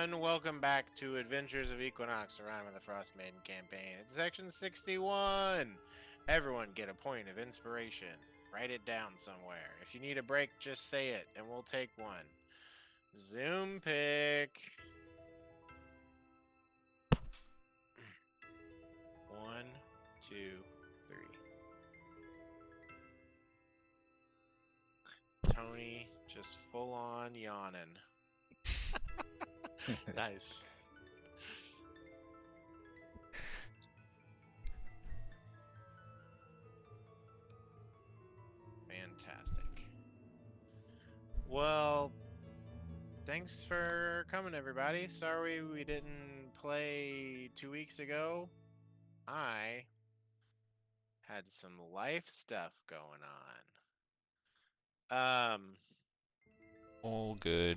everyone. Welcome back to Adventures of Equinox, the Rime of the Frostmaiden campaign. It's section 61. Everyone get a point of inspiration. Write it down somewhere. If you need a break, just say it, and we'll take one. Zoom pick. One, two, three. Tony just full on yawning. Nice. Fantastic. Well, thanks for coming, everybody. Sorry we didn't play 2 weeks ago. I had some life stuff going on. All good.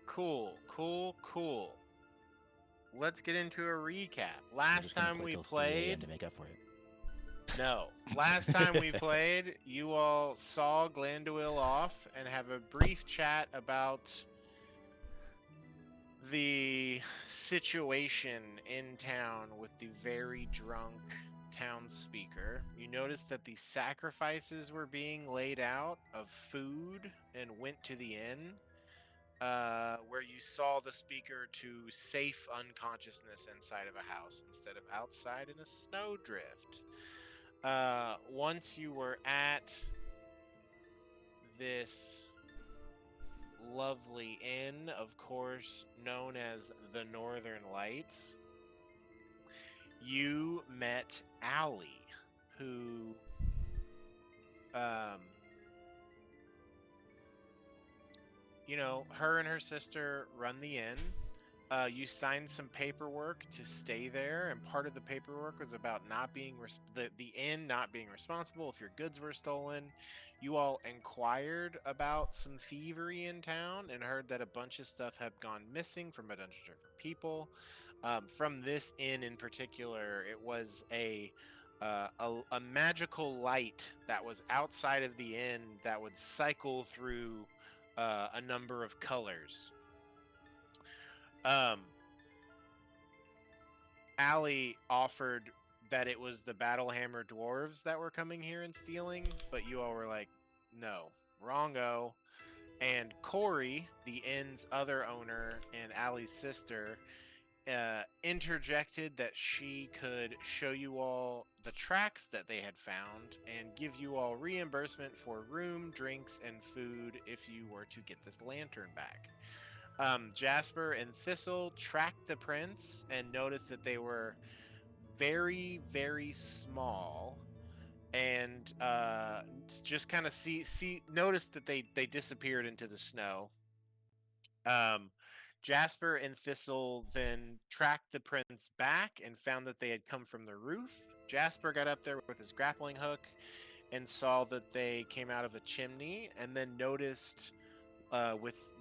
Cool. Let's get into a recap. We're Last just gonna time play we till 3 a.m. to played, make up for it. no. Last time we played, you all saw Glanduil off and have a brief chat about the situation in town with the very drunk townspeaker. You noticed that the sacrifices were being laid out of food and went to the inn, where you saw the speaker to safe unconsciousness inside of a house instead of outside in a snowdrift. Once you were at this lovely inn, of course, known as the Northern Lights, you met Allie, who, um, her and her sister run the inn. You signed some paperwork to stay there, and part of the paperwork was about not being the inn not being responsible if your goods were stolen. You all inquired about some thievery in town and heard that a bunch of stuff had gone missing from a bunch of different people. From this inn in particular, it was a magical light that was outside of the inn that would cycle through a number of colors. Um, Allie offered that it was the Battlehammer dwarves that were coming here and stealing, but you all were like, no, wrongo. And Corey, the inn's other owner and Allie's sister, interjected that she could show you all the tracks that they had found and give you all reimbursement for room, drinks, and food if you were to get this lantern back. Jasper and Thistle tracked the prints and noticed that they were very, very small, and just kind of noticed that they disappeared into the snow. Um, Jasper and Thistle then tracked the prints back and found that they had come from the roof. Jasper got up there with his grappling hook and saw that they came out of a chimney, and then noticed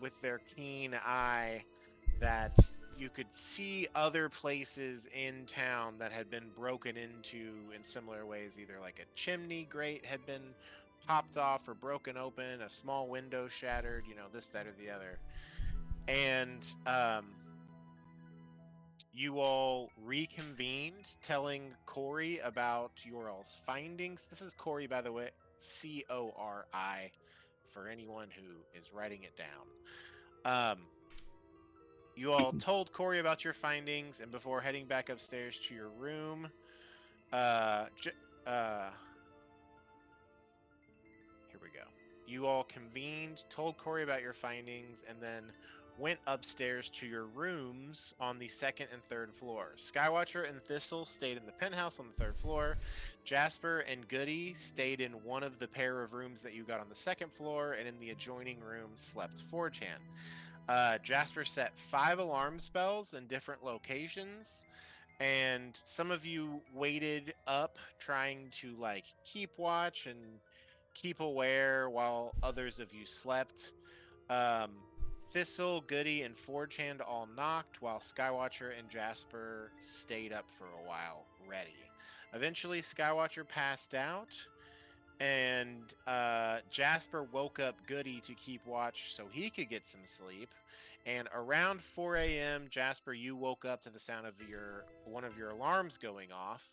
with their keen eye that you could see other places in town that had been broken into in similar ways. Either like a chimney grate had been popped off or broken open, a small window shattered, this, that, or the other. And you all reconvened, telling Corey about your all's findings. This is Corey, by the way, Cori, for anyone who is writing it down. You all told Corey about your findings, and before heading back upstairs to your room, here we go. You all convened, told Corey about your findings, and then went upstairs to your rooms on the second and third floor. Skywatcher and Thistle stayed in the penthouse on the third floor. Jasper and Goody stayed in one of the pair of rooms that you got on the second floor, and in the adjoining room slept 4chan. Jasper set 5 alarm spells in different locations, and some of you waited up trying to keep watch and keep aware while others of you slept. Um, Thistle, Goody, and 4chan all knocked, while Skywatcher and Jasper stayed up for a while, ready. Eventually, Skywatcher passed out, and Jasper woke up Goody to keep watch so he could get some sleep. And around 4 a.m., Jasper, you woke up to the sound of one of your alarms going off.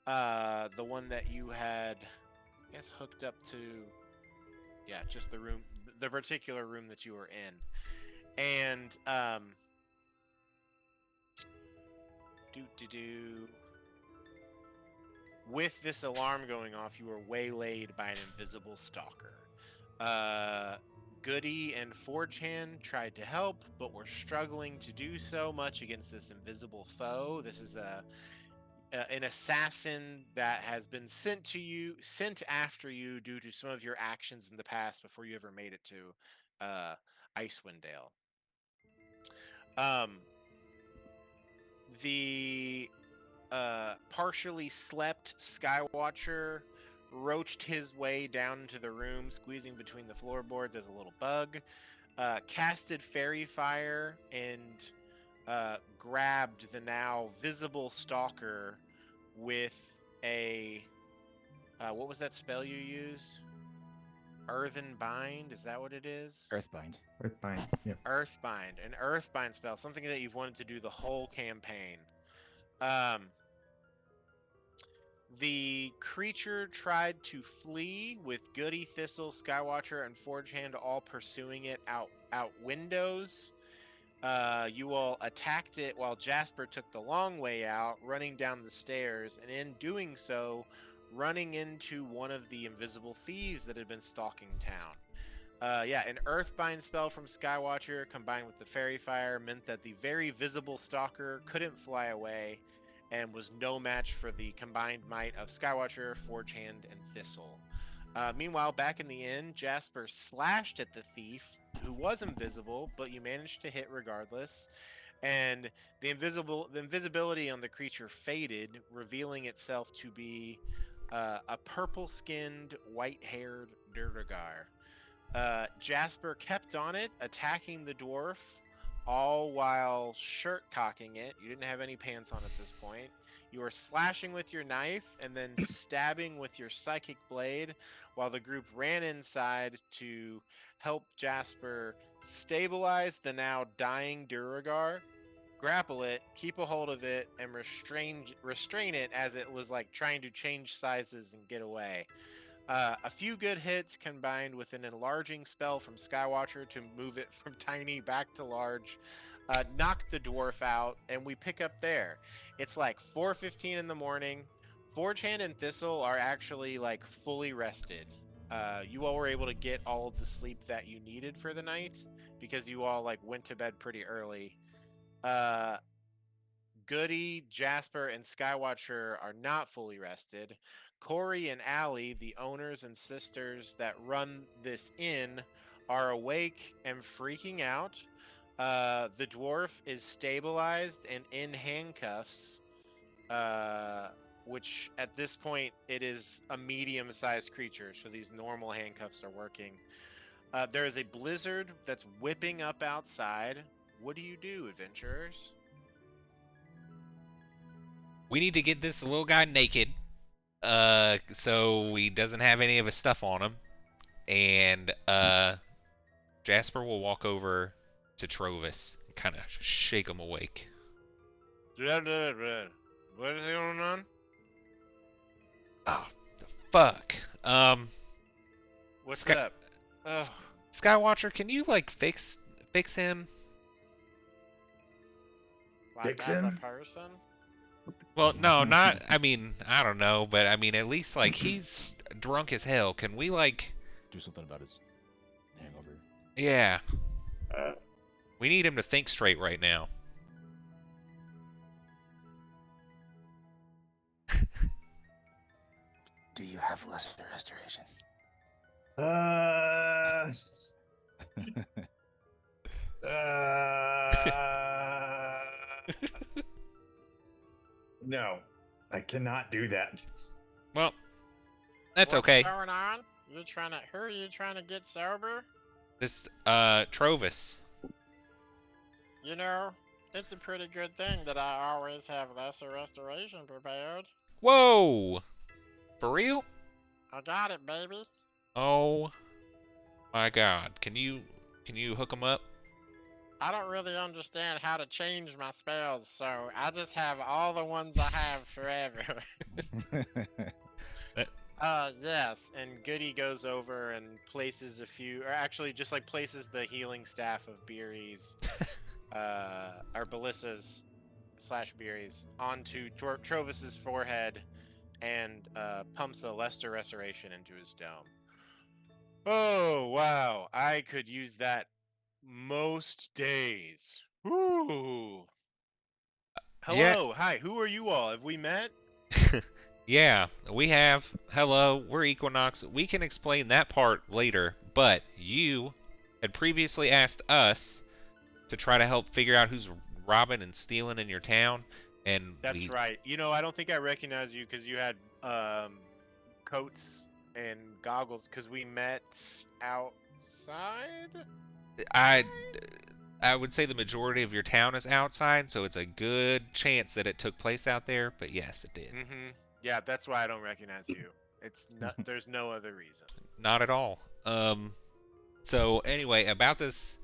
The one that you had, I guess, hooked up to, yeah, just the room, the particular room that you were in. And with this alarm going off, you were waylaid by an invisible stalker. Goody and Forchan tried to help, but were struggling to do so much against this invisible foe. This is an assassin that has been sent after you due to some of your actions in the past before you ever made it to Icewind Dale. The partially slept Skywatcher roached his way down into the room, squeezing between the floorboards as a little bug, casted Fairy Fire, and grabbed the now visible stalker with a... what was that spell you used? Earthen Bind? Is that what it is? Earthbind. Earthbind. Yep. Earthbind. An Earthbind spell. Something that you've wanted to do the whole campaign. The creature tried to flee with Goody, Thistle, Skywatcher, and Forgehand all pursuing it out windows. You all attacked it while Jasper took the long way out, running down the stairs, and in doing so, running into one of the invisible thieves that had been stalking town. An Earthbind spell from Skywatcher combined with the Fairy Fire meant that the very visible stalker couldn't fly away and was no match for the combined might of Skywatcher, Forgehand, and Thistle. Meanwhile, back in the inn, Jasper slashed at the thief, who was invisible, but you managed to hit regardless. And the invisibility on the creature faded, revealing itself to be a purple-skinned, white-haired Durgar. Jasper kept on it, attacking the dwarf, all while shirt cocking it. You didn't have any pants on at this point. You were slashing with your knife and then stabbing with your psychic blade while the group ran inside to help Jasper stabilize the now dying Duragar, grapple it, keep a hold of it, and restrain it as it was like trying to change sizes and get away. A few good hits combined with an enlarging spell from Skywatcher to move it from tiny back to large knocked the dwarf out, and we pick up there. It's like 4:15 in the morning. Forgehand and Thistle are actually like fully rested. You all were able to get all of the sleep that you needed for the night because you all like went to bed pretty early. Goody, Jasper, and Skywatcher are not fully rested. Corey and Allie, the owners and sisters that run this inn, are awake and freaking out. The dwarf is stabilized and in handcuffs, which at this point it is a medium-sized creature, so these normal handcuffs are working. There is a blizzard that's whipping up outside. What do you do, adventurers? We need to get this little guy naked, so he doesn't have any of his stuff on him. And Jasper will walk over to Trovis and kind of shake him awake. What is going on? Oh, the fuck. What's Sky- up? Oh, Skywatcher, can you like fix him? like Fix as a him? person? Well, no, not. I mean, I don't know, but I mean, at least like he's drunk as hell. Can we like? Do something about his hangover. Yeah, Uh, we need him to think straight right now. Do you have lesser restoration? uh, no, I cannot do that. Well, that's What's okay. going on? Who are you trying to get sober? This Trovis. You know, it's a pretty good thing that I always have lesser restoration prepared. Whoa, for real? I got it, baby. Oh my God! Can you hook them up? I don't really understand how to change my spells, so I just have all the ones I have forever. Yes, and Goody goes over and places a few, or actually just like places the healing staff of Beery's, or Belissa's / Beery's onto Trovis's forehead and pumps a Lester Restoration into his dome. Oh, wow. I could use that most days. Ooh. Yeah. Hello. Hi. Who are you all? Have we met? Yeah, we have. Hello, we're Equinox. We can explain that part later, but you had previously asked us to try to help figure out who's robbing and stealing in your town, and That's right. You know, I don't think I recognize you because you had coats and goggles because we met outside. I I would say the majority of your town is outside, so it's a good chance that it took place out there, but yes, it did. Mm-hmm. Yeah, that's why I don't recognize you. It's not. There's no other reason. Not at all. So anyway, about this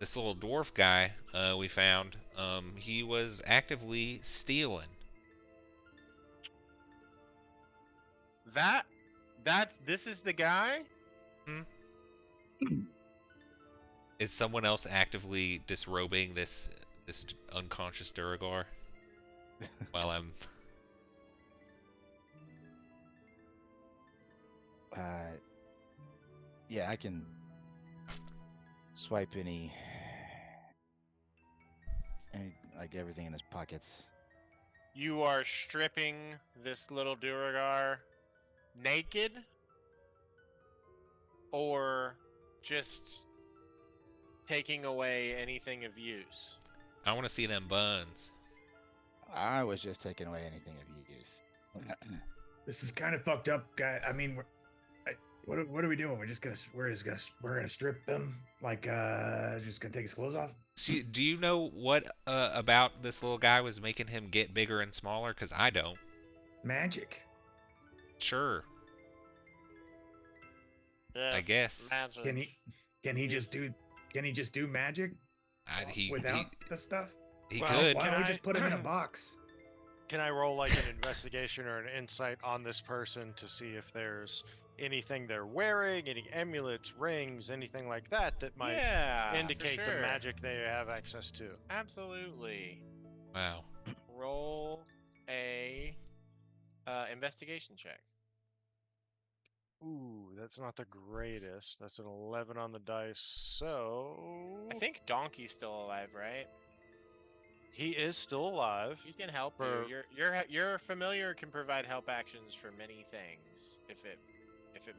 little dwarf guy we found, he was actively stealing. This is the guy. Is someone else actively disrobing this unconscious Duragar while I'm? Yeah, I can swipe any like everything in his pockets. You are stripping this little Duragar naked, or just taking away anything of use. I want to see them buns. I was just taking away anything of use. This is kind of fucked up, guy. I mean, what are we doing? We're gonna strip him, like just gonna take his clothes off. So, do you know what about this little guy was making him get bigger and smaller? Because I don't. Magic. Sure. Yes, I guess. magic. Can he just do magic without the stuff? He Well, could. Why don't we I- just put him in a box? Can I roll like an investigation or an insight on this person to see if there's anything they're wearing, any amulets, rings, anything like that that might Yeah, indicate for the sure. magic they have access to? Absolutely. Wow. Roll a investigation check. Ooh, that's not the greatest. That's an 11 on the dice. So I think Donkey's still alive, right? he is still alive. He can help For- you. Your familiar can provide help actions for many things if it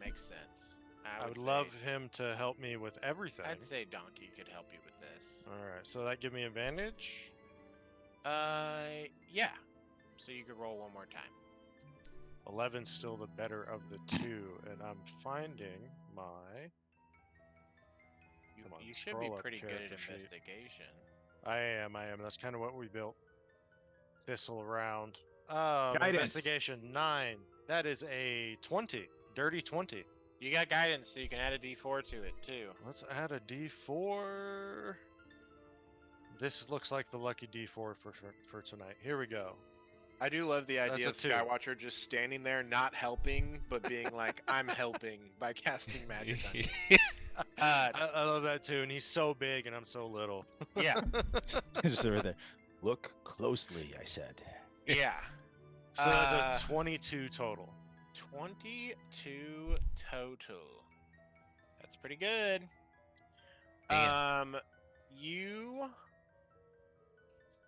makes sense. I would say- love him to help me with everything. I'd say Donkey could help you with this. All right, so that give me advantage. Yeah. So you could roll one more time. 11's still the better of the two, and I'm finding my. Come on, You should be scroll up pretty good at character sheet. investigation. I am. That's kind of what we built. Thistle around. Guidance. Investigation 9. That is a 20. Dirty 20. You got guidance, so you can add a D4 to it too. Let's add a D4. This looks like the lucky D4 for tonight. Here we go. I do love the idea of That's a 2. Skywatcher just standing there, not helping, but being like, "I'm helping" by casting magic on you. I love that too, and he's so big and I'm so little. Yeah, Just right there. Look closely, I said. yeah. So that's a 22 total. 22 total. That's pretty good. Damn. You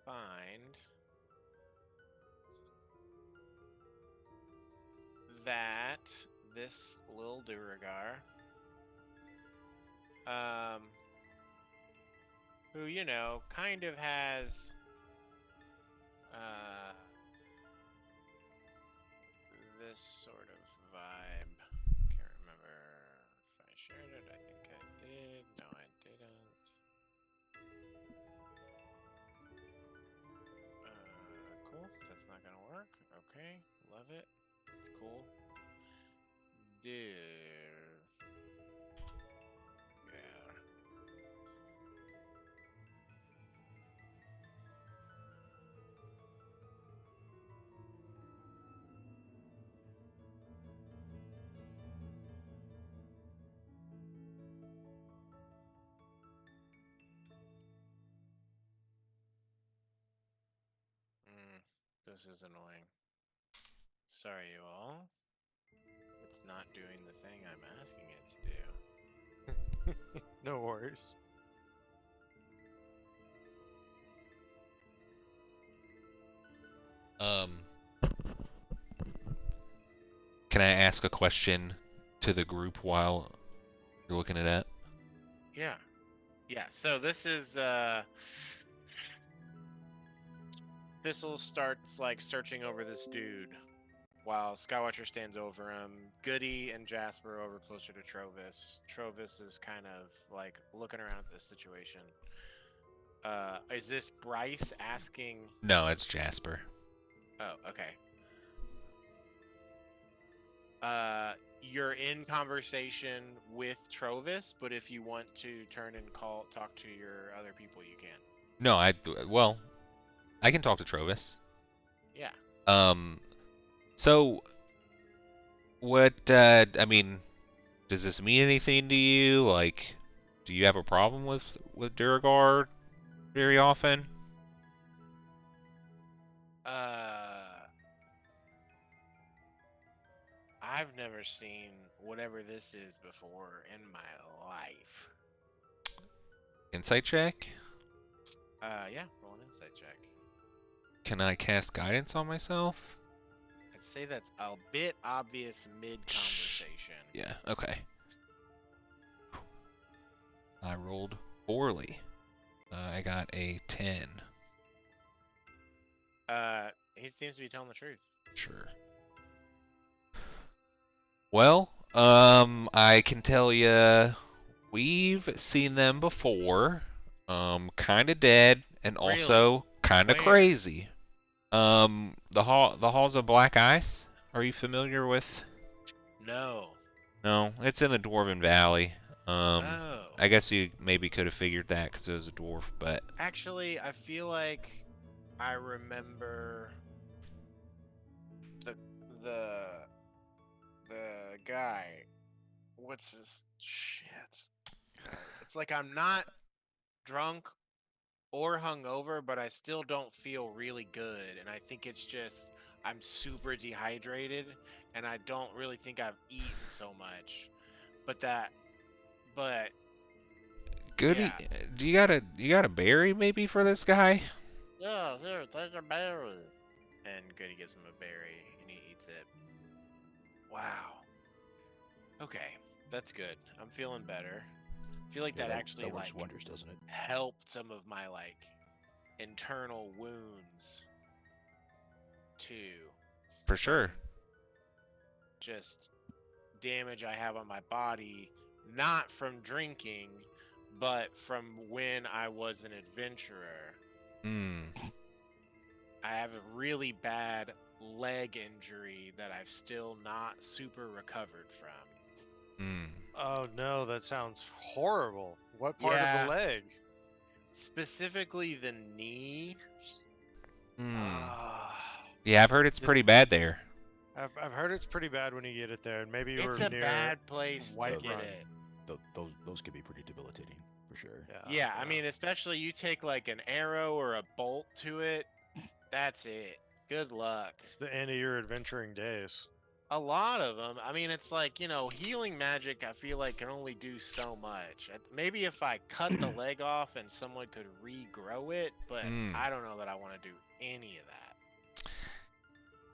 find that this little Duragar, who, you know, kind of has, this sort of vibe. Can't remember if I shared it. I think I did. No, I didn't. Cool. That's not gonna work. Okay. Love it. It's cool. do. Yeah. This is annoying. Sorry, you all. It's not doing the thing I'm asking it to do. No worries. Can I ask a question to the group while you're looking at that? Yeah. Yeah, so this is Thistle starts like searching over this dude while Skywatcher stands over him. Goody and Jasper over closer to Trovis. Trovis is kind of like looking around at this situation. Is this Bryce asking? No, it's Jasper. Oh, okay. You're in conversation with Trovis, but if you want to turn and talk to your other people, you can. No, I can talk to Trovis. Yeah. So what? I mean, does this mean anything to you? Like, do you have a problem with Duragard very often? I've never seen whatever this is before in my life. Insight check? Yeah, roll an insight check. Can I cast guidance on myself? I'd say that's a bit obvious mid-conversation. Yeah, okay. I rolled poorly. I got a 10. He seems to be telling the truth. Sure. Well, I can tell you, we've seen them before. Kind of dead and also kind of Where? crazy. The halls of Black Ice. Are you familiar with? No. No, it's in the Dwarven Valley. Oh. I guess you maybe could have figured that because it was a dwarf, but Actually, I feel like I remember the the the guy. What's his shit? It's like I'm not drunk or hungover, but I still don't feel really good, and I think it's just I'm super dehydrated, and I don't really think I've eaten so much. But Goody. yeah. Do you got a berry maybe for this guy? Yeah, here, take a berry. And Goody gives him a berry, and he eats it. Wow. Okay, that's good. I'm feeling better. I feel like that actually that works like wonders, doesn't it? helped some of my like internal wounds too. For sure. Just damage I have on my body, not from drinking, but from when I was an adventurer. I have a really bad leg injury that I've still not super recovered from. Oh no, that sounds horrible. What part of Yeah. the leg? Specifically the knee. Yeah, I've heard it's pretty bad there. I've heard it's pretty bad when you get it there, and maybe you It's were a near bad place to White get Run. it. Those could be pretty debilitating, for sure. Yeah, I mean, especially you take like an arrow or a bolt to it, that's it. Good luck. It's the end of your adventuring days. A lot of them. I mean, it's like, healing magic, I feel like can only do so much. Maybe if I cut the leg off and someone could regrow it, but I don't know that I want to do any of that.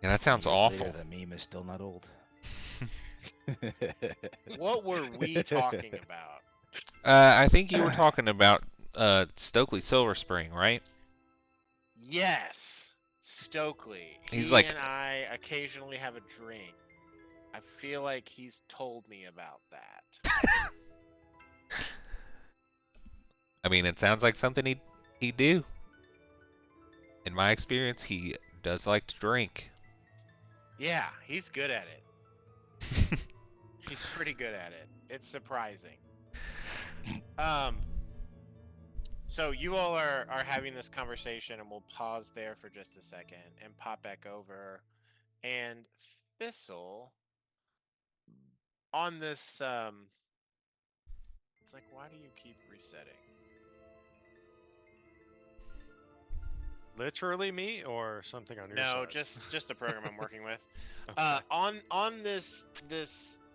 Yeah, that sounds 20 years awful. Later, the meme is still not old. What were we talking about? I think you were talking about Stokely Silver Spring, right? Yes, Stokely. He's he like- and I occasionally have a drink. I feel like he's told me about that. I mean, it sounds like something he'd do. In my experience, he does like to drink. Yeah, he's good at it. He's pretty good at it. It's surprising. So you all are having this conversation, and we'll pause there for just a second and pop back over. And Thistle, on this, it's like, why do you keep resetting? Literally me or something on your No, side? just a program I'm working with. Okay. On this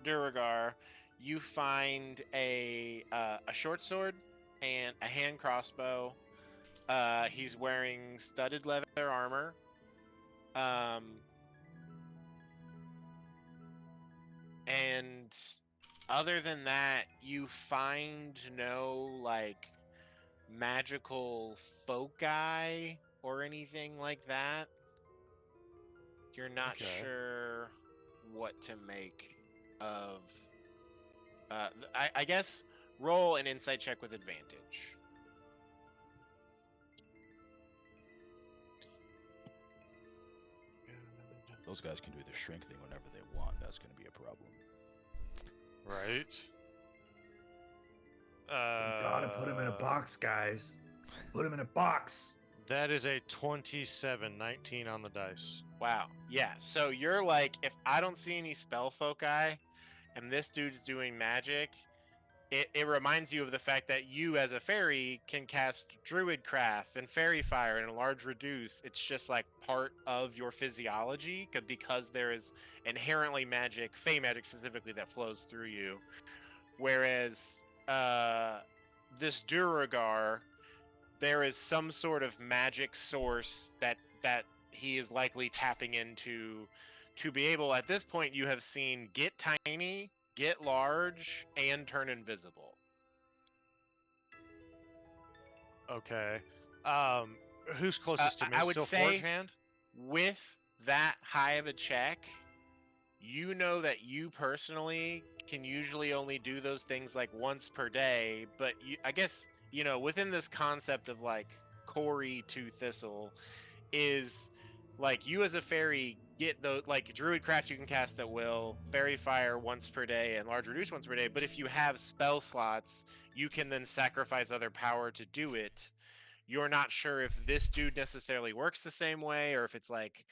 Duragar, you find a short sword and a hand crossbow. He's wearing studded leather armor. And other than that, you find no like magical foci or anything like that. You're not Okay. sure what to make of. I guess roll an insight check with advantage. Those guys can do the shrink thing whenever they want. That's going to be a problem. Right. You gotta put him in a box, guys. Put him in a box. That is a 27, 19 on the dice. Wow. Yeah. So you're like, if I don't see any spell foci, and this dude's doing magic, it reminds you of the fact that you as a fairy can cast druid craft and fairy fire and a large reduce. It's just like part of your physiology because there is inherently magic, fey magic specifically, that flows through you. Whereas this Duragar, there is some sort of magic source that he is likely tapping into to be able, at this point, you have seen get tiny, get large, and turn invisible. Okay. Who's closest to me? I would Still say Forge Hand? with that high of a check, you know that you personally can usually only do those things like once per day, but I guess, within this concept of like Corey to Thistle is like you as a fairy get those, like druid craft you can cast at will, fairy fire once per day, and large reduce once per day. But if you have spell slots, you can then sacrifice other power to do it. You're not sure if this dude necessarily works the same way, or if it's like,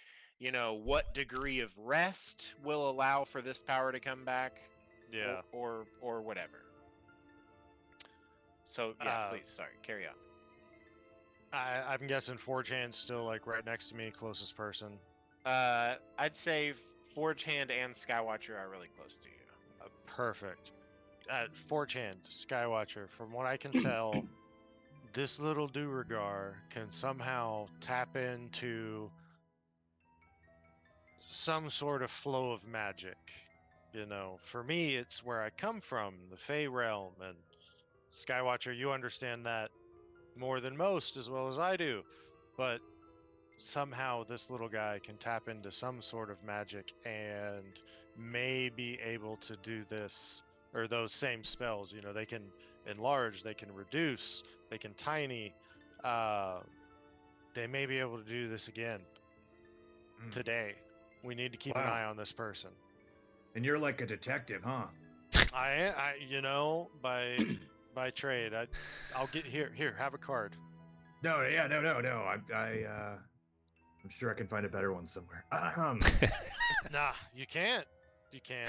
what degree of rest will allow for this power to come back. Yeah. Or whatever. So yeah, please, sorry, carry on. I'm guessing Forge Hand's still like right next to me, closest person. I'd say Forge Hand and Skywatcher are really close to you. Perfect. Forge Hand, Skywatcher, from what I can tell, this little Duragar can somehow tap into some sort of flow of magic. For me, it's where I come from, the Fey realm, and Skywatcher, you understand that more than most, as well as I do. But somehow this little guy can tap into some sort of magic and may be able to do this, or those same spells. They can enlarge, they can reduce, they can tiny. They may be able to do this again today. We need to keep an eye on this person. And you're like a detective, huh? I by trade. I'll get here. Have a card. No. I'm sure I can find a better one somewhere. Nah, you can't. You can't.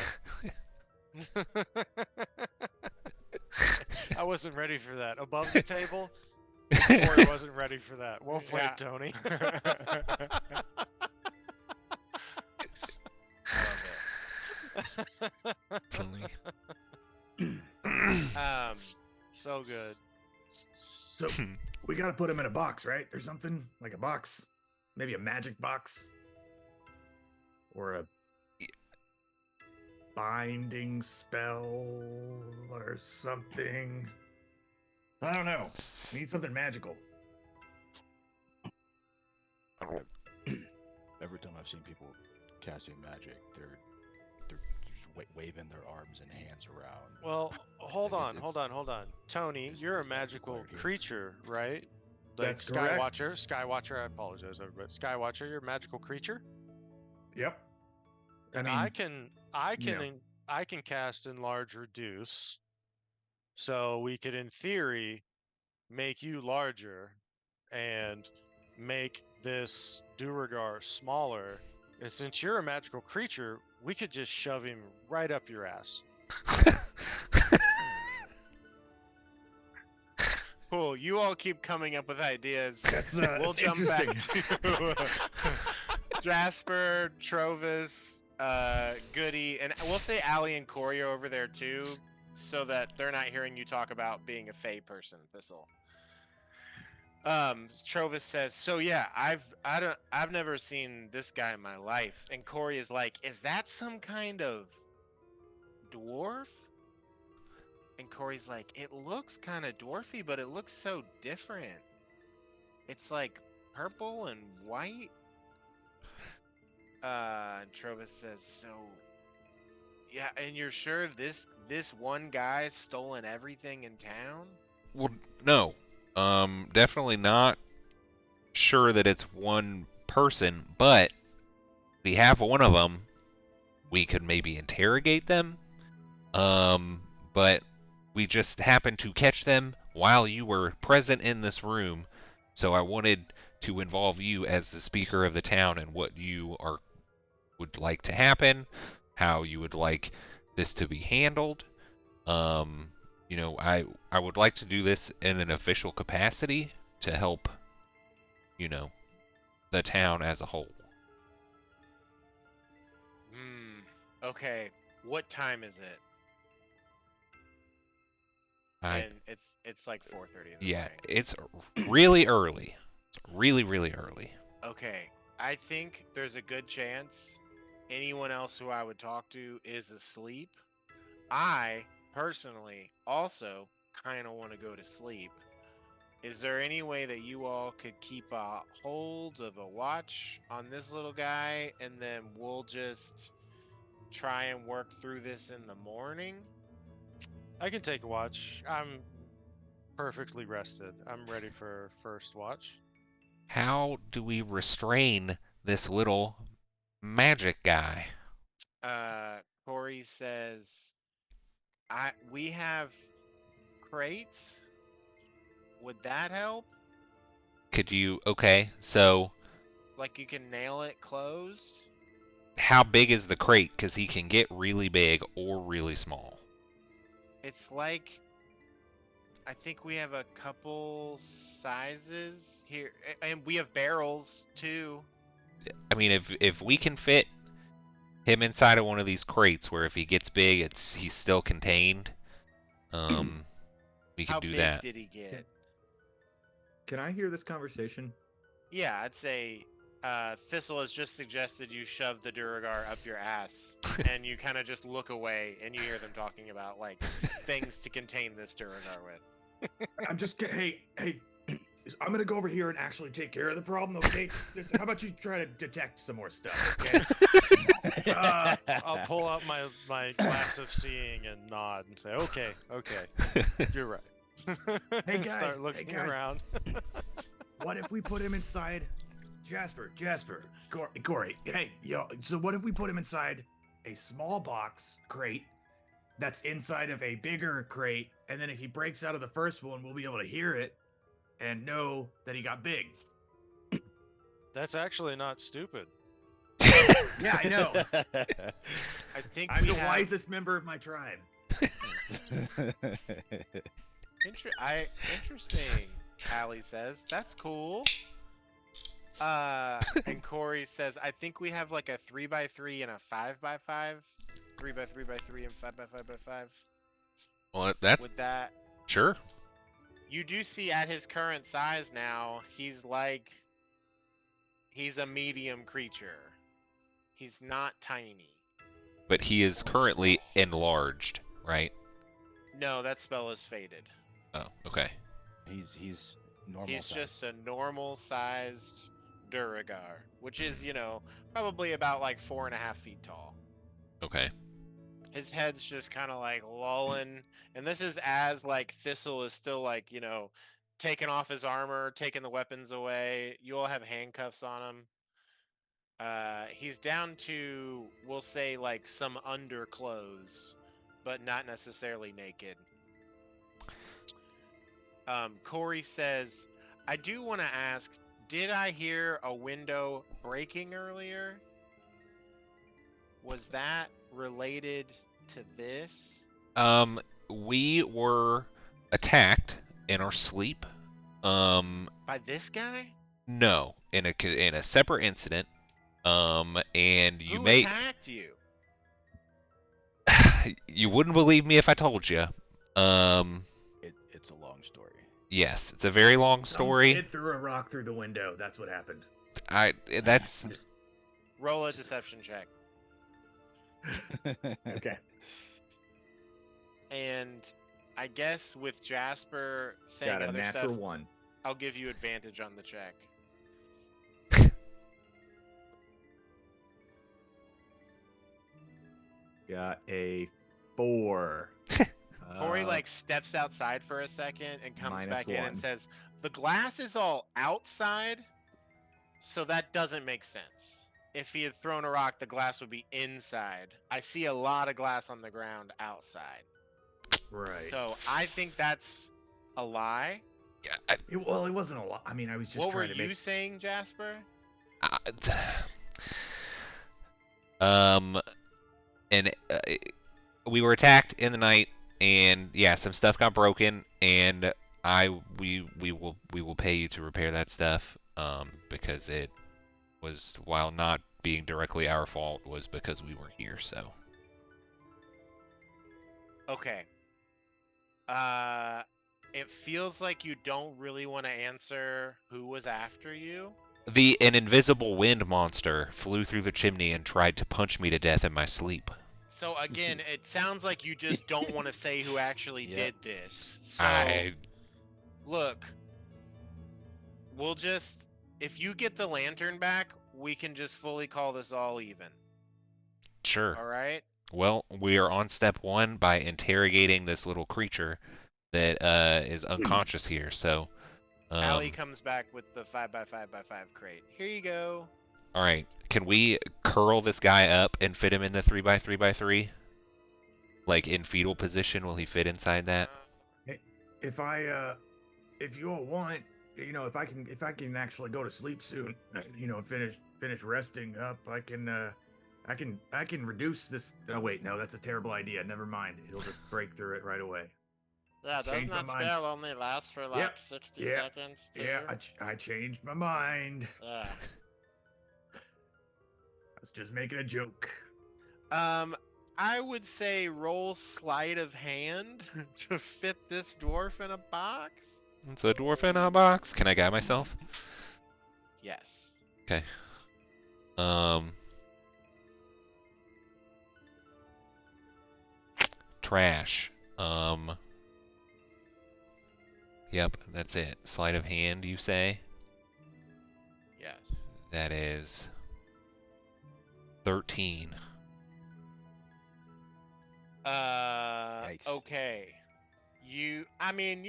I wasn't ready for that. Above the table, Corey wasn't ready for that. Well played, Yeah. Tony. Totally. So good. So we gotta put him in a box, right? Or something like a box, maybe a magic box, or a binding spell or something. I don't know. We need something magical. Every time I've seen people casting magic, they're just waving their arms and hands around. Well, hold Like, on. Tony, it's- you're a it's not magical required here. creature, right? Like That's correct. Skywatcher, I apologize, everybody. Skywatcher, you're a magical creature? Yep. I can I can cast Enlarge Reduce. So we could, in theory, make you larger and make this Duragar smaller. And since you're a magical creature, we could just shove him right up your ass. Cool. You all keep coming up with ideas. That's We'll that's jump back interesting. to Jasper, Trovis, Goody, and we'll say Allie and Corey are over there too, so that they're not hearing you talk about being a Fey person. Thistle. Trovis says, "So yeah, I've never seen this guy in my life." And Corey is like, "Is that some kind of dwarf?" And Corey's like, "It looks kind of dwarfy, but it looks so different. It's like purple and white." And Trovis says, "So, yeah, and you're sure this one guy's stolen everything in town?" Well, no. Definitely not sure that it's one person, but we have one of them. We could maybe interrogate them. But we just happened to catch them while you were present in this room, so I wanted to involve you as the speaker of the town and what you would like to happen, how you would like this to be handled. I would like to do this in an official capacity to help, the town as a whole. Okay. What time is it? I And it's like 4:30 in the Yeah, morning. it's really early. It's really, really early. Okay. I think there's a good chance anyone else who I would talk to is asleep. I personally also kind of want to go to sleep. Is there any way that you all could keep a hold of a watch on this little guy and then we'll just try and work through this in the morning? I can take a watch. I'm perfectly rested. I'm ready for first watch. How do we restrain this little magic guy? Corey says, we have crates. Would that help? Okay, so Like you can nail it closed? how big is the crate? Because he can get really big or really small. It's like, I think we have a couple sizes here, and we have barrels too. I mean, if we can fit him inside of one of these crates, where if he gets big, he's still contained, we How could do big that. did he get? Can I hear this conversation? Yeah, I'd say Thistle has just suggested you shove the Duragar up your ass, and you kind of just look away, and you hear them talking about like things to contain this Duragar with. I'm just kidding. Hey, I'm gonna go over here and actually take care of the problem. Okay? How about you try to detect some more stuff? Okay. I'll pull out my glass of seeing and nod and say, "Okay, you're right." Hey, guys, Start looking around. What if we put him inside? Jasper, Corey. Hey, yo. So what if we put him inside a small box crate that's inside of a bigger crate, and then if he breaks out of the first one, we'll be able to hear it and know that he got big. That's actually not stupid. Yeah, I know. I think I'm we the have... wisest member of my tribe. Interesting. Allie says that's cool. And Corey says, I think we have like a 3x3 and a 5x5, 3x3x3 and 5x5x5. Well, that's With that, sure. you do see at his current size now, he's a medium creature. He's not tiny. But he is currently enlarged, right? No, that spell is faded. Oh, okay. He's normal. He's size. just a normal sized Duragar, which is, probably about like 4.5 feet tall. Okay. His head's just kind of like lolling, and this is as like Thistle is still like, taking off his armor, taking the weapons away. You all have handcuffs on him. He's down to, we'll say, like some underclothes, but not necessarily naked. Corey says, I do want to ask, did I hear a window breaking earlier? Was that related to this? We were attacked in our sleep. By this guy? No, in a separate incident. And you Who may attacked you? you wouldn't believe me if I told you. It's a long story. Yes, it's a very long Some story. kid threw a rock through the window. That's what happened. That's Just Roll a deception check. okay. And I guess with Jasper saying Got a other natural stuff, one. I'll give you advantage on the check. Got a 4. Corey like steps outside for a second and comes back in and -1. says, "The glass is all outside, so that doesn't make sense. If he had thrown a rock, the glass would be inside. I see a lot of glass on the ground outside. Right. So I think that's a lie." yeah. Well, it wasn't a lot. I mean, I was just What were trying to you make. saying, Jasper? And we were attacked in the night, and yeah, some stuff got broken, and we will pay you to repair that stuff, because it was, while not being directly our fault, was because we were here. So Okay. It feels like you don't really want to answer who was after you. an invisible wind monster flew through the chimney and tried to punch me to death in my sleep. So again, it sounds like you just don't want to say who actually Yep. did this. So I look, we'll just, if you get the lantern back, we can just fully call this all even. Sure. All right? Well, we are on step 1 by interrogating this little creature that is unconscious here. So, Allie comes back with the 5x5x5 crate. Here you go. all right, can we curl this guy up and fit him in the 3x3x3? Like in fetal position, will he fit inside that? If you all want, if I can actually go to sleep soon, finish resting up, I can reduce this. Oh wait, no, that's a terrible idea. Never mind. It'll just break through it right away. Yeah, doesn't Change my that mind. spell only last for like Yep, 60 yeah, seconds too? Yeah, I changed my mind. Yeah. I was just making a joke. I would say roll sleight of hand to fit this dwarf in a box. It's a dwarf in a box. Can I guide myself? Yes. Okay. Trash. Yep, that's it. Sleight of hand, you say? Yes. That is 13. Yikes. Okay. I mean,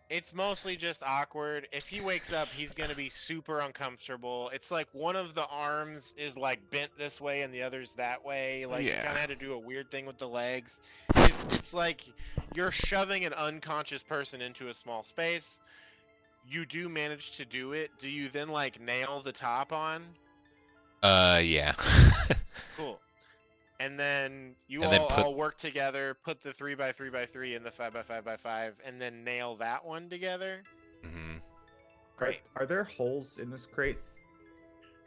it's mostly just awkward. If he wakes up, he's going to be super uncomfortable. It's like one of the arms is like bent this way and the other's that way. Like you Yeah. kind of had to do a weird thing with the legs. It's like you're shoving an unconscious person into a small space. You do manage to do it. Do you then like nail the top on? Yeah. Cool. And then you And then all work together, put the 3x3x3 in the 5x5x5, and then nail that one together. hmm Great. Are there holes in this crate?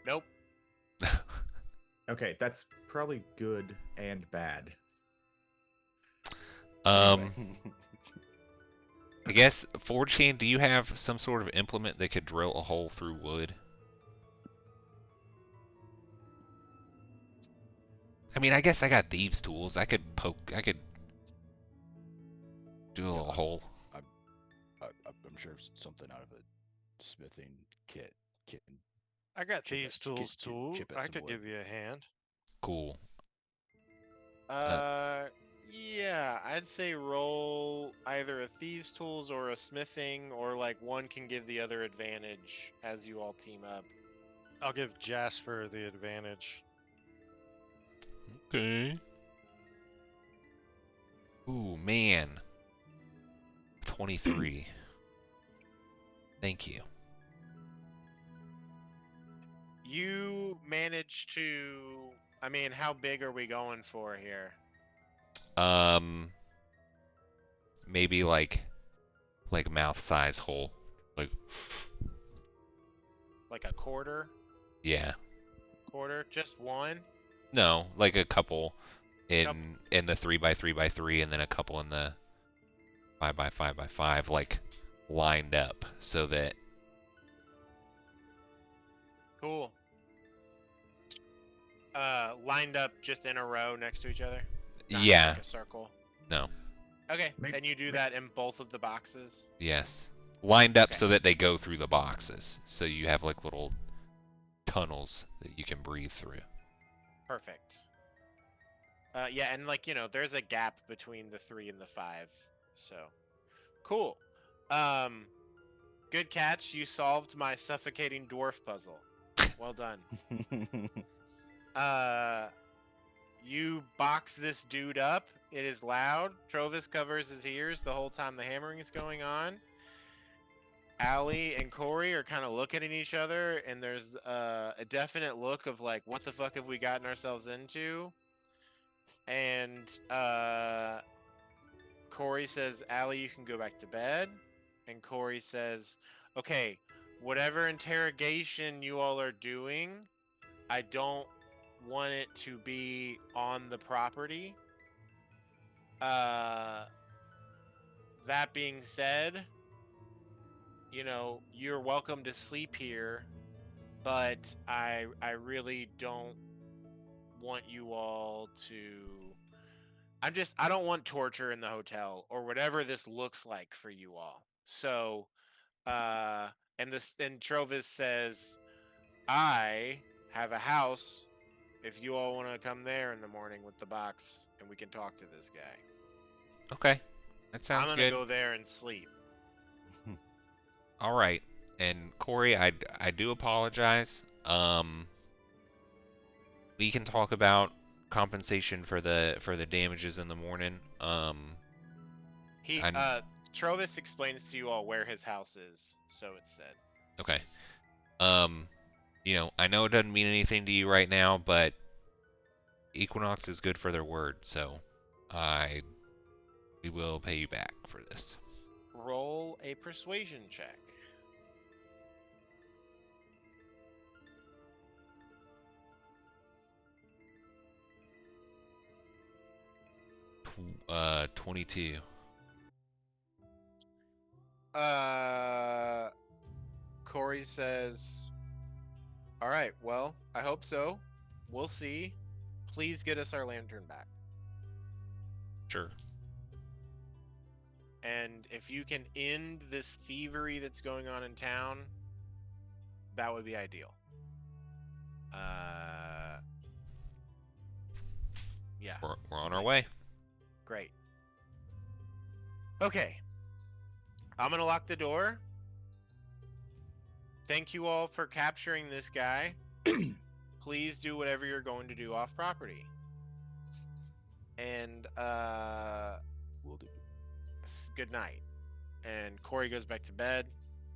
Nope. Okay, that's probably good and bad. I guess, Forge King, do you have some sort of implement that could drill a hole through wood? I mean, I guess I got thieves' tools. I could do a little hole. I'm sure something out of a smithing kit can. I got Chip it- thieves' tools chip- too. chip at I some could wood. give you a hand. Cool. Yeah, I'd say roll either a thieves' tools or a smithing, or like one can give the other advantage as you all team up. I'll give Jasper the advantage. Okay. Ooh, man. 23. Thank you. You managed to. I mean, how big are we going for here? Maybe like mouth size hole. Like, Like a quarter? yeah. Quarter? Just one? No, like a couple Couple. in the 3x3x3, and then a couple in the 5x5x5, like lined up so that. Cool. Lined up just in a row next to each other? Not in, Yeah. like a circle? No. Okay, Make- and you do that in both of the boxes? Yes. Lined up Okay. so that they go through the boxes. So you have like little tunnels that you can breathe through. Perfect. Yeah, and like, there's a gap between the 3 and the 5. So, cool. Good catch. You solved my suffocating dwarf puzzle. Well done. You box this dude up. It is loud. Trovis covers his ears the whole time the hammering is going on. Allie and Corey are kind of looking at each other, and there's a definite look of like, what the fuck have we gotten ourselves into? And Corey says, Allie, you can go back to bed. And Corey says, okay, whatever interrogation you all are doing, I don't want it to be on the property. That being said, you're welcome to sleep here, but I really don't want you all to. I don't want torture in the hotel or whatever this looks like for you all. So, and Trovis says, I have a house if you all want to come there in the morning with the box and we can talk to this guy. Okay. That I'm sounds gonna good. go there and sleep. All right. And Corey, I do apologize. We can talk about compensation for the damages in the morning. He I- Trovis explains to you all where his house is, so it's said. Okay. I know it doesn't mean anything to you right now, but Equinox is good for their word, so we will pay you back for this. Roll a persuasion check. Tw- 22. Corey says, all right, well, I hope so. We'll see. Please get us our lantern back. Sure. And if you can end this thievery that's going on in town, that would be ideal. Yeah. We're on our way. Great. Okay. I'm going to lock the door. Thank you all for capturing this guy. Please do whatever you're going to do off property. And Will do. good night. And Corey goes back to bed.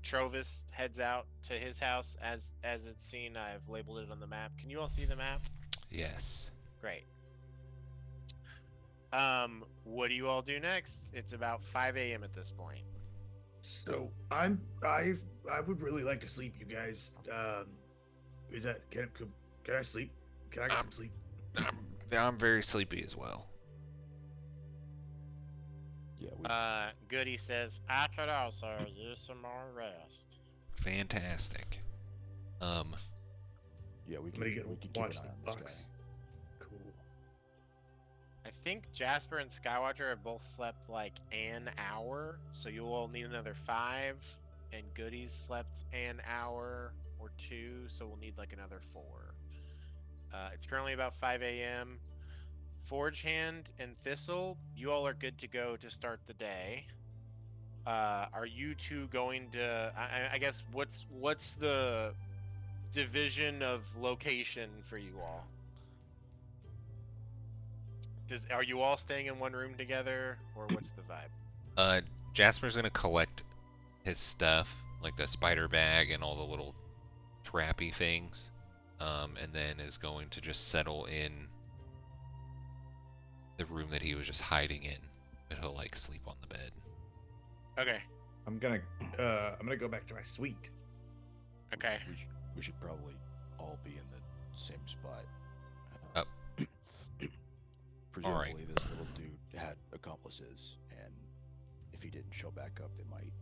Trovis heads out to his house as it's seen. I've labeled it on the map. Can you all see the map? Yes. Great. What do you all do next? It's about 5 a.m. at this point. So I would really like to sleep, you guys. Is that can I sleep? Can I get some sleep? I'm very sleepy as well. Yeah, Goody says, I could also use some more rest. Fantastic. yeah, we I'm can, gonna go we can keep watch an eye the on this box. guy. Cool. I think Jasper and Skywatcher have both slept like an hour, so you will need another 5. And Goody's slept an hour or 2, so we'll need like another 4. It's currently about 5 a.m. Forge Hand and Thistle, you all are good to go to start the day. Are you two going to? I guess what's the division of location for you all? Are you all staying in one room together, or what's the vibe? Jasper's gonna collect his stuff, like the spider bag and all the little trappy things, and then is going to just settle in the room that he was just hiding in, and he'll like sleep on the bed. Okay. I'm gonna go back to my suite. Okay. We should probably all be in the same spot. Oh. Presumably, this little dude had accomplices, and if he didn't show back up, they might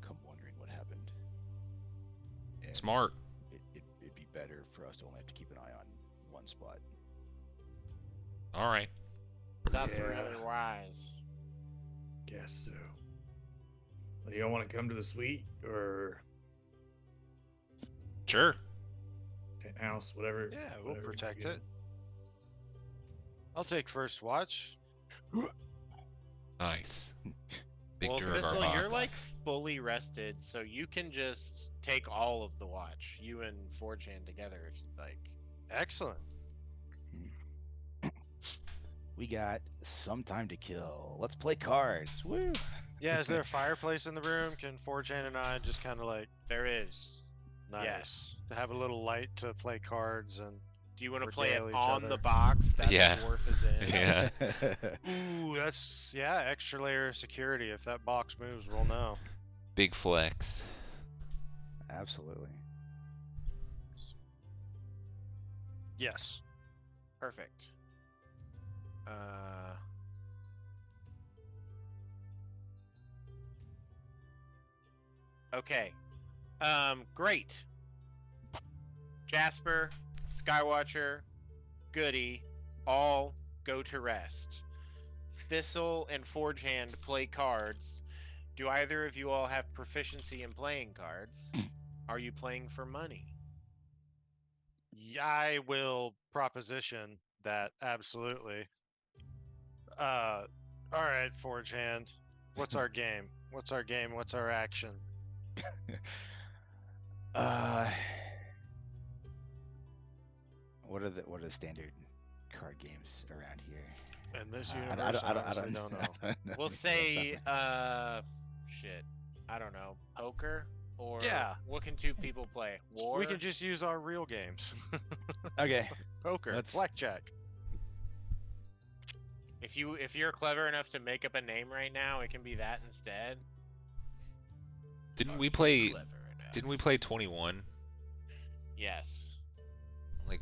come wondering what happened. And Smart. It'd be better for us to only have to keep an eye on one spot. All right. That's Yeah. really wise. Guess so. Do y'all want to come to the suite or Sure. penthouse, whatever? Yeah, we'll whatever you protect get. it. I'll take first watch. Nice. Big Well, Durgar Thistle, box. you're like fully rested, so you can just take all of the watch, you and Forjan together, if you'd like. Excellent. We got some time to kill. Let's play cards. Woo! Yeah, is there a fireplace in the room? Can Forjan and I just kind of like There is. nice Yes. to have a little light to play cards and Do you want to play it regale each on other. the box that Yeah. the dwarf is in? Yeah. ooh, that's extra layer of security. If that box moves, we'll know. Big flex. Absolutely. Yes. Perfect. Okay. Great. Jasper, Skywatcher, Goody, all go to rest. Thistle and Forgehand play cards. Do either of you all have proficiency in playing cards? Are you playing for money? I will proposition that absolutely. All right, Forge Hand. What's our game? What's our game? What's our action? What are the standard card games around here? In this I universe, I honestly don't know. I don't know. We'll say, shit. I don't know. Poker? Or Yeah. what can two people play? War? We can just use our real games. Okay. Poker, Let's- blackjack. If you're clever enough to make up a name right now, it can be that instead. Didn't Are we you play? clever enough? Didn't we play 21? Yes. Like,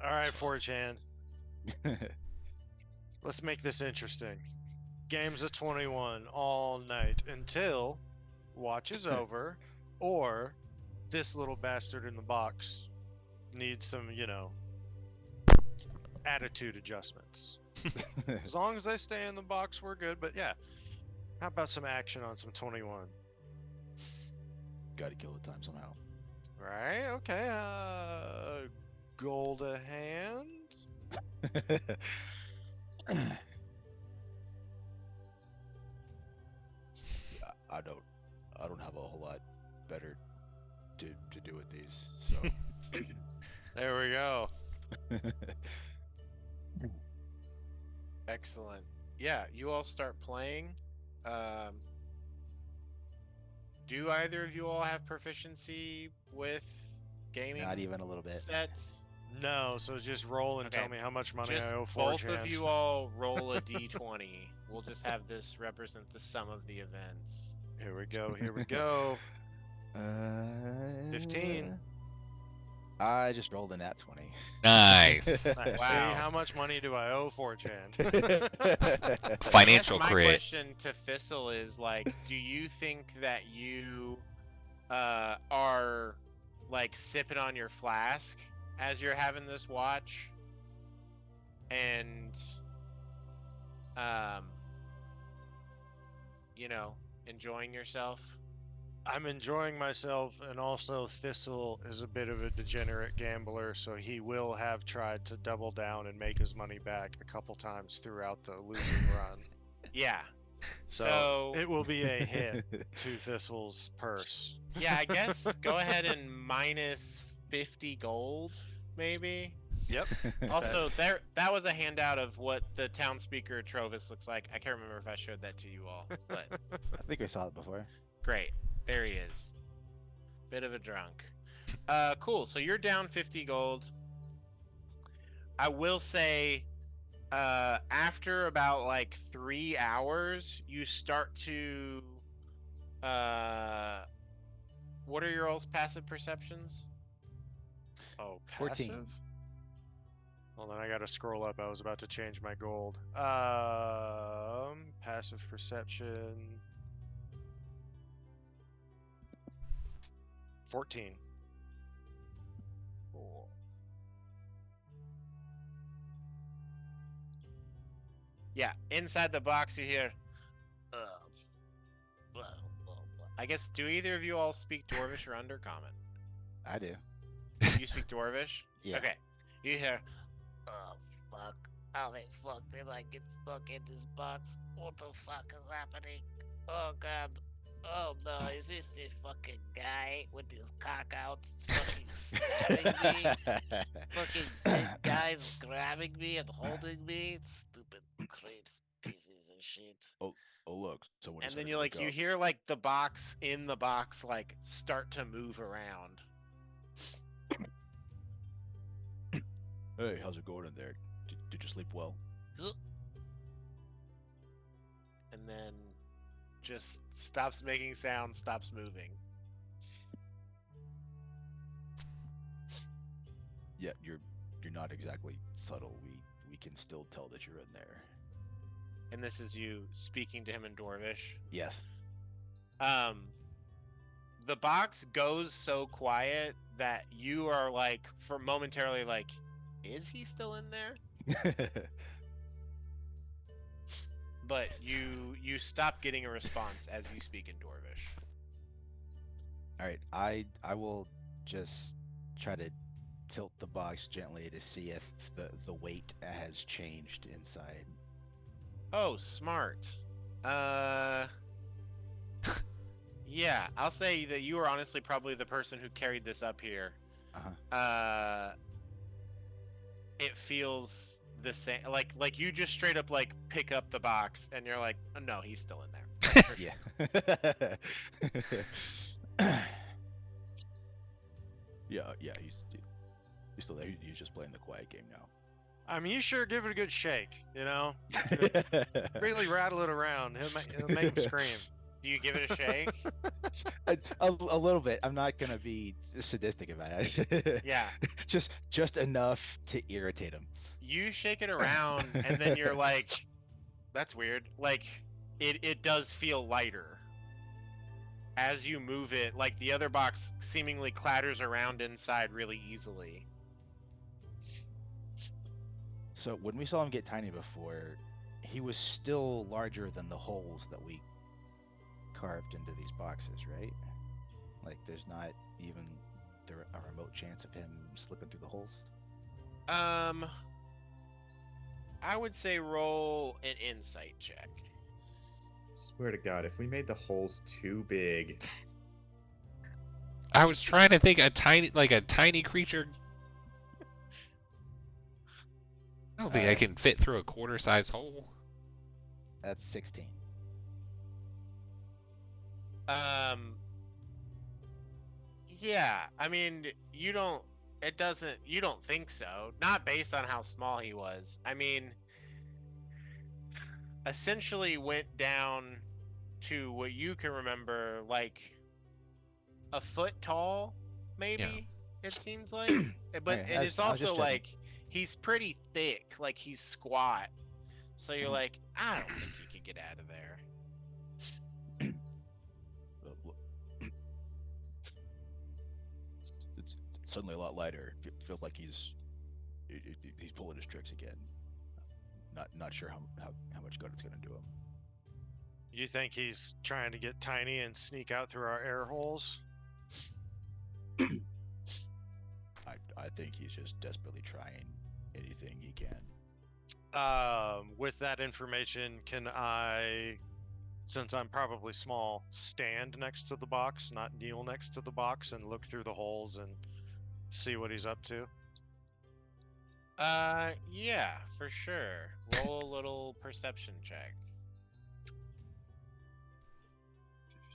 All right, Forge Hand. Let's make this interesting. Games of 21 all night until watch is over, or this little bastard in the box needs some, attitude adjustments. As long as they stay in the box, we're good. But yeah, how about some action on some 21? Gotta kill the time somehow. Right? Okay. Gold a hand. I don't have a whole lot better to do with these. So There we go. Excellent. Yeah, you all start playing. Do either of you all have proficiency with gaming not even a little bit. sets? No, so just roll and tell Okay. me how much money Just I owe Forge both of Hand. you all roll a d20. We'll just have this represent the sum of the events. Here we go. Here we go. 15. I just rolled a nat 20. nice. Nice. Wow. See, how much money do I owe Forge Hand? Financial I guess my crit. question to Thistle is like, do you think that you are like sipping on your flask as you're having this watch, and enjoying yourself? I'm enjoying myself, and also Thistle is a bit of a degenerate gambler, so he will have tried to double down and make his money back a couple times throughout the losing run. Yeah. So it will be a hit to Thistle's purse. yeah, I guess go ahead and minus 50 gold, maybe. Yep. Also, that was a handout of what the town speaker Trovis looks like. I can't remember if I showed that to you all, but I think I saw it before. great. There he is. Bit of a drunk. Cool. So you're down 50 gold. I will say, after about like 3 hours, you start to. What are your all's passive perceptions? Oh, 14. passive? Well, then I gotta scroll up. I was about to change my gold. Passive perception. 14. Cool. Yeah, inside the box you hear. I guess, do either of you all speak Dwarvish or Undercommon? I do. You speak Dwarvish? Yeah. Okay. You hear. Oh, fuck. How they fucked me like get stuck in this box. What the fuck is happening? Oh, God. Oh, no. Is this the fucking guy with his cock out fucking stabbing me? Fucking big guys grabbing me and holding me? Stupid creeps, pieces of shit. Oh, look. So when And then you hear like the box in the box like start to move around. Hey, how's it going in there? Did you sleep well? And then just stops making sound, stops moving. Yeah, you're not exactly subtle. We can still tell that you're in there. And this is you speaking to him in Dwarvish. Yes. The box goes so quiet that you are like, for momentarily like, is he still in there? But you stop getting a response as you speak in Dwarvish. All right, I will just try to tilt the box gently to see if the weight has changed inside. Oh, smart. Yeah, I'll say that you are honestly probably the person who carried this up here. Uh-huh. It feels the same. Like you just straight up like pick up the box and you're like, oh, no, he's still in there. Like, for sure. Yeah. yeah, he's still there. He's just playing the quiet game now. I mean, you sure give it a good shake, you know? Really rattle it around. It'll make him scream. Do you give it a shake? a little bit. I'm not gonna be sadistic about it. Yeah. Just enough to irritate him. You shake it around and then you're like, that's weird. Like, it does feel lighter. As you move it, like the other box seemingly clatters around inside really easily. So when we saw him get tiny before, he was still larger than the holes that we carved into these boxes, right? Like there's not even a remote chance of him slipping through the holes? I would say roll an insight check. Swear to God, if we made the holes too big. I was trying to think a tiny creature. I don't think I can fit through a quarter-size hole. That's 16. Yeah, I mean, you don't think so. Not based on how small he was. I mean, essentially went down to what you can remember, like a foot tall, maybe. It seems like, but Okay, and it's also like he's pretty thick, like he's squat. So you're like, I don't think he could get out of there. It's suddenly a lot lighter. Feels like he's pulling his tricks again. Not sure how much good it's gonna do him. You think he's trying to get tiny and sneak out through our air holes? I think he's just desperately trying anything he can. With that information, can I since I'm probably small, stand next to the box, not kneel next to the box, and look through the holes and see what he's up to? Yeah, for sure. Roll a little perception check.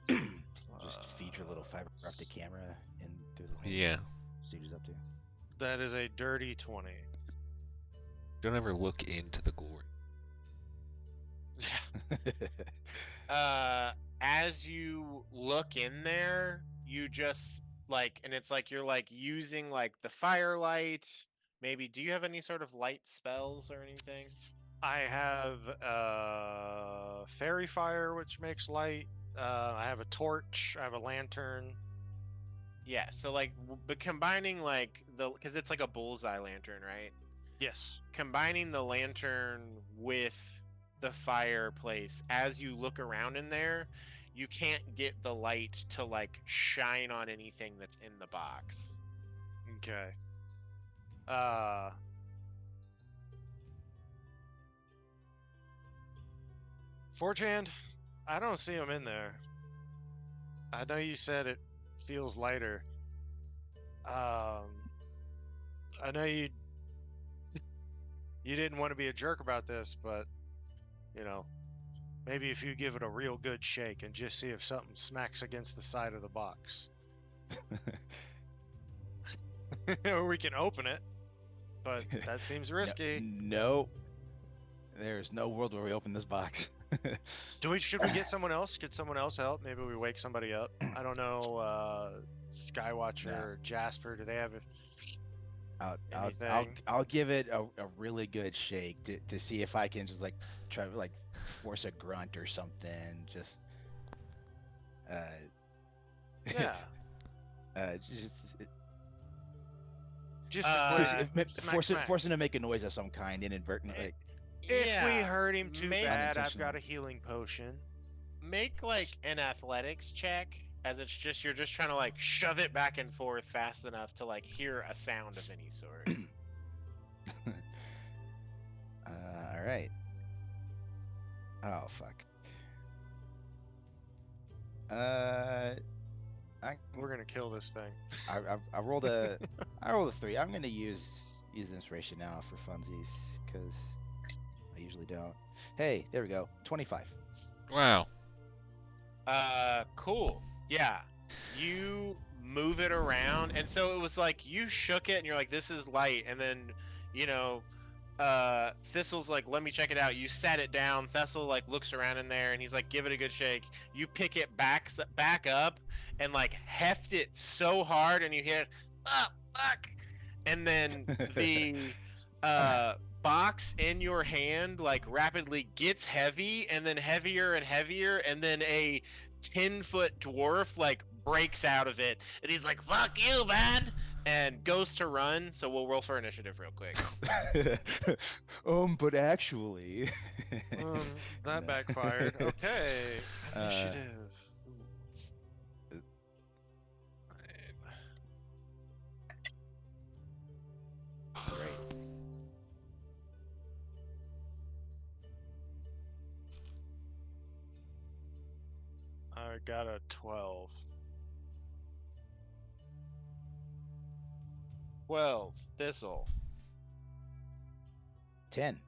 Just feed your little fiber optic camera in through the hole. Yeah. See what he's up to. That is a dirty 20. Don't ever look into the glory. As you look in there, you just like, and it's like you're like using like the firelight. Maybe, do you have any sort of light spells or anything? I have fairy fire, which makes light. I have a torch. I have a lantern. Yeah, so like, but combining like because it's like a bullseye lantern, right? Yes. Combining the lantern with the fireplace, as you look around in there, you can't get the light to like shine on anything that's in the box. Okay. Forge hand, I don't see him in there. I know you said it feels lighter. I know you didn't want to be a jerk about this, but you know, maybe if you give it a real good shake and just see if something smacks against the side of the box. Or we can open it, but that seems risky. No. There's no world where we open this box. Should we get someone else? Could someone else help? Maybe we wake somebody up. I don't know. Skywatcher or Jasper. Do they have anything? I'll give it a really good shake to see if I can just like try to like force a grunt or something. Just Yeah. Just Uh, a quick smack. forcing to make a noise of some kind inadvertently. If yeah, we hurt him too bad, I've got unintentional. a healing potion. make like an athletics check, as it's just you're just trying to like shove it back and forth fast enough to like hear a sound of any sort. All right. Oh fuck. We're gonna kill this thing. I rolled a 3. I'm gonna use inspiration now for funsies because I usually don't. Hey, there we go. 25. Wow. Cool. Yeah. You move it around, and so it was like you shook it and you're like, this is light, and then Thistle's like, let me check it out. You set it down. Thistle like looks around in there and he's like, give it a good shake. You pick it back up and like heft it so hard, and you hear, oh fuck, and then the box in your hand like rapidly gets heavy and then heavier and heavier, and then a 10-foot dwarf like breaks out of it, and he's like, fuck you, man, and goes to run. So we'll roll for initiative real quick. But actually, That No. backfired. Okay. Initiative. Great. I got a 12. 12. Thistle. 10.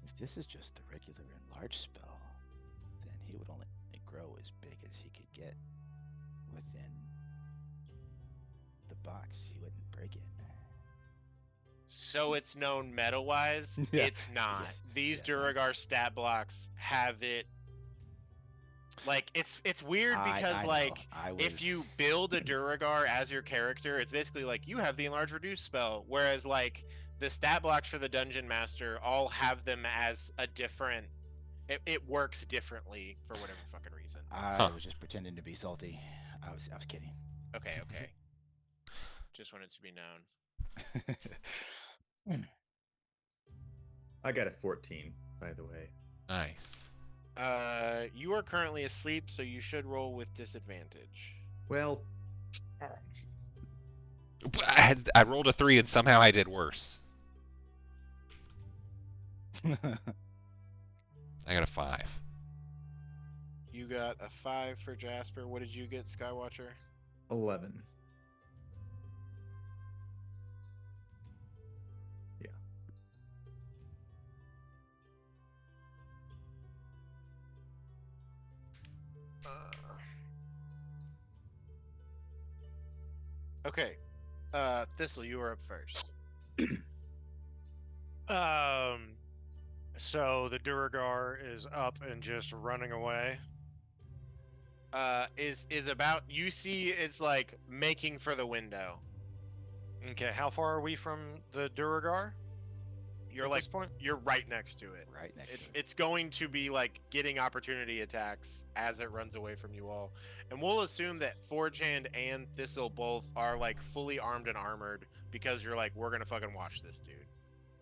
If this is just the regular enlarge spell, then he would only grow as big as he could get within the box. He wouldn't break it. So it's known meta-wise, Yeah. it's not. Yes. These Yes. Duragar stat blocks have it. Like, it's weird because, I know. like, I if was- you build a Duragar as your character, it's basically like you have the enlarge reduce spell. Whereas, like, the stat blocks for the Dungeon Master all have them as a different. It works differently for whatever fucking reason. I was just pretending to be salty. I was kidding. Okay. Just wanted to be known. I got a 14, by the way. Nice. You are currently asleep, so you should roll with disadvantage. Well, I rolled a 3 and somehow I did worse. I got a 5. You got a 5 for Jasper. What did you get, Skywatcher? 11. Okay. Thistle, you were up first. So the Duragar is up and just running away. Is about, you see it's like making for the window. Okay, how far are we from the Duragar? You're at like this point? you're right next to it. Right next to it. It's going to be like getting opportunity attacks as it runs away from you all. And we'll assume that Forgehand and Thistle both are like fully armed and armored because you're like, we're gonna fucking watch this dude.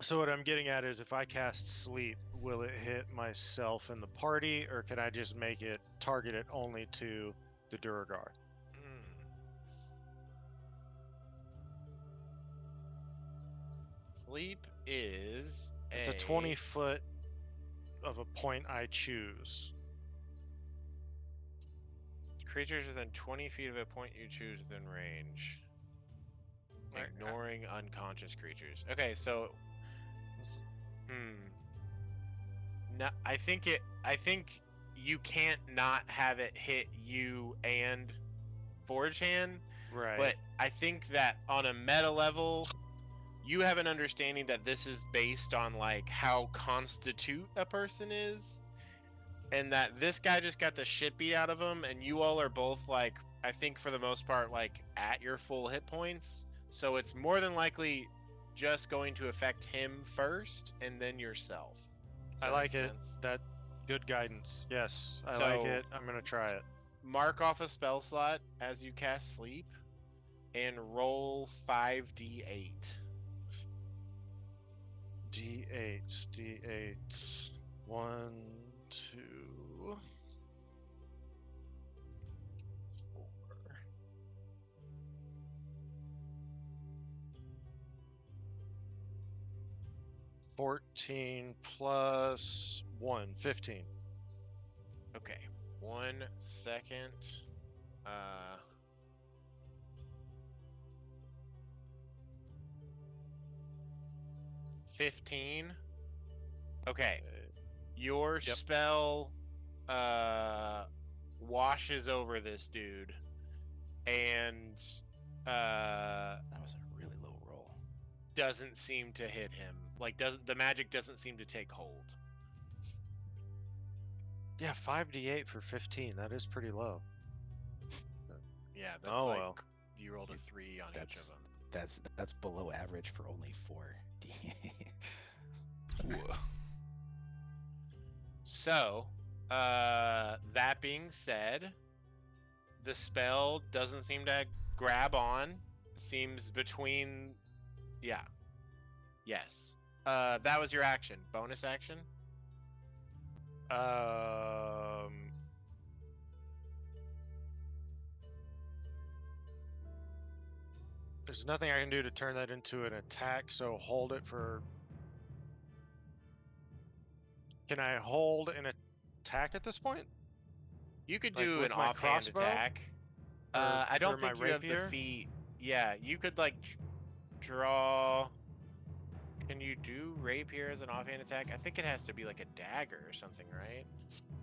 So what I'm getting at is if I cast Sleep, will it hit myself and the party, or can I just make it target it only to the Duragar? Sleep is It's a 20 foot of a point I choose. Creatures within 20 feet of a point you choose within range. Right. Ignoring unconscious creatures. Okay, so no, I think you can't not have it hit you and Forgehand. Right. But I think that on a meta level, you have an understanding that this is based on like how constitute a person is, and that this guy just got the shit beat out of him, and you all are both like, I think for the most part, like at your full hit points. So it's more than likely just going to affect him first, and then yourself. Does I that like make it. sense? That good guidance. Yes, I So- like it. I'm gonna try it. Mark off a spell slot as you cast Sleep, and roll 5d8. D8. 1, 2, 4. 14 plus 1, 15. Okay, 1 second. 15. Okay. Your Yep. spell washes over this dude, and That was a really low roll. doesn't seem to hit him. Like, the magic doesn't seem to take hold. Yeah, 5d8 for 15. That is pretty low. Yeah, that's Oh, like well. you rolled a 3 on each of them. That's below average for only 4 Ooh. So, that being said, the spell doesn't seem to grab on. Seems between, yeah, yes. That was your action. Bonus action. There's nothing I can do to turn that into an attack, so hold it for... Can I hold an attack at this point? You could Like do with an my offhand crossbow? attack. Or- I or don't my think you have the rapier? feat. Yeah, you could like draw. Can you do rapier as an offhand attack? I think it has to be like a dagger or something, right?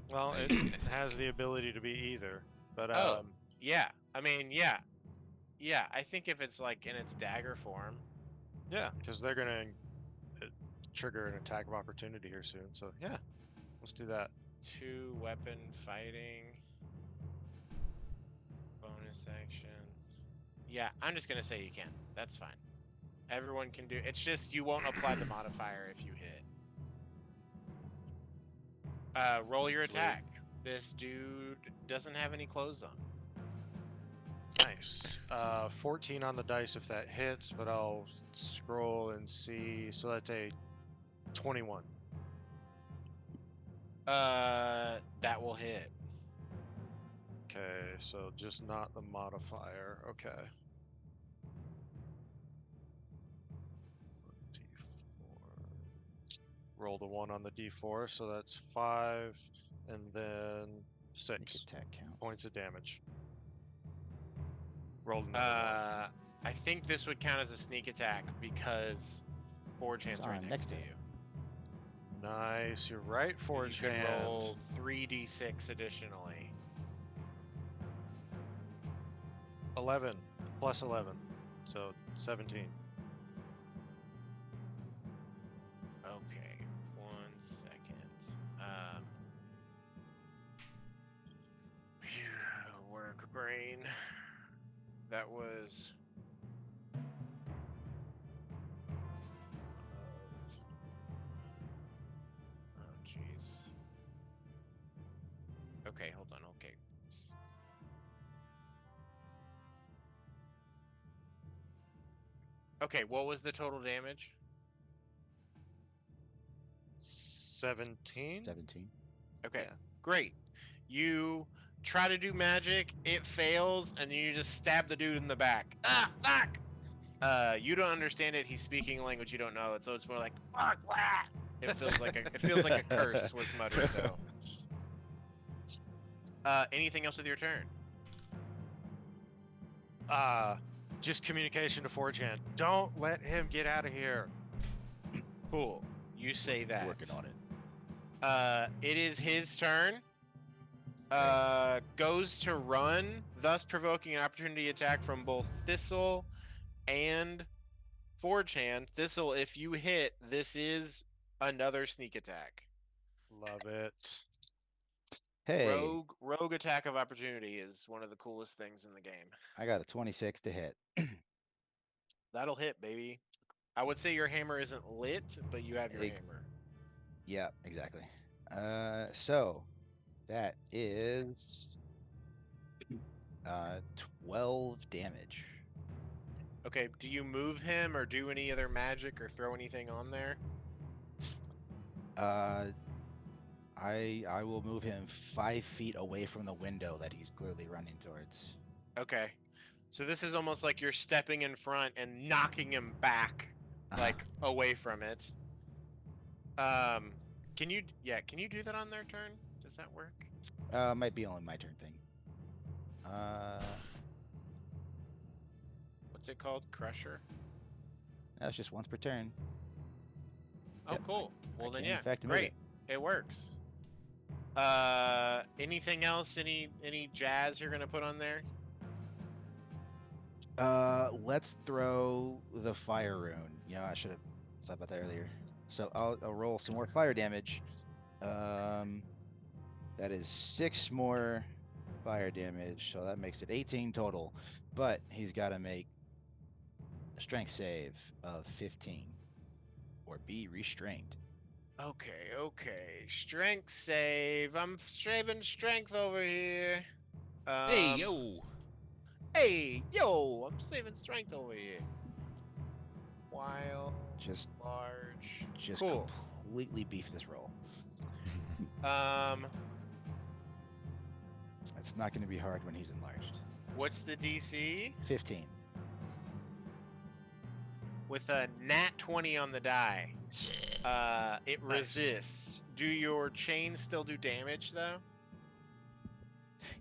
Well, it has the ability to be either. But Oh, yeah. I mean, yeah. Yeah, I think if it's like in its dagger form. yeah, because they're gonna trigger an attack of opportunity here soon. So yeah, let's do that. 2 weapon fighting. Bonus action. Yeah, I'm just gonna say you can. That's fine. Everyone can do. It's just you won't apply the modifier if you hit. Roll your Sweet. attack. This dude doesn't have any clothes on. Nice. 14 on the dice if that hits, but I'll scroll and see. So that's a 21. That will hit. Okay, so just not the modifier. Okay. Roll the 1 on the d4, so that's 5, and then Sneak 6 attack count. points of damage. Rolled another 1. I think this would count as a sneak attack because Forge Hand's It's right on next next to to you. Nice, you're right, And Forge you can Hand. roll 3d6 additionally. 11 plus 11, so 17. Okay, 1 second. Work brain. That was. Oh, jeez. Okay, hold on. Okay. Okay, what was the total damage? 17? 17. Okay, Yeah. great. You try to do magic, it fails, and then you just stab the dude in the back. Ah, fuck! You don't understand it. He's speaking a language you don't know, so it's more like fuck. Blah. It feels like a curse was muttered though. Anything else with your turn? Just communication to Forge Hand. Don't let him get out of here. Cool. You say that. Working on it. It is his turn. Goes to run, thus provoking an opportunity attack from both Thistle and Forge Hand. Thistle, if you hit, this is another sneak attack. Love it. Hey, Rogue attack of opportunity is one of the coolest things in the game. I got a 26 to hit. That'll hit, baby. I would say your hammer isn't lit, but you have your Egg. hammer. Yeah, exactly. So that is 12 damage. Okay, do you move him or do any other magic or throw anything on there? I will move him 5 feet away from the window that he's clearly running towards. Okay. So this is almost like you're stepping in front and knocking him back, like away from it. Can you do that on their turn? Does that work? Might be only my turn thing. What's it called? Crusher? That's just once per turn. Oh, Yep, cool. I Well then, can, in yeah, fact, move great. It works. Anything else? Any jazz you're gonna put on there? Let's throw the fire rune. You know, I should have thought about that earlier. So I'll roll some more fire damage. That is 6 more fire damage, so that makes it 18 total. But he's got to make a strength save of 15 or be restrained. Okay. Strength save. I'm saving strength over here. Hey, yo! Hey, yo! I'm saving strength over here. Wild. Just large. Just Cool. completely beef this roll. It's not going to be hard when he's enlarged. What's the DC? 15. With a nat 20 on the die. It Nice. resists. Do your chains still do damage though?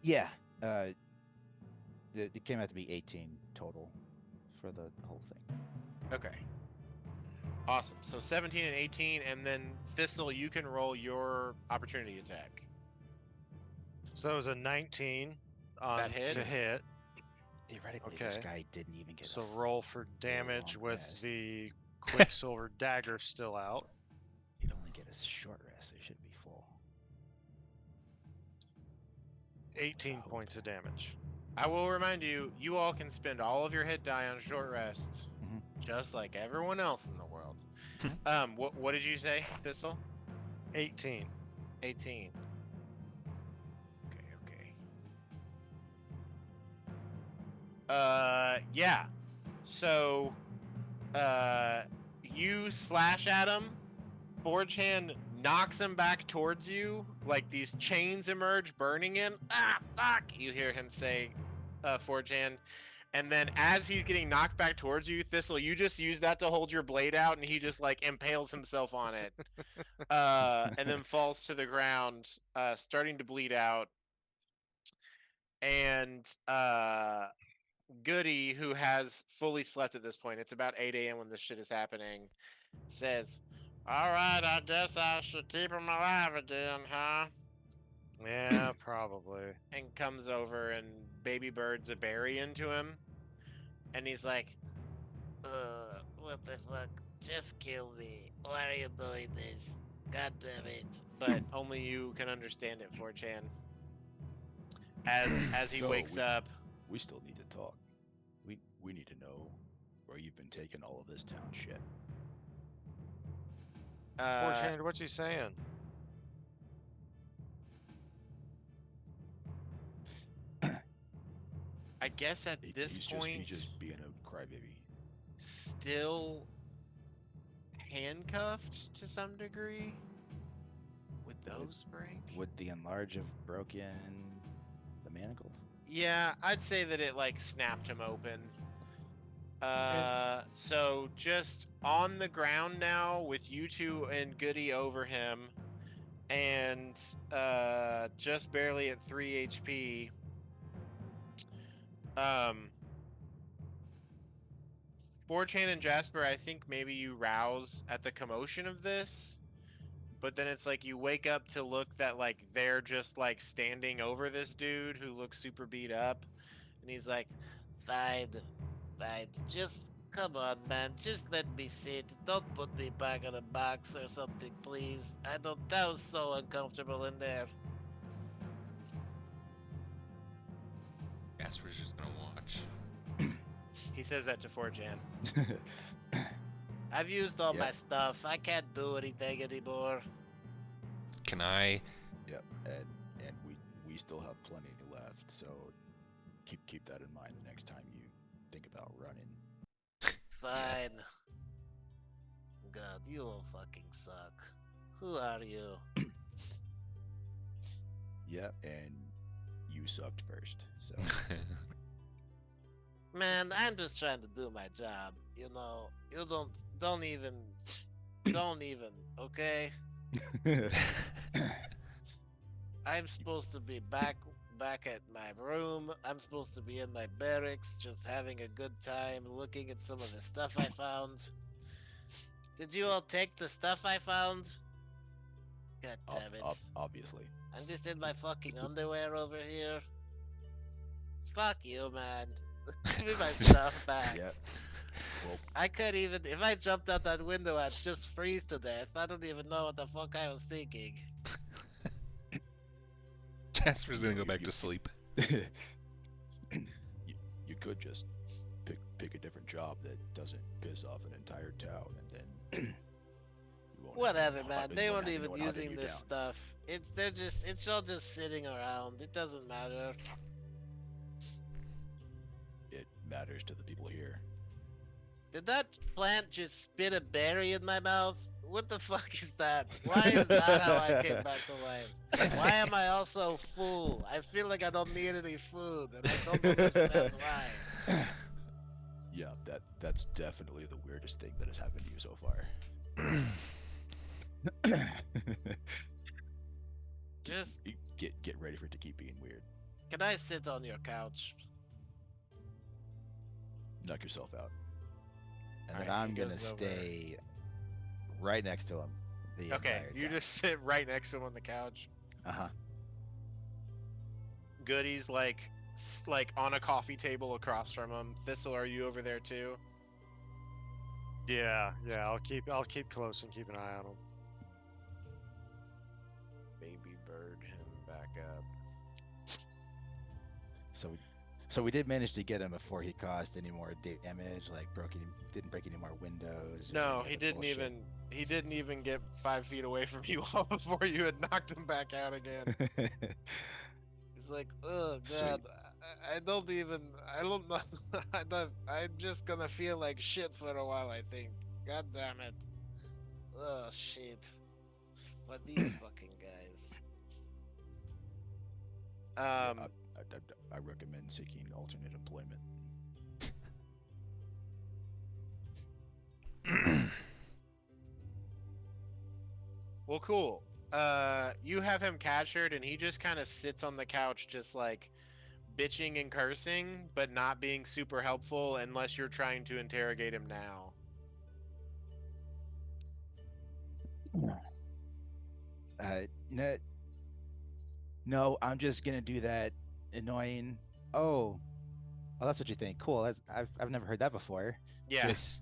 Yeah. It came out to be 18 total for the whole thing. Okay. Awesome. So 17 and 18, and then Thistle, you can roll your opportunity attack. So it was a 19 on That hits? to hit. Theoretically, this Okay. guy didn't even get So a roll for damage long with rest. the Quicksilver dagger still out. He'd only get a short rest, so he should be full. 18 hope. points of damage. I will remind you, you all can spend all of your hit die on short rests, Mhm. just like everyone else in the world. What did you say, Thistle? 18. 18. Okay. Yeah. So, you slash at him. Forge Hand knocks him back towards you. Like these chains emerge, burning him. Ah, fuck! You hear him say, Forge Hand. And then as he's getting knocked back towards you, Thistle, you just use that to hold your blade out, and he just like impales himself on it, and then falls to the ground, starting to bleed out. And Goody, who has fully slept at this point, it's about 8 a.m. when this shit is happening, says, "All right, I guess I should keep him alive again, huh?" Yeah, probably. And comes over and baby birds a berry into him. And he's like, What the fuck? Just kill me. Why are you doing this? God damn it. but only you can understand it, 4chan. As he So, wakes up, We still need to talk. We need to know where you've been taking all of this town shit. 4chan, what's he saying? I guess at this He's point, just being a crybaby. still handcuffed to some degree. Would those break? Would the enlarge have broken the manacles? Yeah, I'd say that it like snapped him open. So just on the ground now with you two and Goody over him, and just barely at 3 HP. 4chan and Jasper, I think maybe you rouse at the commotion of this, but then it's like you wake up to look that like they're just like standing over this dude who looks super beat up, and he's like, Fine. Fine. Just come on, man. Just let me sit. Don't put me back in a box or something, please. I don't. That was so uncomfortable in there. Jasper's just gonna watch. he says that to 4chan. I've used all my Yep. stuff. I can't do anything anymore. Can I? Yep, and we still have plenty left, so keep that in mind the next time you think about running. Fine. God, you all fucking suck. Who are you? Yep, and you sucked first. So Man, I'm just trying to do my job. You know, you don't even, okay? I'm supposed to be back at my room. I'm supposed to be in my barracks, just having a good time, looking at some of the stuff I found. Did you all take the stuff I found? God damn it. Obviously. I'm just in my fucking underwear over here. Fuck you, man. Give me my stuff back. Yep. Well, I could even, if I jumped out that window, I'd just freeze to death. I don't even know what the fuck I was thinking. Jasper's gonna go back to sleep. you could just pick a different job that doesn't piss off an entire town, and then you won't Whatever, have man. to- They you weren't have even anyone hunting using you this down. stuff. It's all just sitting around. It doesn't matter. It matters to the people here. Did that plant just spit a berry in my mouth? What the fuck is that? Why is that how I came back to life? Why am I also full? I feel like I don't need any food, and I don't understand why. Yeah, that's definitely the weirdest thing that has happened to you so far. Just, Get ready for it to keep being weird. can I sit on your couch? Knock yourself out. And Alright, then I'm he gonna goes over. stay right next to him. The Okay, entire you time. just sit right next to him on the couch. Uh-huh. Goody's like on a coffee table across from him. Thistle, are you over there too? Yeah, I'll keep close and keep an eye on him. Baby bird him back up. So we did manage to get him before he caused any more damage, like didn't break any more windows. or No, any he other didn't bullshit. he didn't even get 5 feet away from you all before you had knocked him back out again. He's like, oh god, I don't know. I'm just gonna feel like shit for a while, I think. God damn it. Oh shit. But these fucking guys. Yeah, I recommend seeking alternate employment. Well, cool. You have him captured, and he just kind of sits on the couch, just like bitching and cursing, but not being super helpful unless you're trying to interrogate him now. No, no, I'm just gonna do that annoying. Oh, oh, that's what you think. Cool. I've never heard that before. Yeah. Just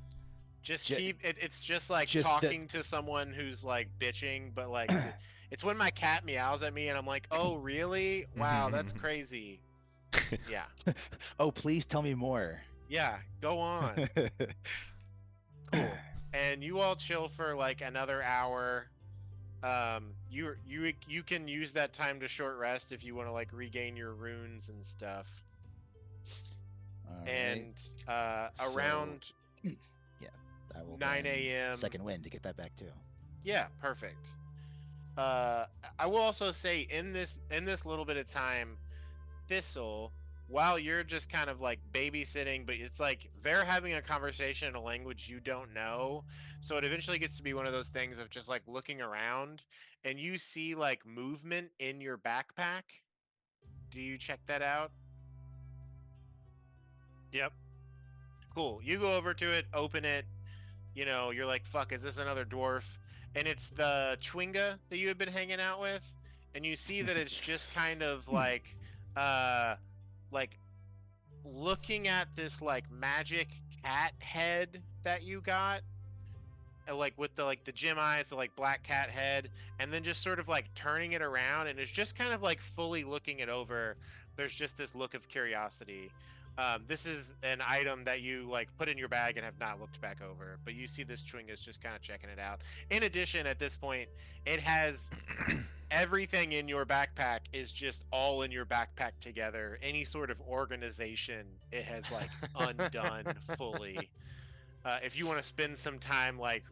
Just keep it. It's just like just the talking to someone who's like bitching, but like it's when my cat meows at me and I'm like, oh really? Wow, that's crazy. Yeah, oh, please tell me more. yeah. Go on. Cool. And you all chill for like another hour. You can use that time to short rest if you want to like regain your runes and stuff. All right. And So- around Yeah, I will 9 burn a.m. second wind to get that back too. Yeah, perfect. I will also say in this little bit of time, Thistle, while you're just kind of like babysitting, but it's like they're having a conversation in a language you don't know. So it eventually gets to be one of those things of just like looking around and you see like movement in your backpack. Do you check that out? Yep. Cool. You go over to it, open it. You know, you're like, fuck, is this another dwarf? And it's the Chwinga that you had been hanging out with. And you see that it's just kind of like, like looking at this like magic cat head that you got. Like with the like the gem eyes, the like black cat head, and then just sort of like turning it around, and it's just kind of like fully looking it over. There's just this look of curiosity. This is an item that you like put in your bag and have not looked back over, but you see this Chwinga's just kind of checking it out. In addition, at this point, it has everything in your backpack is just all in your backpack together. Any sort of organization, it has like undone fully. If you want to spend some time, like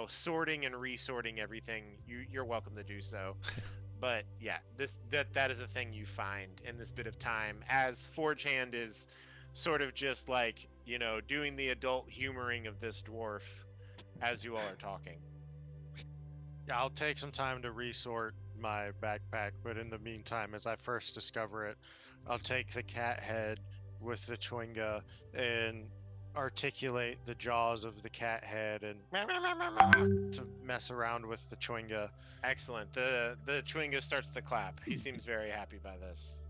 sorting and resorting everything, you're welcome to do so. But yeah, that is a thing you find in this bit of time, as Forge Hand is sort of just like doing the adult humoring of this dwarf as you all are talking. Yeah, I'll take some time to resort my backpack, but in the meantime, as I first discover it, I'll take the cat head with the Chwinga and articulate the jaws of the cat head and to mess around with the Chwinga. Excellent. The Chwinga starts to clap. He seems very happy by this.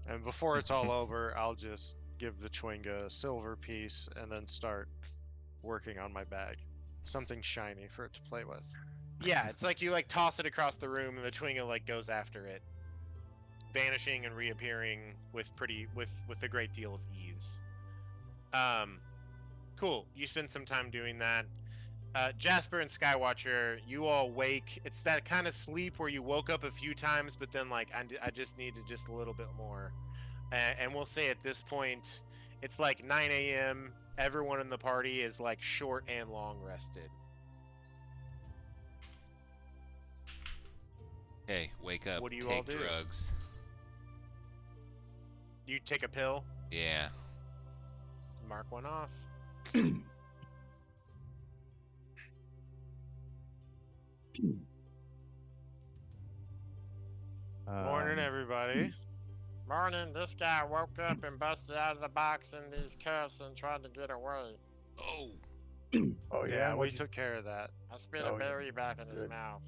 And before it's all over, I'll just give the Chwinga a silver piece and then start working on my bag. Something shiny for it to play with. Yeah, it's like you like toss it across the room and the Chwinga like goes after it, vanishing and reappearing with a great deal of ease. Cool. You spend some time doing that. Jasper and Skywatcher, you all wake. It's that kind of sleep where you woke up a few times, but then like I just needed just a little bit more. And we'll say at this point, it's like 9 a.m. Everyone in the party is like short and long rested. Hey, wake up. What do you take all do? drugs. You take a pill, Yeah. mark one off. Morning, everybody. Morning, this guy woke up and busted out of the box in these cuffs and tried to get away. Oh. Oh Yeah, we took care of that. I spit Oh, a yeah, berry back in that's his good. mouth.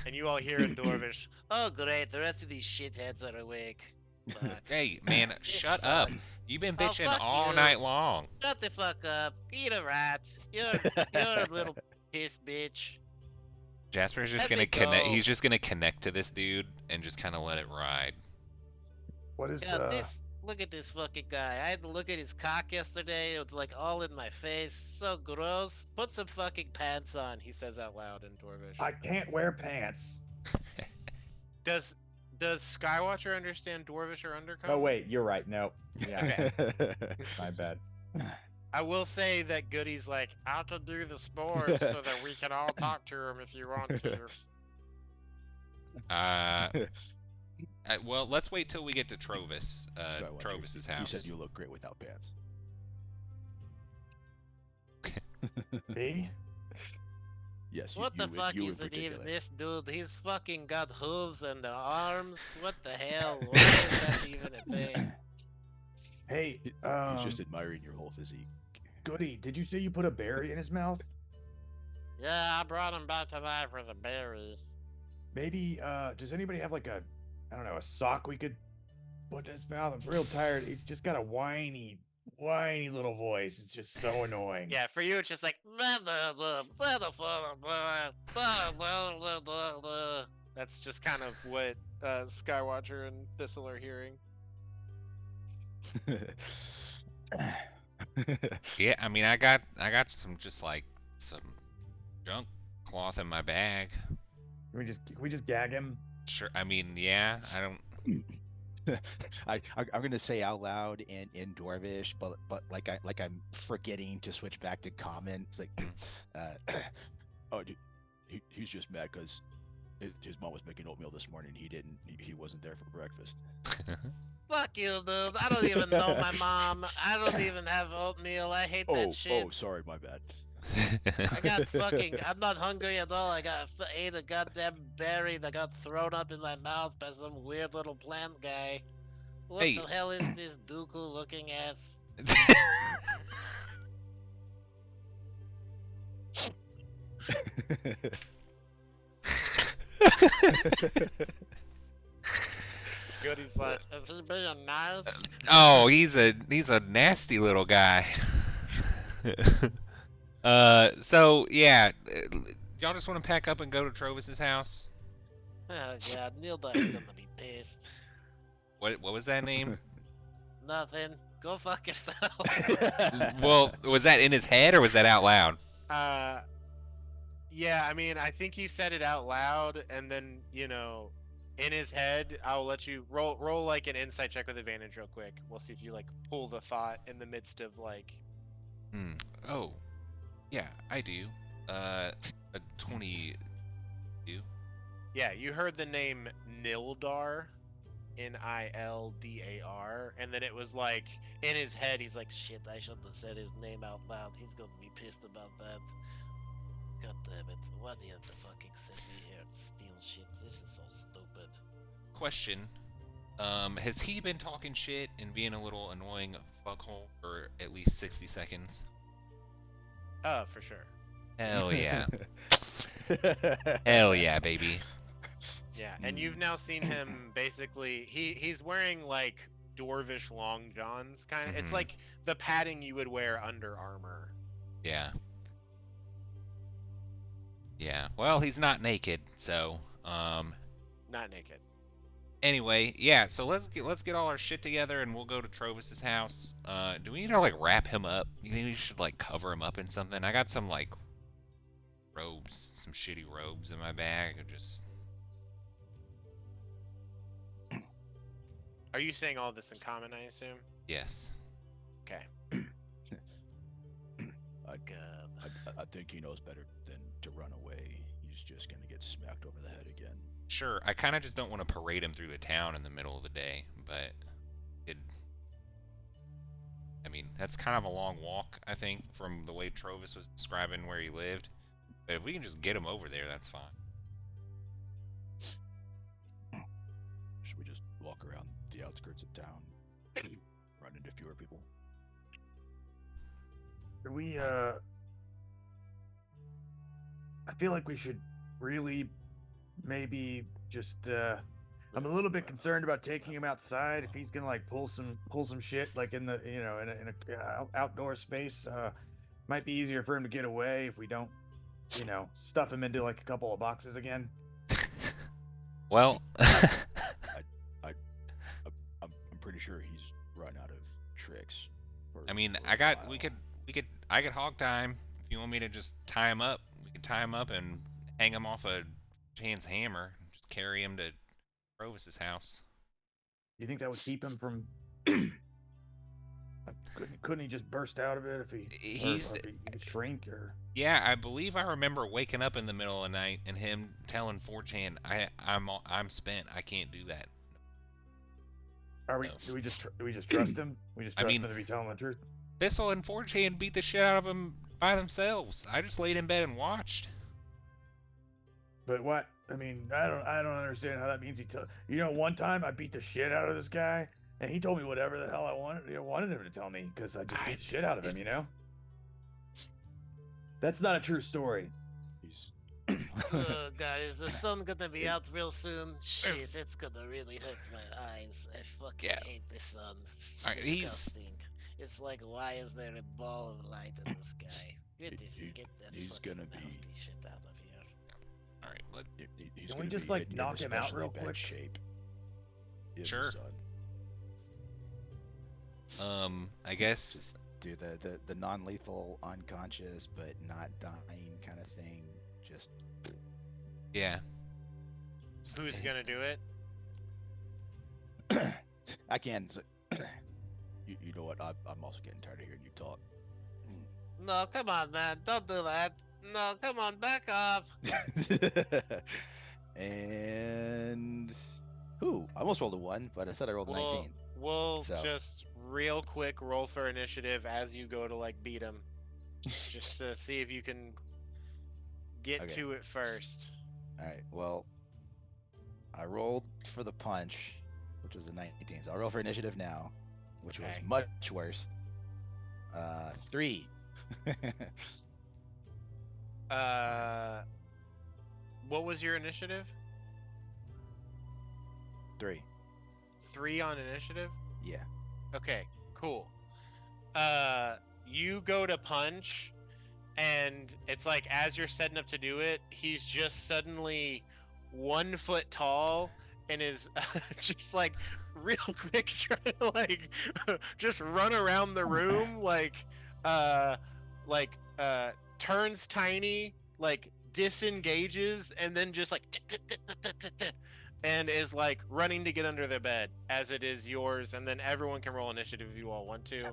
And you all hear in Dwarvish, Oh, great, the rest of these shitheads are awake. But Hey, man, this shut up. sucks. You've been Oh, bitching fuck all you. night long. Shut the fuck up. Eat a rat. You're a little piss bitch. Jasper's just Let gonna me connect. go. He's just gonna connect to this dude and just kind of let it ride. What is Yeah, look at this fucking guy. I had to look at his cock yesterday. It was like all in my face. So gross. Put some fucking pants on, he says out loud in Dwarvish. I can't wear pants. Does Skywatcher understand Dwarvish or Undercommon? Oh wait, you're right. No. Yeah, Okay. my bad. I will say that Goody's like, I can do the sports so that we can all talk to him if you want to. Well, let's wait till we get to Trovis. Skywatcher, Trovis's You house. said you look great without pants. Me? Yes, What the fuck you in is it even? particular. This dude, he's fucking got hooves and arms. What the hell? Why is that even a thing? Hey, He's just admiring your whole physique. Goody, did you say you put a berry in his mouth? Yeah, I brought him back to life for the berries. Maybe, does anybody have like a, I don't know, a sock we could put in his mouth? I'm real tired. He's just got a whiny little voice. It's just so annoying. Yeah, for you, it's just like. That's just kind of what Skywatcher and Thistle are hearing. Yeah, I mean, I got some just like some junk cloth in my bag. Can we just gag him? Sure. I mean, yeah, I don't. I'm gonna say out loud in Dwarvish, but I'm forgetting to switch back to common. It's like, oh, dude, he's just mad because his mom was making oatmeal this morning. He wasn't there for breakfast. Fuck you, dude. I don't even know my mom. I don't even have oatmeal. I hate that shit. Oh, sorry, my bad. I got fucking. I'm not hungry at all. I ate a goddamn berry that got thrown up in my mouth by some weird little plant guy. What Hey. the hell is this Dooku looking ass? Goody's like, Is he being nice? Oh, he's a nasty little guy. So yeah, y'all just want to pack up and go to Trovis's house? Oh god, Neil Dive's gonna be pissed. What was that name? Nothing. Go fuck yourself. Well, was that in his head or was that out loud? yeah, I mean, I think he said it out loud, and then, you know, in his head, I'll let you roll like an insight check with advantage real quick. We'll see if you like pull the thought in the midst of like. Oh, yeah, I do. A 20. Yeah, you heard the name Nildar, Nildar, and then it was like in his head, he's like, "Shit, I shouldn't have said his name out loud. He's gonna be pissed about that." God damn it! Why do you have to fucking send me here to steal shit? This is so stupid. Question. Has he been talking shit and being a little annoying fuckhole for at least 60 seconds? For sure. Hell yeah. Hell yeah, baby. Yeah, and you've now seen him basically. He's wearing like dwarvish long johns, kind of. It's Mhm. like the padding you would wear under armor. Yeah. Yeah. Well, he's not naked, so Not naked. anyway, yeah, so let's get all our shit together and we'll go to Trovis's house. Do we need to like wrap him up? You think we should like cover him up in something? I got some like robes, some shitty robes in my bag. Just Are you saying all this in common? I assume. yes. Okay. I think he knows better than to run away. He's just gonna get smacked over the head again. Sure, I kind of just don't want to parade him through the town in the middle of the day, but I mean, that's kind of a long walk, I think, from the way Trovis was describing where he lived. But if we can just get him over there, that's fine. Should we just walk around the outskirts of town, run into fewer people? Do we, I feel like we should really maybe just, I'm a little bit concerned about taking him outside if he's gonna like pull some shit like in the in a outdoor space. Might be easier for him to get away if we don't, stuff him into like a couple of boxes again. Well, I'm pretty sure he's run out of tricks. I mean, for a while. I could hog tie him. If you want me to just tie him up, we could tie him up and hang him off a Chan's hammer. Just carry him to Provis's house. Do you think that would keep him from? Couldn't he just burst out of it if he could shrink or? Yeah, I believe I remember waking up in the middle of the night and him telling 4chan, I'm spent. I can't do that. Are we? No. Do we just trust him? We just trust him to be telling the truth. Thistle and 4chan beat the shit out of him by themselves. I just laid in bed and watched. But what? I mean, I don't understand how that means you know, one time I beat the shit out of this guy, and he told me whatever the hell I wanted him to tell me, because I just beat the shit out of him, you know? That's not a true story. Oh, guys, the sun gonna be out real soon. Shit, it's gonna really hurt my eyes. I fucking Yeah. hate the sun. It's Alright, disgusting. It's like, why is there a ball of light in the sky? Get that he's fucking gonna be- nasty shit out of here. Alright, He's Can we gonna just, be like, in knock him out especially real bad quick? Shape in the Sure. sun. I guess Just do the non-lethal unconscious but not dying kind of thing. Just yeah. Who's gonna do it? I can. You know what? I'm also getting tired of hearing you talk. No, come on, man. Don't do that. No, come on, back off. And who? I almost rolled a 1, but I said I rolled a 19. We'll So- just real quick roll for initiative as you go to like beat him, just to see if you can get Okay. to it first. All right. Well, I rolled for the punch, which was a 19. So I'll roll for initiative now, which was Okay. much worse. 3. What was your initiative? 3. 3 on initiative. Yeah. Okay, cool. You go to punch, and it's like as you're setting up to do it, he's just suddenly 1 foot tall and is just like real quick trying to like just run around the room, turns tiny, like disengages, and then just like and is like running to get under the bed as it is yours, and then everyone can roll initiative if you all want to.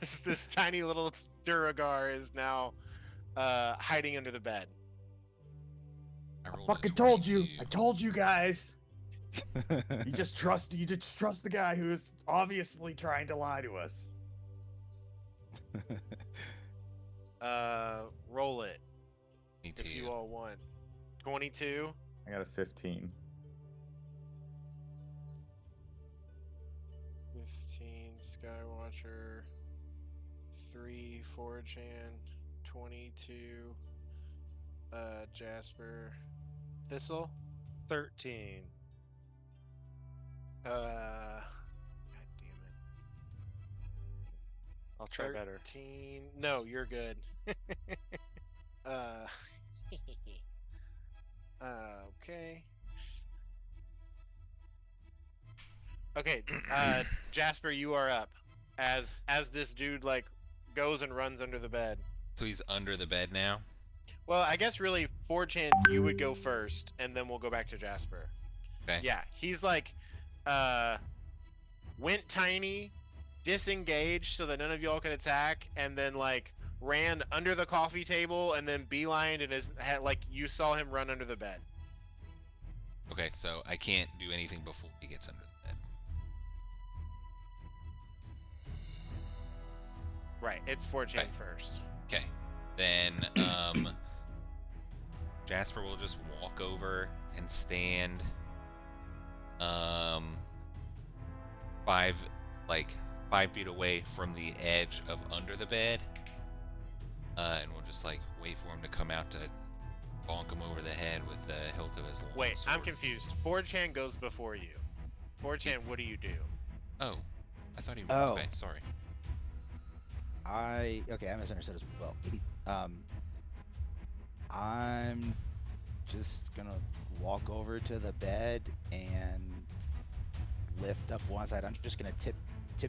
As this tiny little Duragar is now hiding under the bed. I I rolled a fucking told you. 22. I told you guys. You just trust the guy who is obviously trying to lie to us. Roll it Me if you too. all want. 22. I got a 15. 15 Skywatcher, 3 4chan, 22 Jasper, Thistle. 13. God damn it. I'll try better. 13. No, you're good. uh okay. Okay, Jasper, you are up. As this dude like goes and runs under the bed. So he's under the bed now. Well, I guess really 4chan you would go first, and then we'll go back to Jasper. Okay. Yeah, he's like went tiny, disengaged so that none of y'all could attack, and then like ran under the coffee table and then beelined and like you saw him run under the bed. Okay, so I can't do anything before he gets under the bed. Right, it's 4chan Okay. first. Okay. Then Jasper will just walk over and stand 5 feet away from the edge of under the bed. And we'll just like wait for him to come out to bonk him over the head with the hilt of his long Wait, sword. I'm confused. 4chan goes before you. 4chan, what do you do? Oh, I thought he. Oh. Okay, sorry. I misunderstood as well. I'm just gonna walk over to the bed and lift up one side. I'm just gonna tip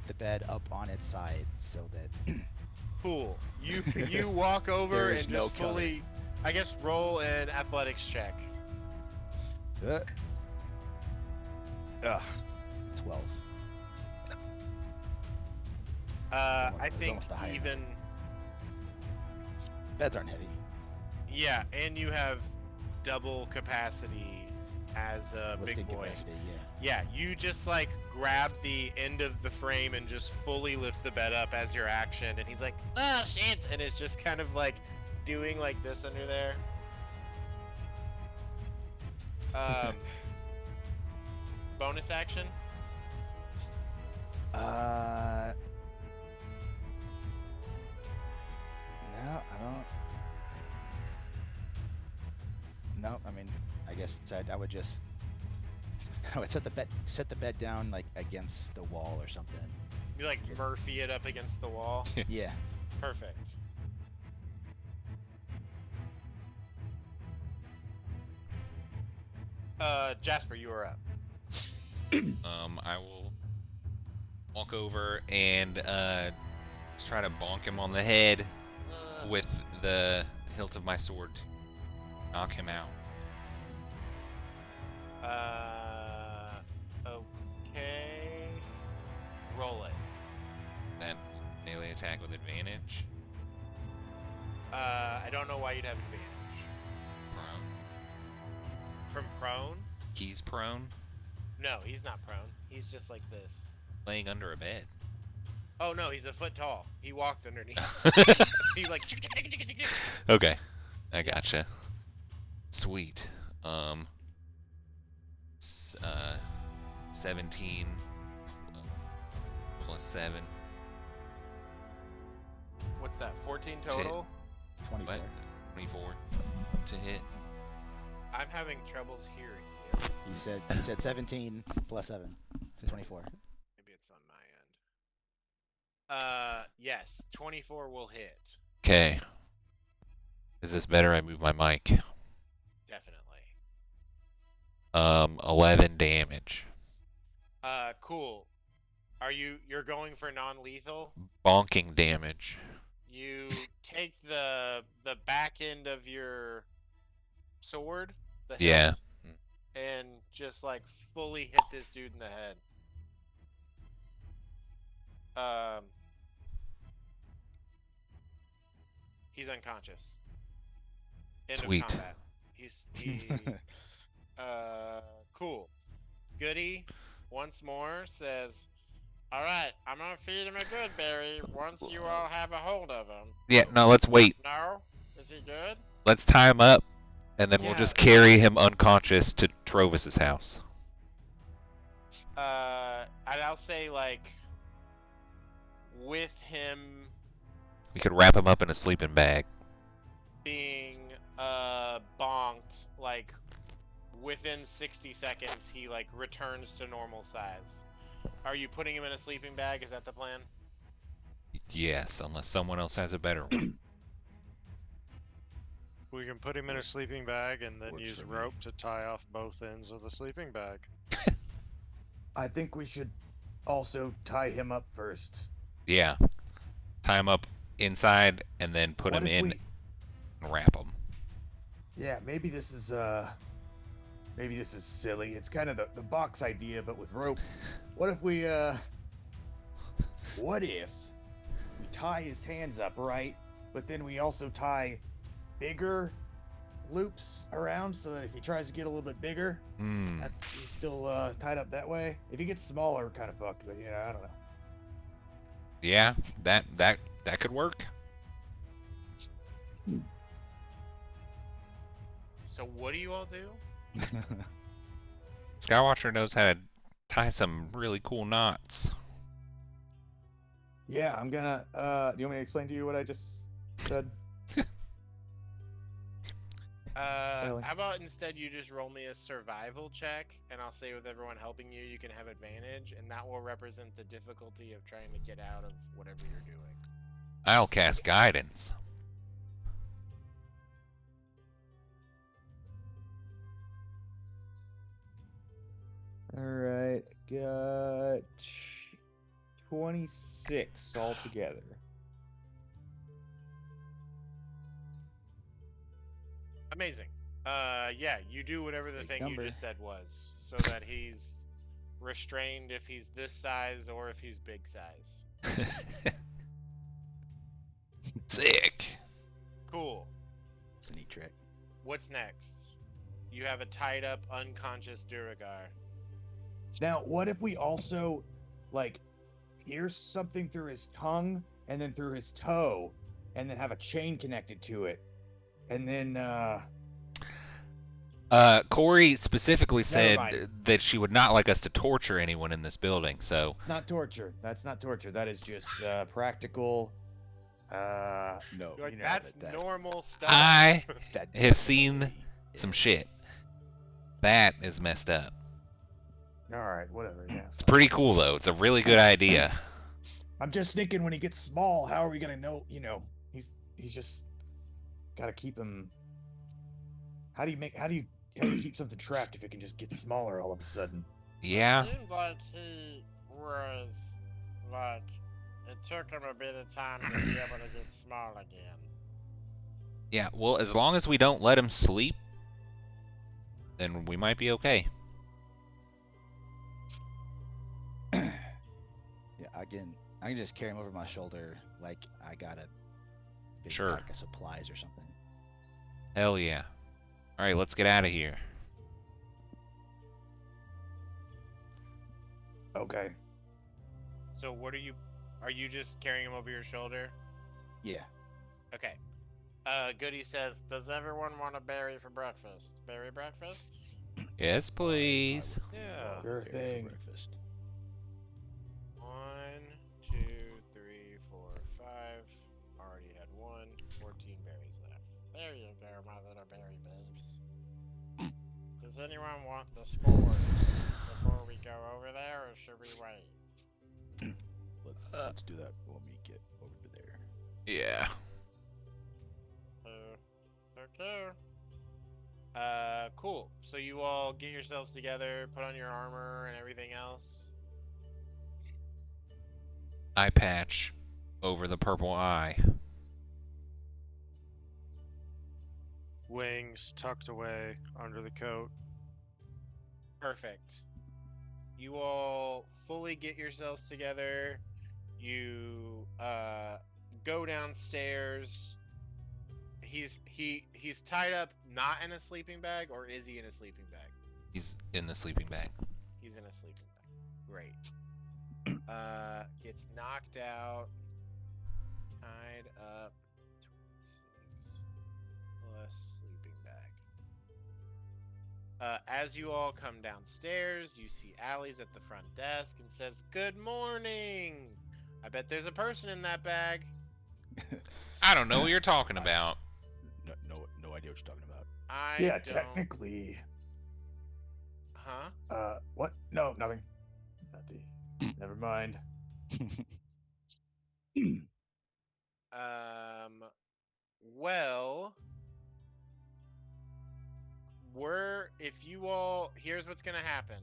the bed up on its side so that Cool. You walk over There is and no just fully, I guess, roll an athletics check. 12. I it's think almost a high enough. even, Beds aren't heavy. yeah, and you have double capacity as a big Lifting boy. capacity, yeah. Yeah, you just like grab the end of the frame and just fully lift the bed up as your action, and he's like, "Oh shit!" and it's just kind of like doing like this under there. Bonus action. No, I don't. No, I mean, I guess I would just. I would set the bed down like against the wall or something. You like Just- Murphy it up against the wall. Yeah. Perfect. Jasper, you are up. I will walk over and just try to bonk him on the head with the hilt of my sword. Knock him out. Okay. Roll it. That melee attack with advantage. I don't know why you'd have advantage. Prone. From prone? He's prone, No, he's not prone. He's just like this. laying under a bed. Oh no, he's a foot tall. He walked underneath. He like. Okay, I gotcha. Sweet. 17 plus 7. What's that? 14 total. 24. What? 24 to hit. I'm having troubles hearing you. He said 17 plus 7. It's 24. Maybe it's on my end. Yes, 24 will hit. Okay. Is this better? I move my mic. Definitely. 11 damage. Cool. You're going for non-lethal? Bonking damage. You take the back end of your sword, the hilt, Yeah. and just like fully hit this dude in the head. He's unconscious. End Sweet. of combat. Cool. Goody once more says, "All right, I'm gonna feed him a good berry once you all have a hold of him." Yeah, no, let's wait. No? Is he good? Let's tie him up, and then we'll Yeah. just carry him unconscious to Trovis's house. And I'll say like with him We could wrap him up in a sleeping bag. being bonked, like within 60 seconds he like returns to normal size. Are you putting him in a sleeping bag? Is that the plan? Yes, unless someone else has a better one. We can put him in a sleeping bag and then Works use for me. rope to tie off both ends of the sleeping bag. I think we should also tie him up first. Yeah. Tie him up inside and then put What him if in we- and wrap him. Yeah, maybe this is silly. It's kind of the box idea, but with rope. What if we tie his hands up, right? But then we also tie bigger loops around so that if he tries to get a little bit bigger, Hmm. he's still tied up that way. If he gets smaller, we're kind of fucked. But I don't know. Yeah, that could work. So what do you all do? Skywatcher knows how to tie some really cool knots. Yeah, I'm gonna. Do you want me to explain to you what I just said? Really? How about instead you just roll me a survival check, and I'll say with everyone helping you, you can have advantage, and that will represent the difficulty of trying to get out of whatever you're doing. I'll cast guidance. All right, got 26 altogether. Amazing. Yeah, you do whatever the Big thing number. you just said was, so that he's restrained if he's this size or if he's big size. Sick. Cool. It's a neat trick. What's next? You have a tied up, unconscious Duragar. Now, what if we also, like, pierce something through his tongue and then through his toe, and then have a chain connected to it, and then Corey specifically said mind. that she would not like us to torture anyone in this building, so Not torture. That's not torture. That is just practical. No, You're like, you know that's that normal stuff. I that have seen definitely some is. shit. That is messed up. All right, whatever. Yeah. It's pretty cool though. It's a really good idea. I'm just thinking when he gets small, how are we gonna know? You know, he's just gotta keep him. How do you keep something trapped if it can just get smaller all of a sudden? Yeah. It seemed like he was like it took him a bit of time to be able to get small again. Yeah, well, as long as we don't let him sleep, then we might be okay. Yeah, I can just carry him over my shoulder like I got a big Sure. pack of supplies or something. Hell yeah. Alright, let's get out of here. Okay. So what are you just carrying him over your shoulder? Yeah. Okay. Goody says, does everyone want a berry for breakfast? Berry breakfast? Yes, please. Yeah. Sure Prepare for thing. breakfast. 1, 2, 3, 4, 5. Already had 14 berries left. There you go, my little berry babes. Does anyone want the spores before we go over there, or should we wait? Let's do that when we get over there. Yeah. Okay. Cool. So you all get yourselves together, put on your armor and everything else. Eye patch over the purple eye. Wings tucked away under the coat. Perfect. You all fully get yourselves together. You go downstairs. He's tied up, not in a sleeping bag, or is he in a sleeping bag? He's in the sleeping bag. He's in a sleeping bag. Great. Gets knocked out, tied up, 26 plus sleeping bag. As you all come downstairs, you see Allie's at the front desk and says, "Good morning. I bet there's a person in that bag." I don't know what you're talking about. No idea what you're talking about. Yeah, don't. technically. Huh? What? No, nothing. Nothing. Never mind. Well, here's what's gonna happen.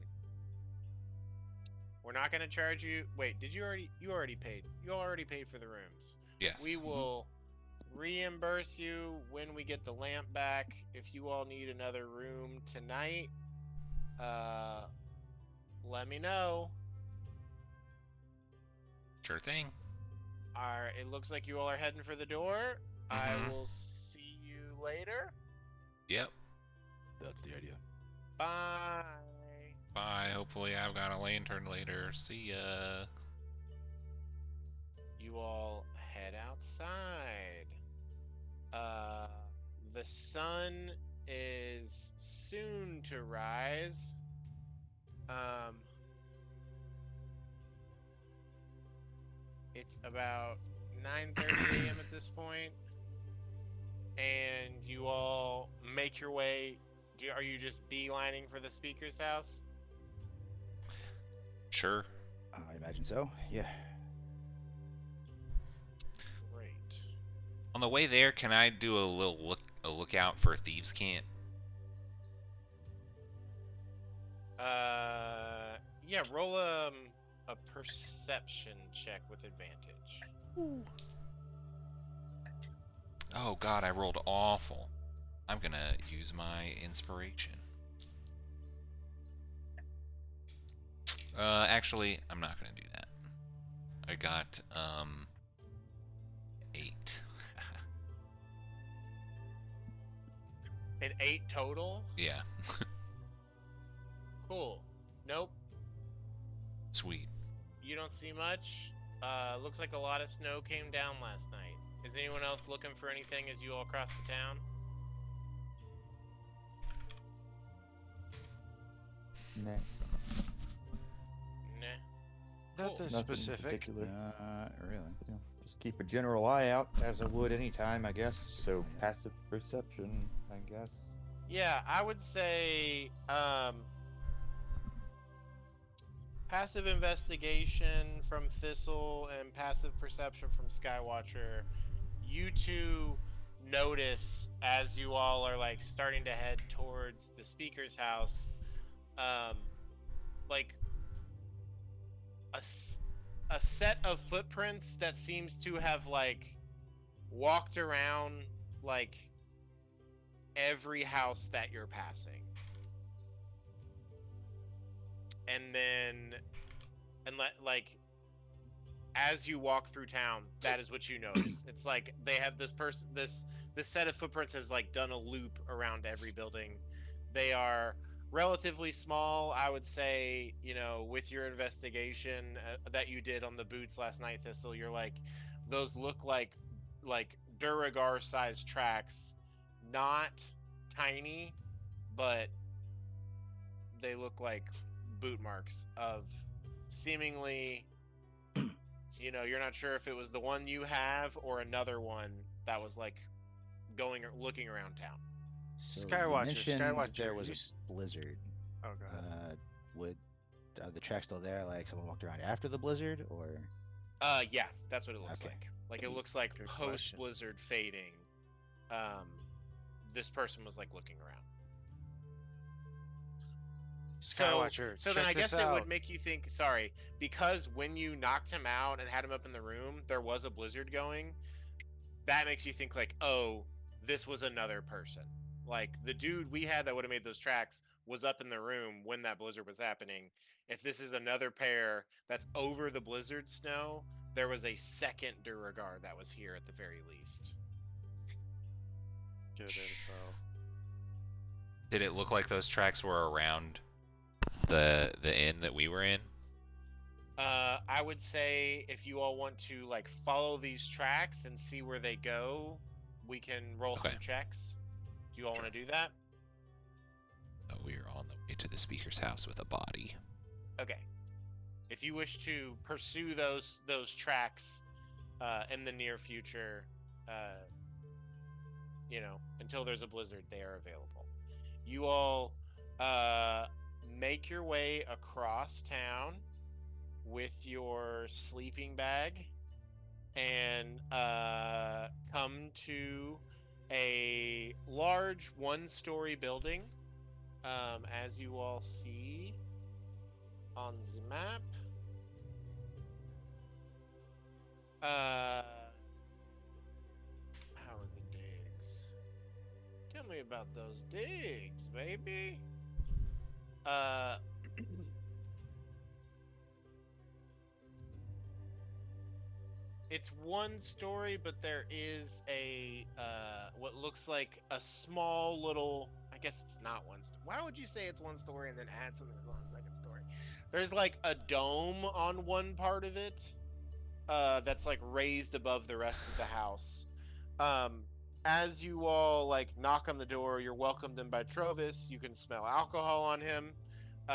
We're not gonna charge you. Wait, you already paid. You already paid for the rooms. Yes. We will reimburse you when we get the lamp back. If you all need another room tonight, let me know. Sure thing. Alright, it looks like you all are heading for the door. I will see you later. Yep. That's the idea. Bye. Bye. Hopefully I've got a lantern later. See ya. You all head outside. The sun is soon to rise. It's about 9:30 a.m. at this point, and you all make your way. Are you just beelining for the speaker's house? Sure. I imagine so. Yeah. Great. On the way there, can I do a lookout for a thieves' cant? Yeah. Roll a perception check with advantage. Oh god, I rolled awful. I'm gonna use my inspiration. Actually, I'm not gonna do that. I got 8. An 8 total. Yeah. Cool. Nope. Sweet. You don't see much. Looks like a lot of snow came down last night. Is anyone else looking for anything as you all cross the town? Nah, Nah. Nothing nothing specific. particular. Not really. Yeah, just keep a general eye out as I would anytime, I guess. So Yeah. passive perception, I guess. Yeah, I would say passive investigation from Thistle and passive perception from Skywatcher. You two notice as you all are like starting to head towards the speaker's house, um, like a set of footprints that seems to have like walked around like every house that you're passing. And then like as you walk through town, that is what you notice. It's like they have this set of footprints has like done a loop around every building. They are relatively small, I would say. You know, with your investigation that you did on the boots last night, Thistle, you're like, those look like Duragar sized tracks, not tiny, but they look like boot marks of seemingly, you know, you're not sure if it was the one you have or another one that was like going or looking around town. So Skywatcher, you mentioned Skywatcher, there was you a blizzard. Oh, go ahead. Would are the tracks still there? Like someone walked around after the blizzard, or Yeah, that's what it looks Okay. like. Like it looks like Good post question. blizzard fading. This person was like looking around. Skywatcher, So then check I guess this it out. would make you think, sorry, because when you knocked him out and had him up in the room, there was a blizzard going. That makes you think like, oh, this was another person. Like the dude we had that would have made those tracks was up in the room when that blizzard was happening. If this is another pair that's over the blizzard snow, there was a second Duragar that was here at the very least. Good info. Did it look like those tracks were around the inn that we were in? I would say if you all want to like follow these tracks and see where they go, we can roll Okay. some checks. Do you all want to do that? We are on the way to the speaker's house with a body. Okay. If you wish to pursue those tracks in the near future, you know, until there's a blizzard, they are available. You all make your way across town with your sleeping bag and come to a large one-story building, as you all see on the map. How are the digs? Tell me about those digs, baby. It's one story, but there is a what looks like a small little. I guess it's not one. Why would you say it's one story and then add something that's on the second story? There's like a dome on one part of it, that's like raised above the rest of the house. As you all like knock on the door, you're welcomed in by Trovis. You can smell alcohol on him.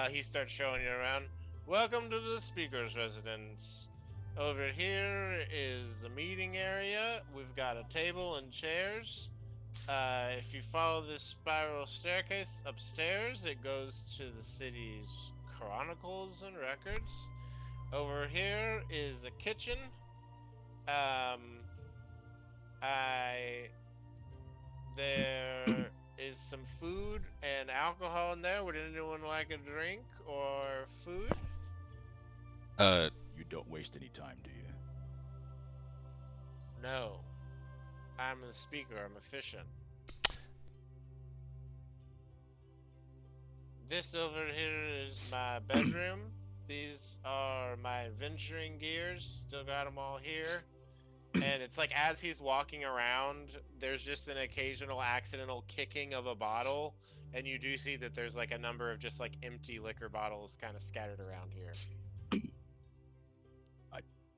He starts showing you around. Welcome to the speaker's residence. Over here is the meeting area. We've got a table and chairs. If you follow this spiral staircase upstairs, it goes to the city's chronicles and records. Over here is a kitchen. There is some food and alcohol in there. Would anyone like a drink or food? you don't waste any time, do you? No. I'm the speaker. I'm efficient. This over here is my bedroom. These are my adventuring gears. Still got them all here. And it's like as he's walking around, there's just an occasional accidental kicking of a bottle. And you do see that there's like a number of just like empty liquor bottles kind of scattered around here.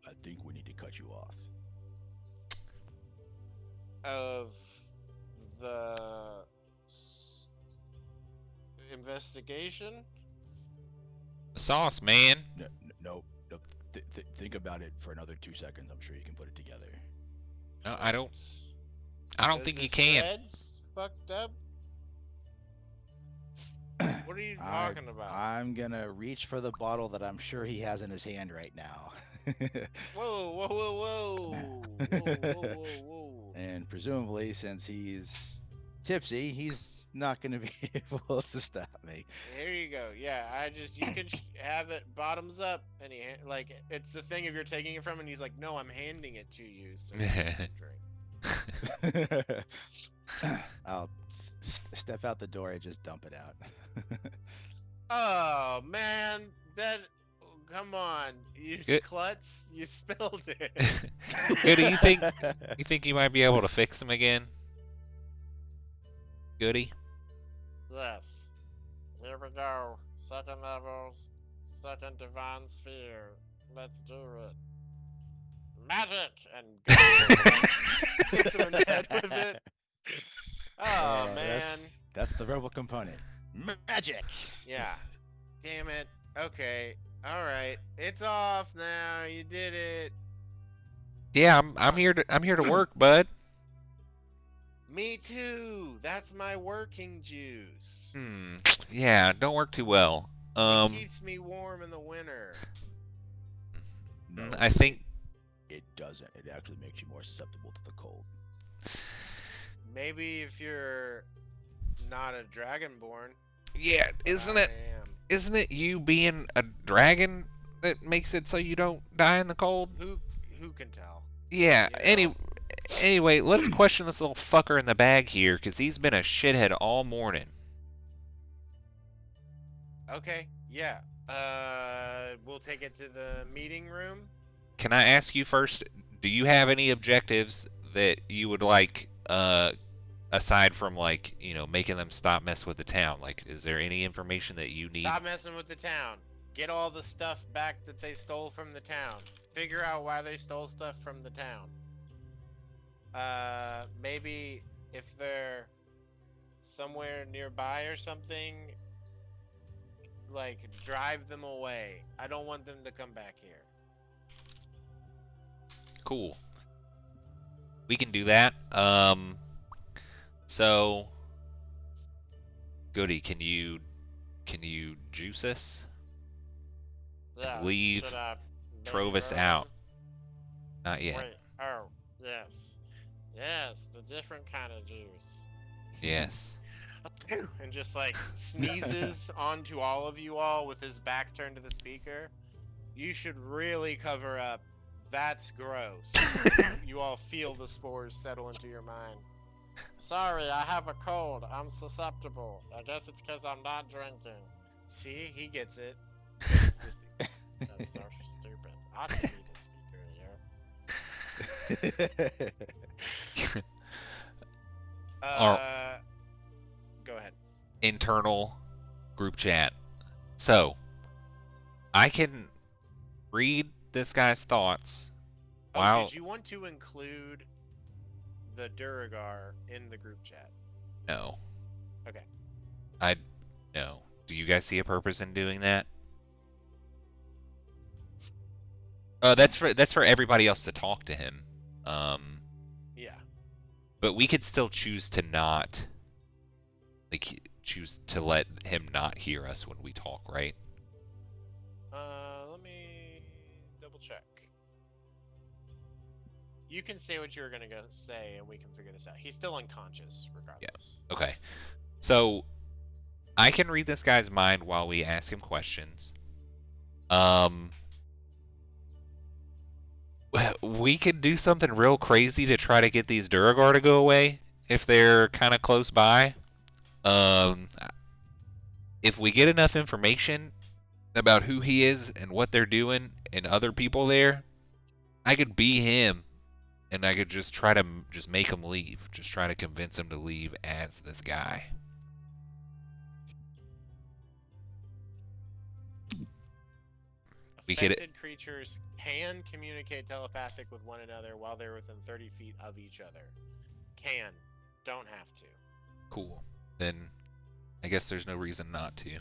I think we need to cut you off. Of the investigation? sauce, man. No. Think about it for another 2 seconds. I'm sure you can put it together. No, I don't. I don't Is think you this can. threads fucked up? What are you I- talking about? I'm gonna reach for the bottle that I'm sure he has in his hand right now. Whoa, whoa, whoa, whoa. Whoa, whoa, whoa, whoa. And presumably, since he's tipsy, he's not gonna be able to stop me. Here you go. Yeah, you can have it bottoms up, and like it's the thing if you're taking it from, and he's like, no, I'm handing it to you, so you can drink. I'll step out the door and just dump it out. Oh man, come on, you Good. klutz, you spilled it. Goody, you think you might be able to fix him again? Goody? Yes. Here we go. Second level, second divine sphere. Let's do it. Magic! And go. Hits him in the head with it. Oh Oh, man. That's the verbal component. Magic. Yeah. Damn it. Okay. All right. It's off now. You did it. Yeah, I'm here to work, bud. Me too. That's my working juice. Yeah, don't work too well. It keeps me warm in the winter. No, I think it doesn't. It actually makes you more susceptible to the cold. Maybe if you're not a dragonborn. yeah, but isn't I it? am. Isn't it you being a dragon that makes it so you don't die in the cold? Who can tell? Yeah. You know? Anyway, let's question this little fucker in the bag here, because he's been a shithead all morning. Okay. Yeah. We'll take it to the meeting room. Can I ask you first, do you have any objectives that you would like, aside from, like, you know, making them stop messing with the town? Like, is there any information that you need? Stop messing with the town. Get all the stuff back that they stole from the town. Figure out why they stole stuff from the town. Maybe if they're somewhere nearby or something, like, drive them away. I don't want them to come back here. Cool. We can do that. So, Goody, can you juice us? Yeah. Leave Should I maybe Trovis burn out. him? Not yet. Wait. Oh, yes. Yes, the different kind of juice. Yes. And just like sneezes onto all of you all with his back turned to the speaker. You should really cover up. That's gross. You all feel the spores settle into your mind. Sorry, I have a cold. I'm susceptible. I guess it's because I'm not drinking. See, he gets it. It's just- That's so stupid. I can be the speaker here. Go ahead. Internal group chat. So, I can read this guy's thoughts. Oh, Wow. did you want to include the Duragar in the group chat? No. Okay. No. Do you guys see a purpose in doing that? That's for everybody else to talk to him. Yeah. But we could still choose to not, like, choose to let him not hear us when we talk, right? Let me double check. You can say what you were gonna go say, and we can figure this out. He's still unconscious, regardless. Okay. So, I can read this guy's mind while we ask him questions. We could do something real crazy to try to get these Duragar to go away if they're kind of close by. If we get enough information about who he is and what they're doing and other people there, I could be him and I could just try to just make him leave. Just try to convince him to leave as this guy. We could- Affected creatures can communicate telepathic with one another while they're within 30 feet of each other. Can. Don't have to. Cool. Then I guess there's no reason not to.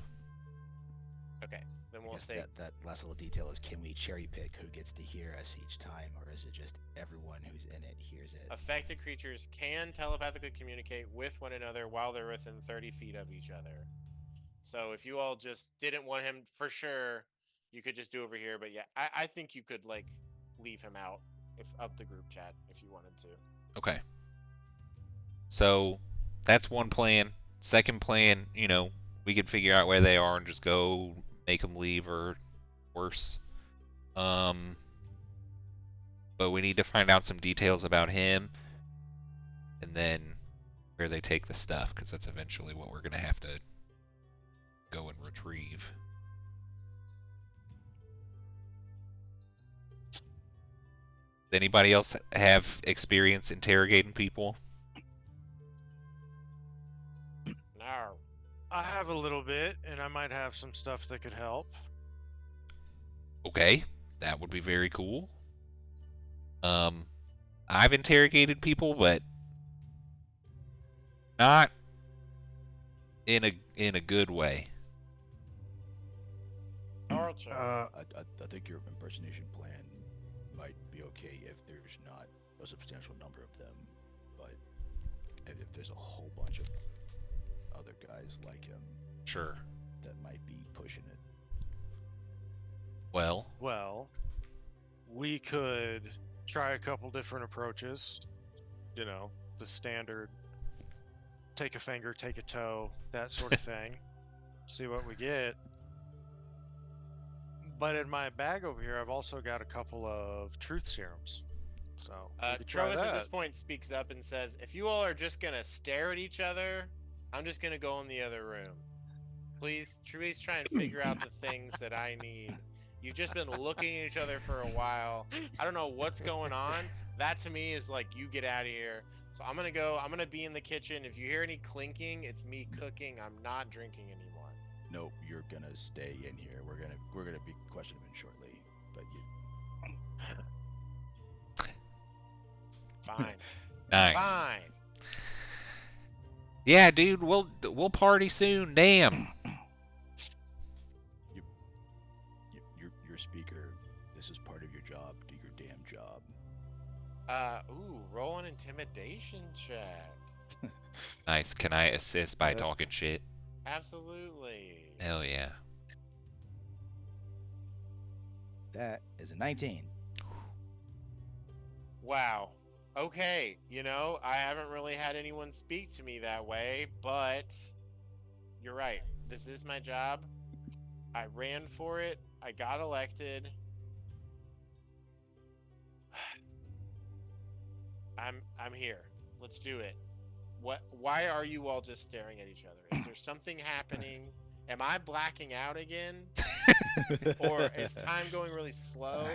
Okay. then I we'll guess say that last little detail is, can we cherry pick who gets to hear us each time, or is it just everyone who's in it hears it? affected creatures can telepathically communicate with one another while they're within 30 feet of each other. So if you all just didn't want him for sure, you could just do over here. But yeah, I think you could like leave him out if of the group chat if you wanted to. Okay. So that's one plan. Second plan, we could figure out where they are and just go make them leave or worse. But we need to find out some details about him and then where they take the stuff, because that's eventually what we're going to have to go and retrieve. Does anybody else have experience interrogating people? No. I have a little bit, and I might have some stuff that could help. Okay, that would be very cool. I've interrogated people, but not in a good way. Archer. I think your impersonation plan might be okay if there's not a substantial number of them, but if there's a whole bunch of other guys like him, Sure. that might be pushing it. Well, We could try a couple different approaches. The standard take a finger, take a toe, that sort of thing. See what we get. But in my bag over here, I've also got a couple of truth serums. So we could try Trovis at this that. point speaks up and says, "If you all are just gonna stare at each other, I'm just gonna go in the other room. Please try and figure out the things that I need. You've just been looking at each other for a while. I don't know what's going on. That to me is like, you get out of here. So I'm gonna be in the kitchen. If you hear any clinking, it's me cooking. I'm not drinking anymore." Nope, you're gonna stay in here. We're gonna be questioning him shortly, but you. Fine. nice. Fine. Yeah, dude, we'll party soon. Damn. Your speaker. This is part of your job. Do your damn job. Roll an intimidation check. Nice. Can I assist by talking shit? Absolutely. Hell yeah. That is a 19. Wow. Okay, I haven't really had anyone speak to me that way, but you're right. This is my job. I ran for it. I got elected. I'm here. Let's do it. Why are you all just staring at each other? Is there something happening? Am I blacking out again? Or is time going really slow?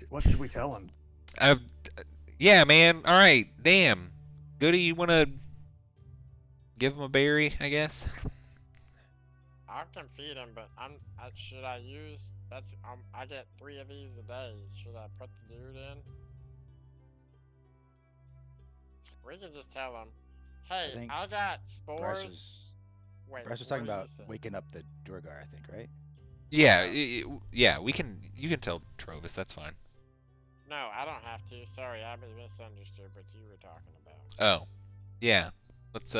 What should we tell him? Yeah, man. All right. Damn. Goody, you want to give him a berry, I guess? I can feed him, but should I use? I get 3 of these a day. Should I put the dude in? We can just tell him, hey, think I got spores. Bryce Wait, was talking what did about you say? waking up the Durgar, I think, right? Yeah, yeah. You can tell Trovis. That's fine. No, I don't have to. Sorry, I misunderstood what you were talking about. Oh, yeah. Let's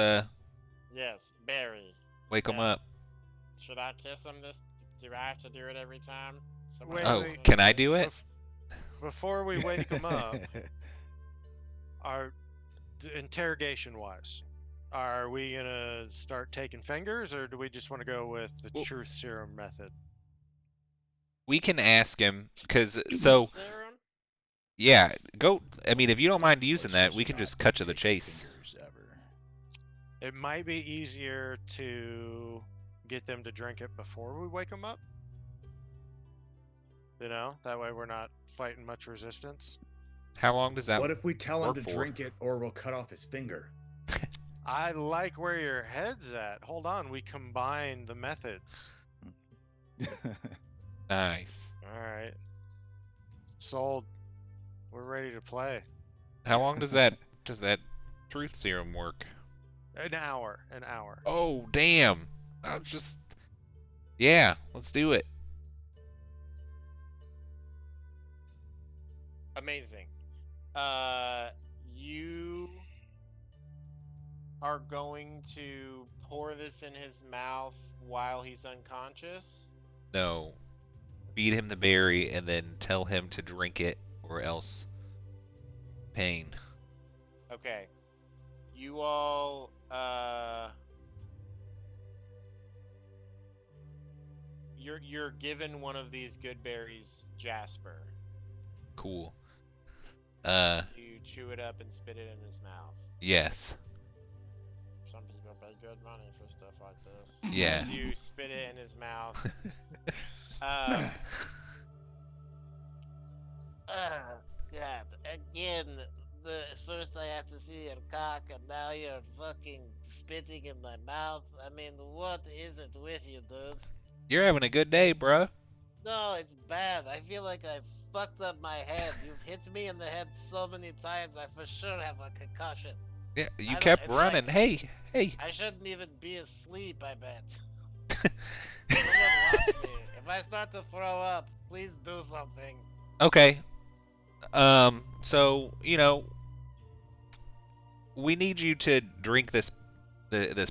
Yes, Barry. wake him Yeah. up. Should I kiss him this? Do I have to do it every time? Wait, Oh, wait. can I do it? Before we wake him up, interrogation-wise, are we gonna start taking fingers, or do we just want to go with the truth serum method? We can ask him, because so Serum? yeah. Go. I mean, if you don't mind using Let's that, we can not just cut to the take chase. fingers ever. It might be easier to get them to drink it before we wake them up. That way we're not fighting much resistance. How long does that? What if we tell him work to for? drink it, or we'll cut off his finger? I like where your head's at. Hold on, we combine the methods. Nice. All right. Sold. We're ready to play. How long does that truth serum work? An hour. An hour. Oh, damn. I'm just. Yeah, let's do it. Amazing. You are going to pour this in his mouth while he's unconscious? No. Feed him the berry and then tell him to drink it or else pain. Okay. You all, you're given one of these good berries, Jasper. Cool. You chew it up and spit it in his mouth. Yes. Some people pay good money for stuff like this. Yeah. As you spit it in his mouth, God, again, first I have to see your cock, and now you're fucking spitting in my mouth. I mean, what is it with you, dude? You're having a good day, bruh. No, it's bad. I feel like I fucked up my head. You've hit me in the head so many times, I for sure have a concussion. Yeah, you I don't- kept it's running. like- Hey. I shouldn't even be asleep, I bet. Someone watch me. If I start to throw up, please do something. Okay. So, we need you to drink this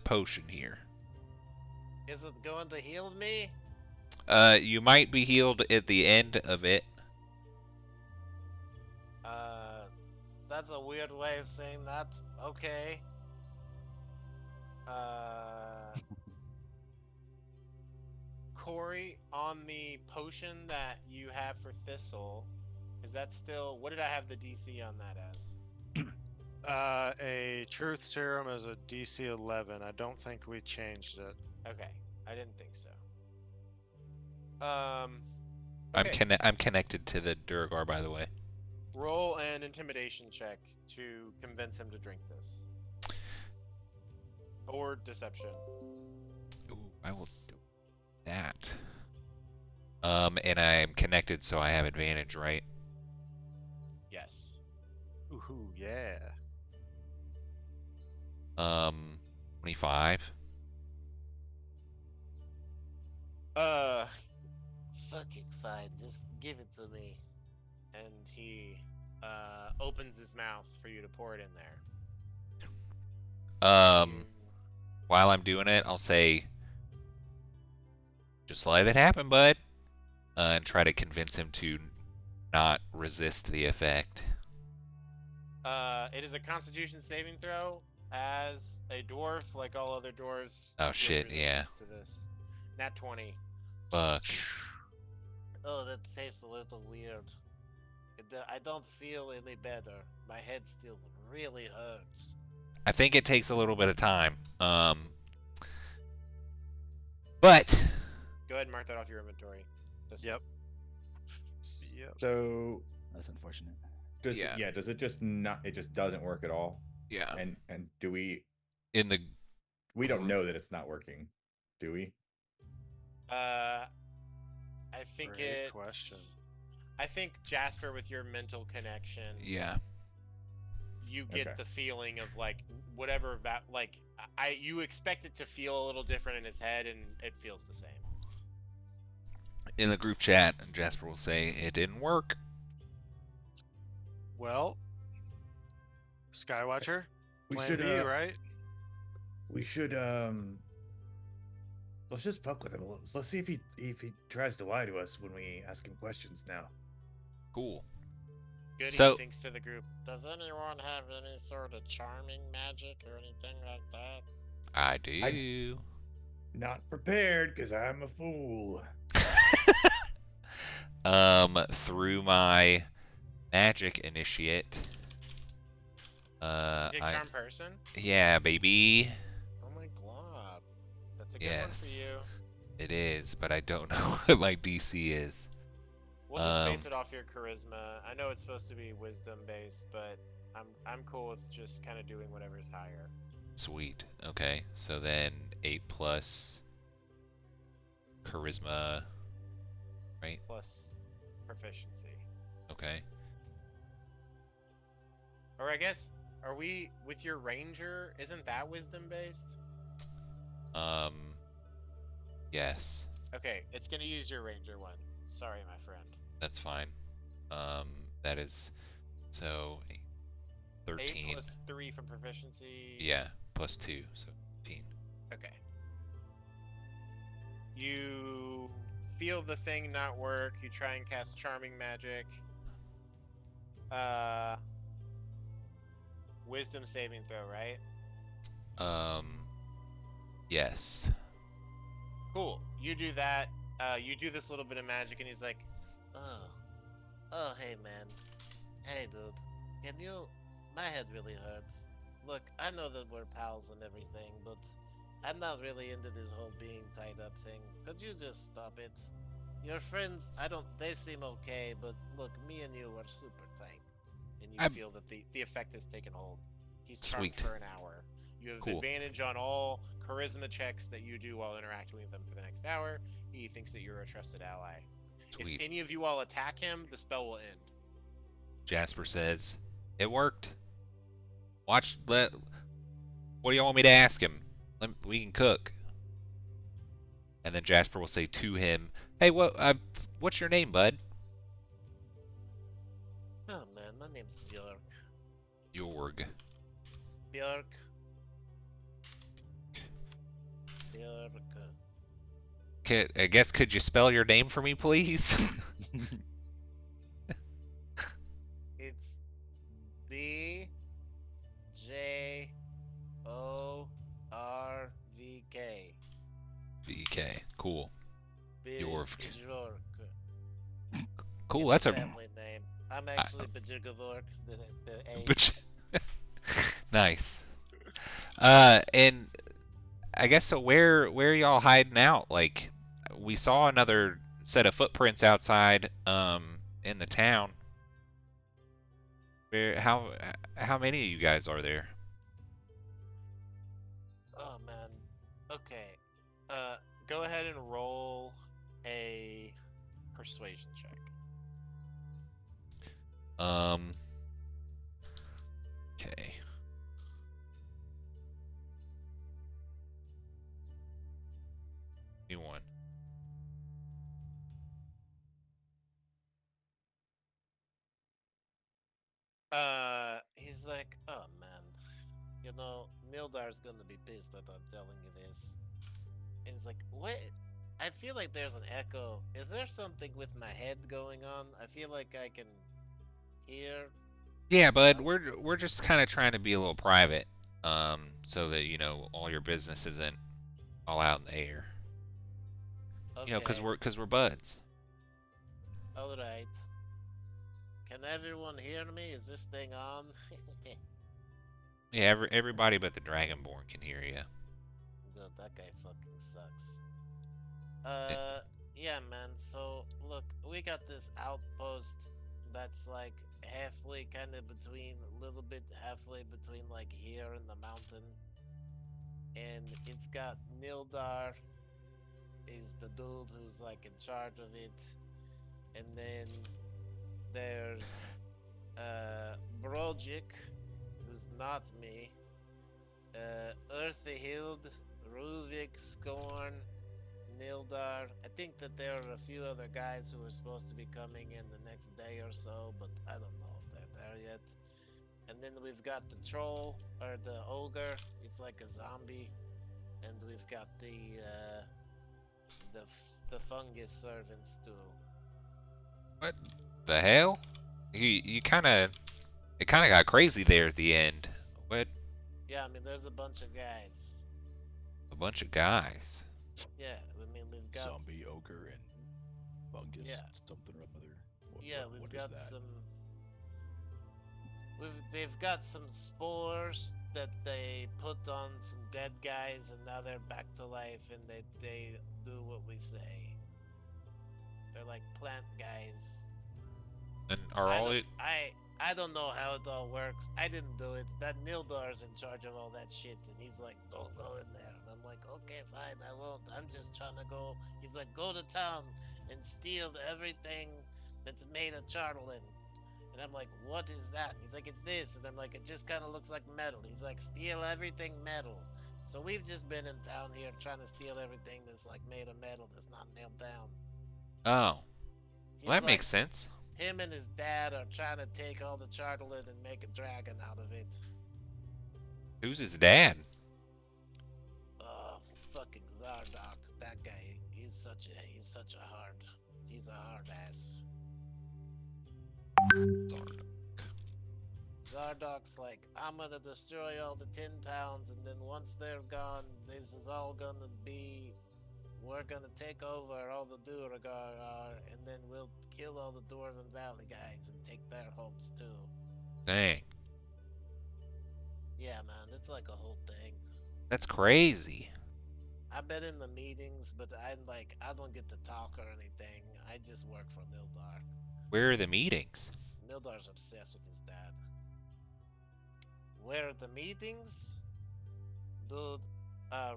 potion here. Is it going to heal me? You might be healed at the end of it. That's a weird way of saying that. Okay. Corey, on the potion that you have for Thistle, is that still, what did I have the DC on that as? A truth serum is a DC 11. I don't think we changed it. Okay, I didn't think so. I'm connected to the Duragar, by the way. Roll an intimidation check to convince him to drink this. Or deception. Ooh, I will do that. And I'm connected, so I have advantage, right? Yes. Ooh, yeah. 25. Fucking fine. Just give it to me. And he opens his mouth for you to pour it in there. While I'm doing it, I'll say, just let it happen, bud. And try to convince him to not resist the effect. It is a Constitution saving throw. As a dwarf, like all other dwarves. Oh, he has shit, yeah. resistance to this. Nat 20. Fuck. Oh, that tastes a little weird. I don't feel any better. My head still really hurts. I think it takes a little bit of time. But Go ahead and mark that off your inventory. Yep. Yep. So That's unfortunate. does Yeah. does it just not? It just doesn't work at all. yeah, And do we? in the We don't know that it's not working, do we? I think Great it's. question. I think Jasper, with your mental connection, yeah. you get Okay. the feeling of like whatever that like. You expect it to feel a little different in his head, and it feels the same. In the group chat, Jasper will say it didn't work. Well, Skywatcher, We plan should, B, right? We should let's just fuck with him. Let's see if he tries to lie to us when we ask him questions now. Cool. Good. So- He thinks to the group. Does anyone have any sort of charming magic or anything like that? I do. Not prepared, because I'm a fool. Through my magic initiate. You did charm person. Yeah, baby. Oh my god, that's a good one for Yes. you. It is, but I don't know what my DC is. We'll just base it off your charisma. I know it's supposed to be wisdom based, but I'm cool with just kind of doing whatever's higher. Sweet. Okay, so then 8 plus charisma, right? Plus proficiency. Okay. Or I guess Are we with your ranger? Isn't that wisdom based? Um, yes, Okay, it's gonna use your ranger one. Sorry, my friend. that's fine. Um, that is so 8 13. plus 3 from proficiency. Yeah, plus 2, so 15. Okay. You feel the thing not work. You try and cast charming magic. Wisdom saving throw, right? Yes. Cool. You do that. You do this little bit of magic, and he's like, Oh, hey, man. Hey, dude. Can you... My head really hurts. Look, I know that we're pals and everything, but I'm not really into this whole being tied up thing. Could you just stop it? Your friends, they seem okay, but look, me and you are super tight. And you I'm- feel that the effect has taken hold. He's charmed Sweet. for an hour. You have Cool. advantage on all charisma checks that you do while interacting with them for the next hour. He thinks that you're a trusted ally. Sweet. If any of you all attack him, the spell will end. Jasper says, "It worked. What do you want me to ask him? We can cook." And then Jasper will say to him, "Hey, what's your name, bud?" Oh man, my name's Bjork. Jorg. Bjork. Bjork. I guess could you spell your name for me, please? It's BJORVK. VK. Cool. Bjork. Bjork. Cool. It's That's a family name. I'm actually Bjork, the A. But nice. And I guess so. Where are y'all hiding out? Like, we saw another set of footprints outside, in the town. How many of you guys are there? Oh man. Okay. Go ahead and roll a persuasion check. Okay. New one. He's like, oh man, Nildar's gonna be pissed that I'm telling you this. And he's like, what? I feel like there's an echo. Is there something with my head going on? I feel like I can hear. Yeah, bud. We're just kind of trying to be a little private, so that all your business isn't all out in the air. Okay. Because we're buds. All right. Can everyone hear me? Is this thing on? Yeah, everybody but the Dragonborn can hear you. Good, that guy fucking sucks. Yeah, man. So, look, we got this outpost that's like halfway kind of between, a little bit halfway between like here and the mountain. And it's got Nildar is the dude who's like in charge of it. And then there's Brogic, who's not me. Earthihild, Ruvik, Scorn, Nildar. I think that there are a few other guys who are supposed to be coming in the next day or so, but I don't know if they're there yet. And then we've got the troll, or the ogre. It's like a zombie. And we've got the fungus servants too. What the hell? It kind of got crazy there at the end. What? Yeah, I mean, there's a bunch of guys. A bunch of guys. Yeah, I mean, we've got Zombie, ogre, and fungus, Yeah. something or other. we've what is got that? some. They've got some spores that they put on some dead guys, and now they're back to life, and they do what we say. They're like plant guys. And are I all don't, it? I don't know how it all works. I didn't do it. That Nildar's in charge of all that shit, and he's like, "Don't go in there." And I'm like, "Okay, fine, I won't. I'm just trying to go." He's like, "Go to town and steal everything that's made of charlatan." And I'm like, what is that? He's like, it's this. And I'm like, it just kind of looks like metal. He's like, steal everything metal. So we've just been in town here trying to steal everything that's like made of metal that's not nailed down. Oh, well, He's that like, makes sense. him and his dad are trying to take all the chartolite and make a dragon out of it. Who's his dad? Oh, fucking Zardoc. That guy, he's a hard ass. Zardok's like, I'm gonna destroy all the tin towns, and then once they're gone, this is all gonna be. We're gonna take over all the Duragar are, and then we'll kill all the Dwarven Valley guys and take their homes too. Dang, Yeah, man, it's like a whole thing. that's crazy. I've been in the meetings, but I don't get to talk or anything. I just work for Mildar. Where are the meetings? Mildar's obsessed with his dad. Where are the meetings? Dude,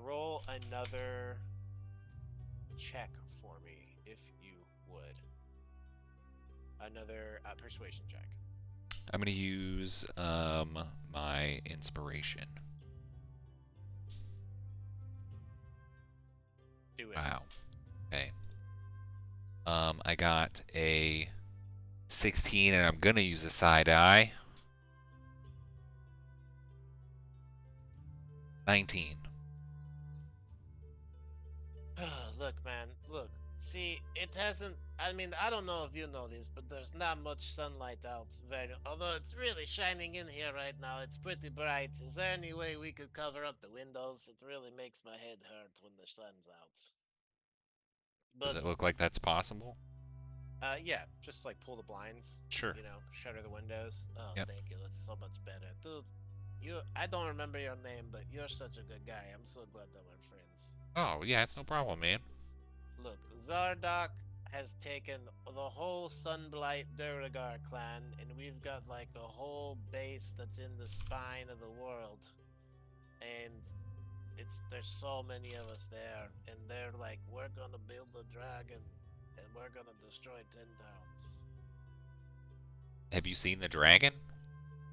roll another check for me, if you would. Another persuasion check. I'm gonna use my inspiration. Do it. Wow. Okay. I got a 16, and I'm gonna use a side eye. 19. Look, man, look. See, it hasn't. I mean, I don't know if you know this, but there's not much sunlight out. Although it's really shining in here right now, it's pretty bright. Is there any way we could cover up the windows? It really makes my head hurt when the sun's out. Does But it look like that's possible? yeah, just like pull the blinds. Sure. You know, shutter the windows. Oh, Yep. thank you. That's so much better, dude. I don't remember your name, but you're such a good guy. I'm so glad that we're friends. Oh, yeah, it's no problem, man. Look, Zardoc has taken the whole Sunblight Duragar clan, and we've got like a whole base that's in the spine of the world. And there's so many of us there, and they're like, we're gonna build a dragon, and we're gonna destroy 10 towns. Have you seen the dragon?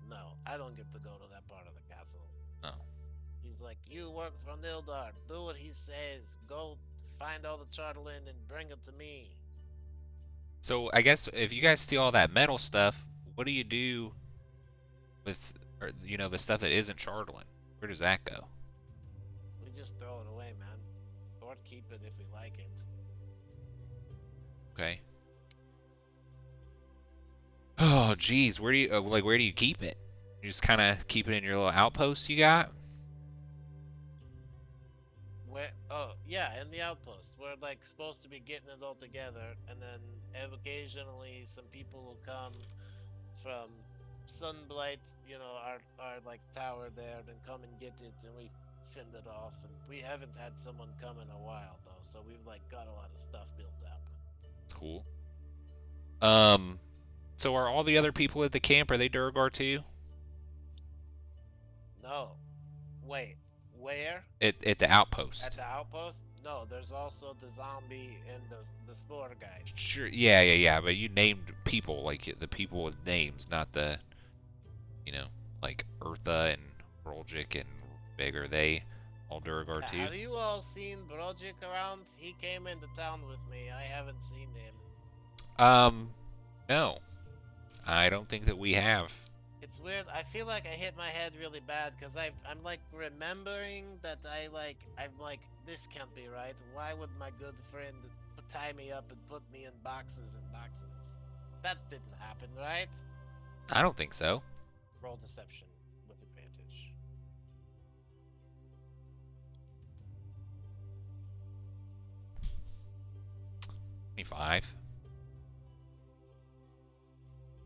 No, I don't get to go to that part of the castle. Oh. He's like, you work for Nildar, do what he says, go find all the chartolin and bring it to me. So I guess if you guys steal all that metal stuff, what do you do with, or, you know, the stuff that isn't chartling? Where does that go? We just throw it away, man. Or keep it if we like it. Okay. Oh, geez, where do you where do you keep it? You just kind of keep it in your little outpost you got? Where? Oh, yeah, in the outpost. We're like supposed to be getting it all together, and then occasionally some people will come from Sunblight, you know, our like tower there, and come and get it, and we send it off. And we haven't had someone come in a while though, so we've like got a lot of stuff built up. That's cool. So are all the other people at the camp, are they Durgar too? No, wait, where? At the outpost. At the outpost? No, there's also the zombie and the spore guys. Sure, yeah. But you named people, like the people with names, not the, you know, like Eartha and Roljic and Big. Are they all Durgar too? Have you all seen Brojic around? He came into town with me. I haven't seen him. No. I don't think that we have. It's weird. I feel like I hit my head really bad because I'm like remembering that I'm like, this can't be right. Why would my good friend tie me up and put me in boxes and boxes? That didn't happen, right? I don't think so. Roll deception with advantage. 25.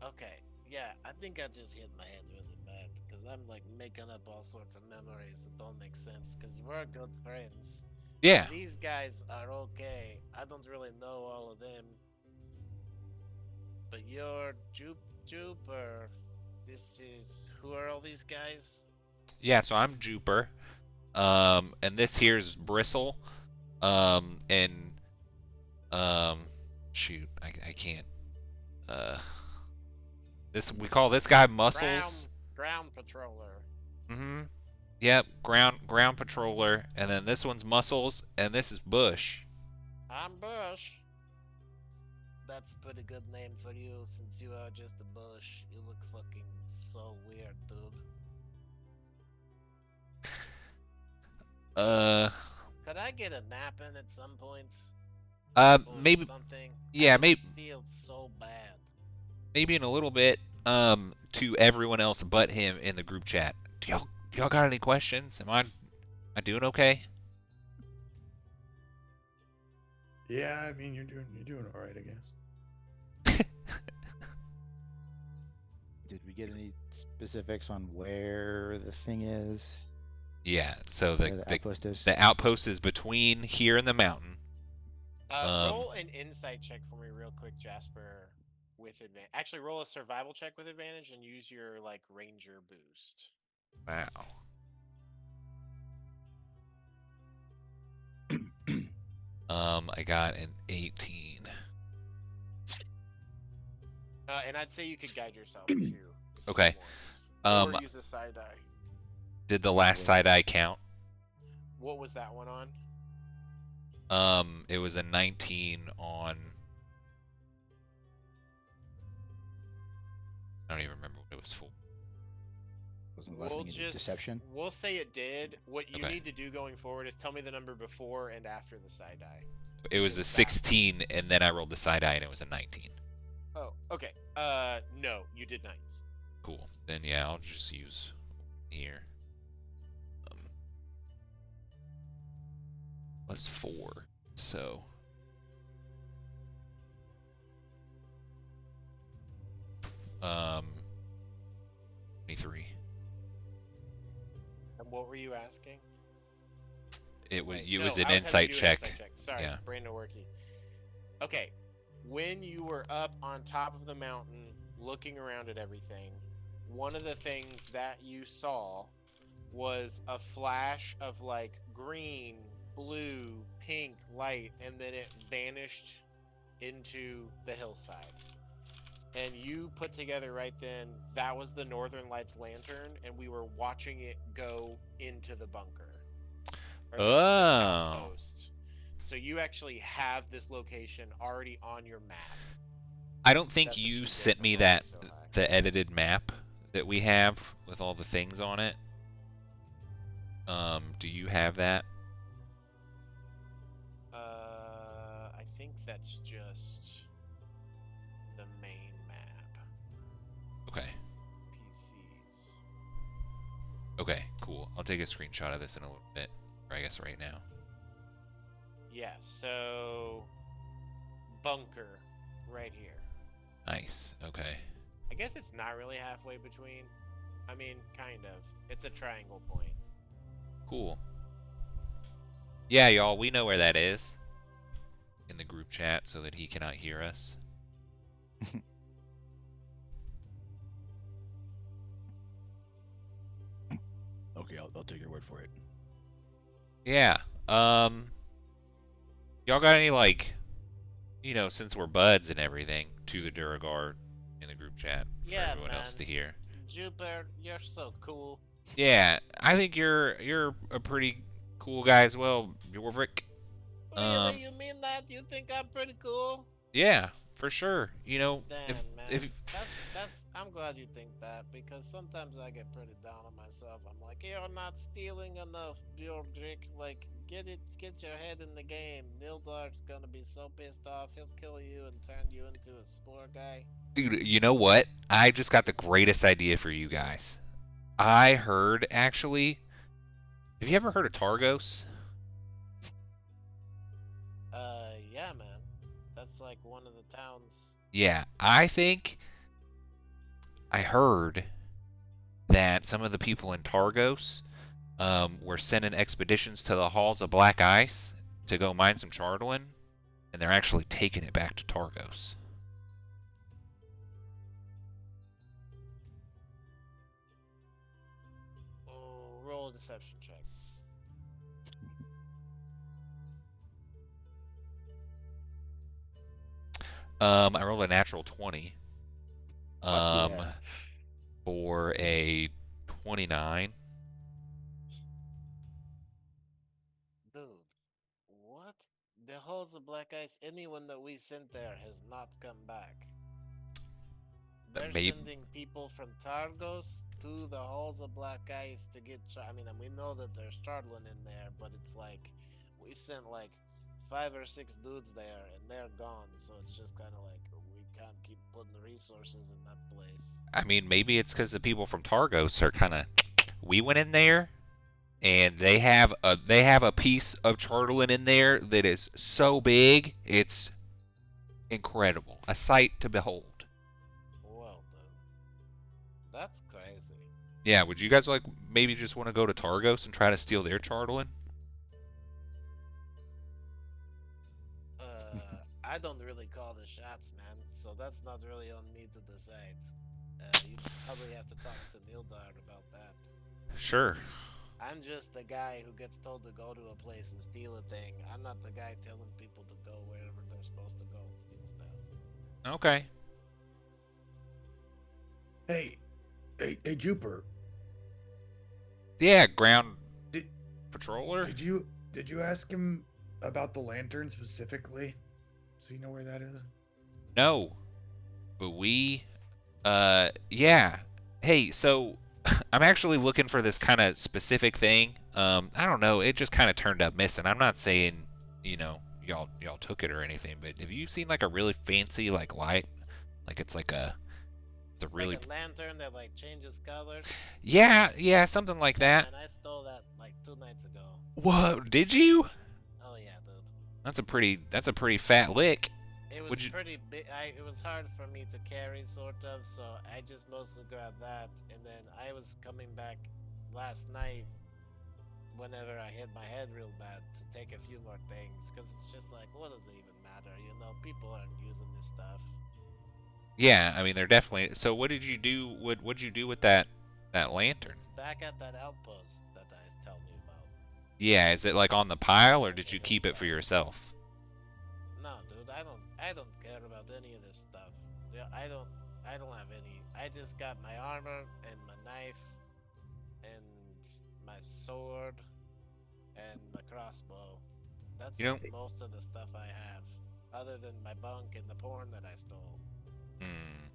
Okay, yeah, I think I just hit my head really bad because I'm like making up all sorts of memories that don't make sense because we're good friends. Yeah. These guys are okay. I don't really know all of them. But you're Jupe, or who are all these guys? Yeah, so I'm Juper. And this here's Bristle. And shoot, I can't We call this guy Muscles. Ground patroller. Mm-hmm. Yep, ground patroller, and then this one's Muscles, and this is Bush. I'm Bush. That's a pretty good name for you since you are just a bush. You look fucking so weird, dude. Could I get a nap in at some point? Or Maybe, something? yeah, I maybe, just feel so bad. maybe in a little bit. To everyone else but him in the group chat. Do y'all got any questions? Am I doing okay? Yeah, I mean you're doing all right, I guess. Did we get any specifics on where the thing is? Yeah. So Where the outpost is? the outpost is between here and the mountain. Roll an insight check for me real quick, Jasper, with advantage. Actually, roll a survival check with advantage and use your like ranger boost. Wow. I got an 18. And I'd say you could guide yourself too. if Okay. you want. Um, Or use a side eye. did the last side eye count? What was that one on? It was a 19 on. I don't even remember what it was for. Wasn't the last thing in deception? We'll say it did. What you Okay. need to do going forward is tell me the number before and after the side eye. It was a Because 16, and then I rolled the side eye, and it was a 19. Oh, okay. No, you did not use it. Cool. Then yeah, I'll just use here. Plus 4, so. Um. 23. And what were you asking? It was Wait, it no, was an I having insight you do an check. insight check. Sorry, Yeah. Brando Worky. Okay, when you were up on top of the mountain, looking around at everything, one of the things that you saw was a flash of like green, blue, pink light, and then it vanished into the hillside. And you put together right then that was the Northern Lights lantern, and we were watching it go into the bunker. Or this outpost. So you actually have this location already on your map. I don't think That's what you you get sent from me rolling that so high. the edited map that we have with all the things on it. Do you have that? I think that's just the main map. Okay. PCs. Okay, cool. I'll take a screenshot of this in a little bit, or I guess right now. Yeah, so bunker right here. Nice. Okay. I guess it's not really halfway between. I mean, kind of. It's a triangle point. Cool. Yeah, y'all, we know where that is. In the group chat so that he cannot hear us. Okay, I'll take your word for it. Yeah. Y'all got any, like, since we're buds and everything, to the Duragard in the group chat for Yeah, everyone else to man. hear. Jupiter, you're so cool. Yeah, I think you're a pretty cool guy as well, Jorvik. Really? You mean that? You think I'm pretty cool? Yeah, for sure. Damn, if man. if I'm glad you think that, because sometimes I get pretty down on myself. I'm like, you're not stealing enough, Bjorndrik. Like, get your head in the game. Nildar's gonna be so pissed off, he'll kill you and turn you into a spore guy. dude, you know what? I just got the greatest idea for you guys. I heard actually. Have you ever heard of Targos? Yeah, man. That's like one of the towns. Yeah, I think I heard that some of the people in Targos were sending expeditions to the halls of black ice to go mine some Chardolin, and they're actually taking it back to Targos. Oh, roll a deception check. I rolled a natural 20. yeah. For a 29. Dude, what? The halls of black ice, anyone that we sent there has not come back. They're Maybe, sending people from Targos to the halls of black ice to get. I mean, we know that there's Charlton in there, but it's like we sent like 5 or 6 dudes there, and they're gone. So it's just kind of like we can't keep putting the resources in that place. maybe it's because the people from Targos are kind of. We went in there, and they have a piece of Charlton in there that is so big, it's incredible, a sight to behold. Well, then, that's crazy. Yeah, would you guys like maybe just want to go to Targos and try to steal their Charlton? I don't really call the shots, man. So that's not really on me to decide. You probably have to talk to Nildard about that. Sure. I'm just the guy who gets told to go to a place and steal a thing. I'm not the guy telling people to go wherever they're supposed to go and steal stuff. Okay. Hey, hey, Jupiter. Yeah, ground Did patroller. did you ask him about the lantern specifically? So you know where that is? No, but yeah. Hey, so I'm actually looking for this kind of specific thing. I don't know. It just kind of turned up missing. I'm not saying, y'all took it or anything, but have you seen like a really fancy like light? Like it's like it's a really Like a lantern that like changes colors. yeah, something like Yeah, that. man, I stole that like 2 nights ago. Whoa, did you? Oh yeah, dude. That's a pretty fat lick. It was Would you? pretty big. It was hard for me to carry, sort of. So I just mostly grabbed that, and then I was coming back last night. Whenever I hit my head real bad, to take a few more things, because it's just like, what does it even matter? You know, people aren't using this stuff. Yeah, I mean they're definitely. So what did you do? What'd you do with that lantern? It's back at that outpost that I was telling you about. Yeah, is it like on the pile or did you The keep it for hillside. yourself? No, dude, I don't care about any of this stuff. Yeah, I don't have any. I just got my armor and my knife and my sword and my crossbow. That's You know, like most of the stuff I have, other than my bunk and the porn that I stole. hmm,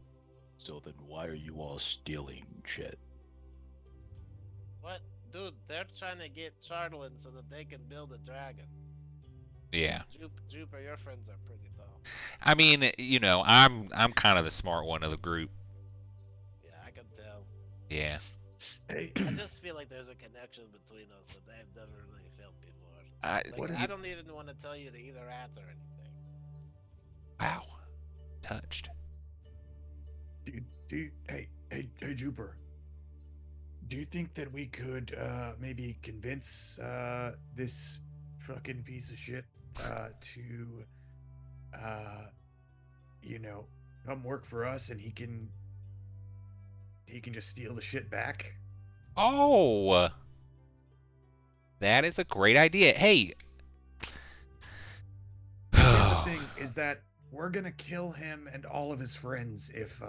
So then why are you all stealing shit? What, dude? They're trying to get Charlton so that they can build a dragon. yeah. Jupiter, your friends are pretty dumb. I mean, I'm kind of the smart one of the group. Yeah, I can tell. Yeah. Hey, I just feel like there's a connection between us that I've never really felt before. I What Like, if I you- don't even want to tell you to either at or anything. wow. Touched. hey, Jupiter. Do you think that we could maybe convince this fucking piece of shit to come work for us, and he can just steal the shit back? Oh, that is a great idea. Hey. 'Cause here's the thing: is that we're gonna kill him and all of his friends if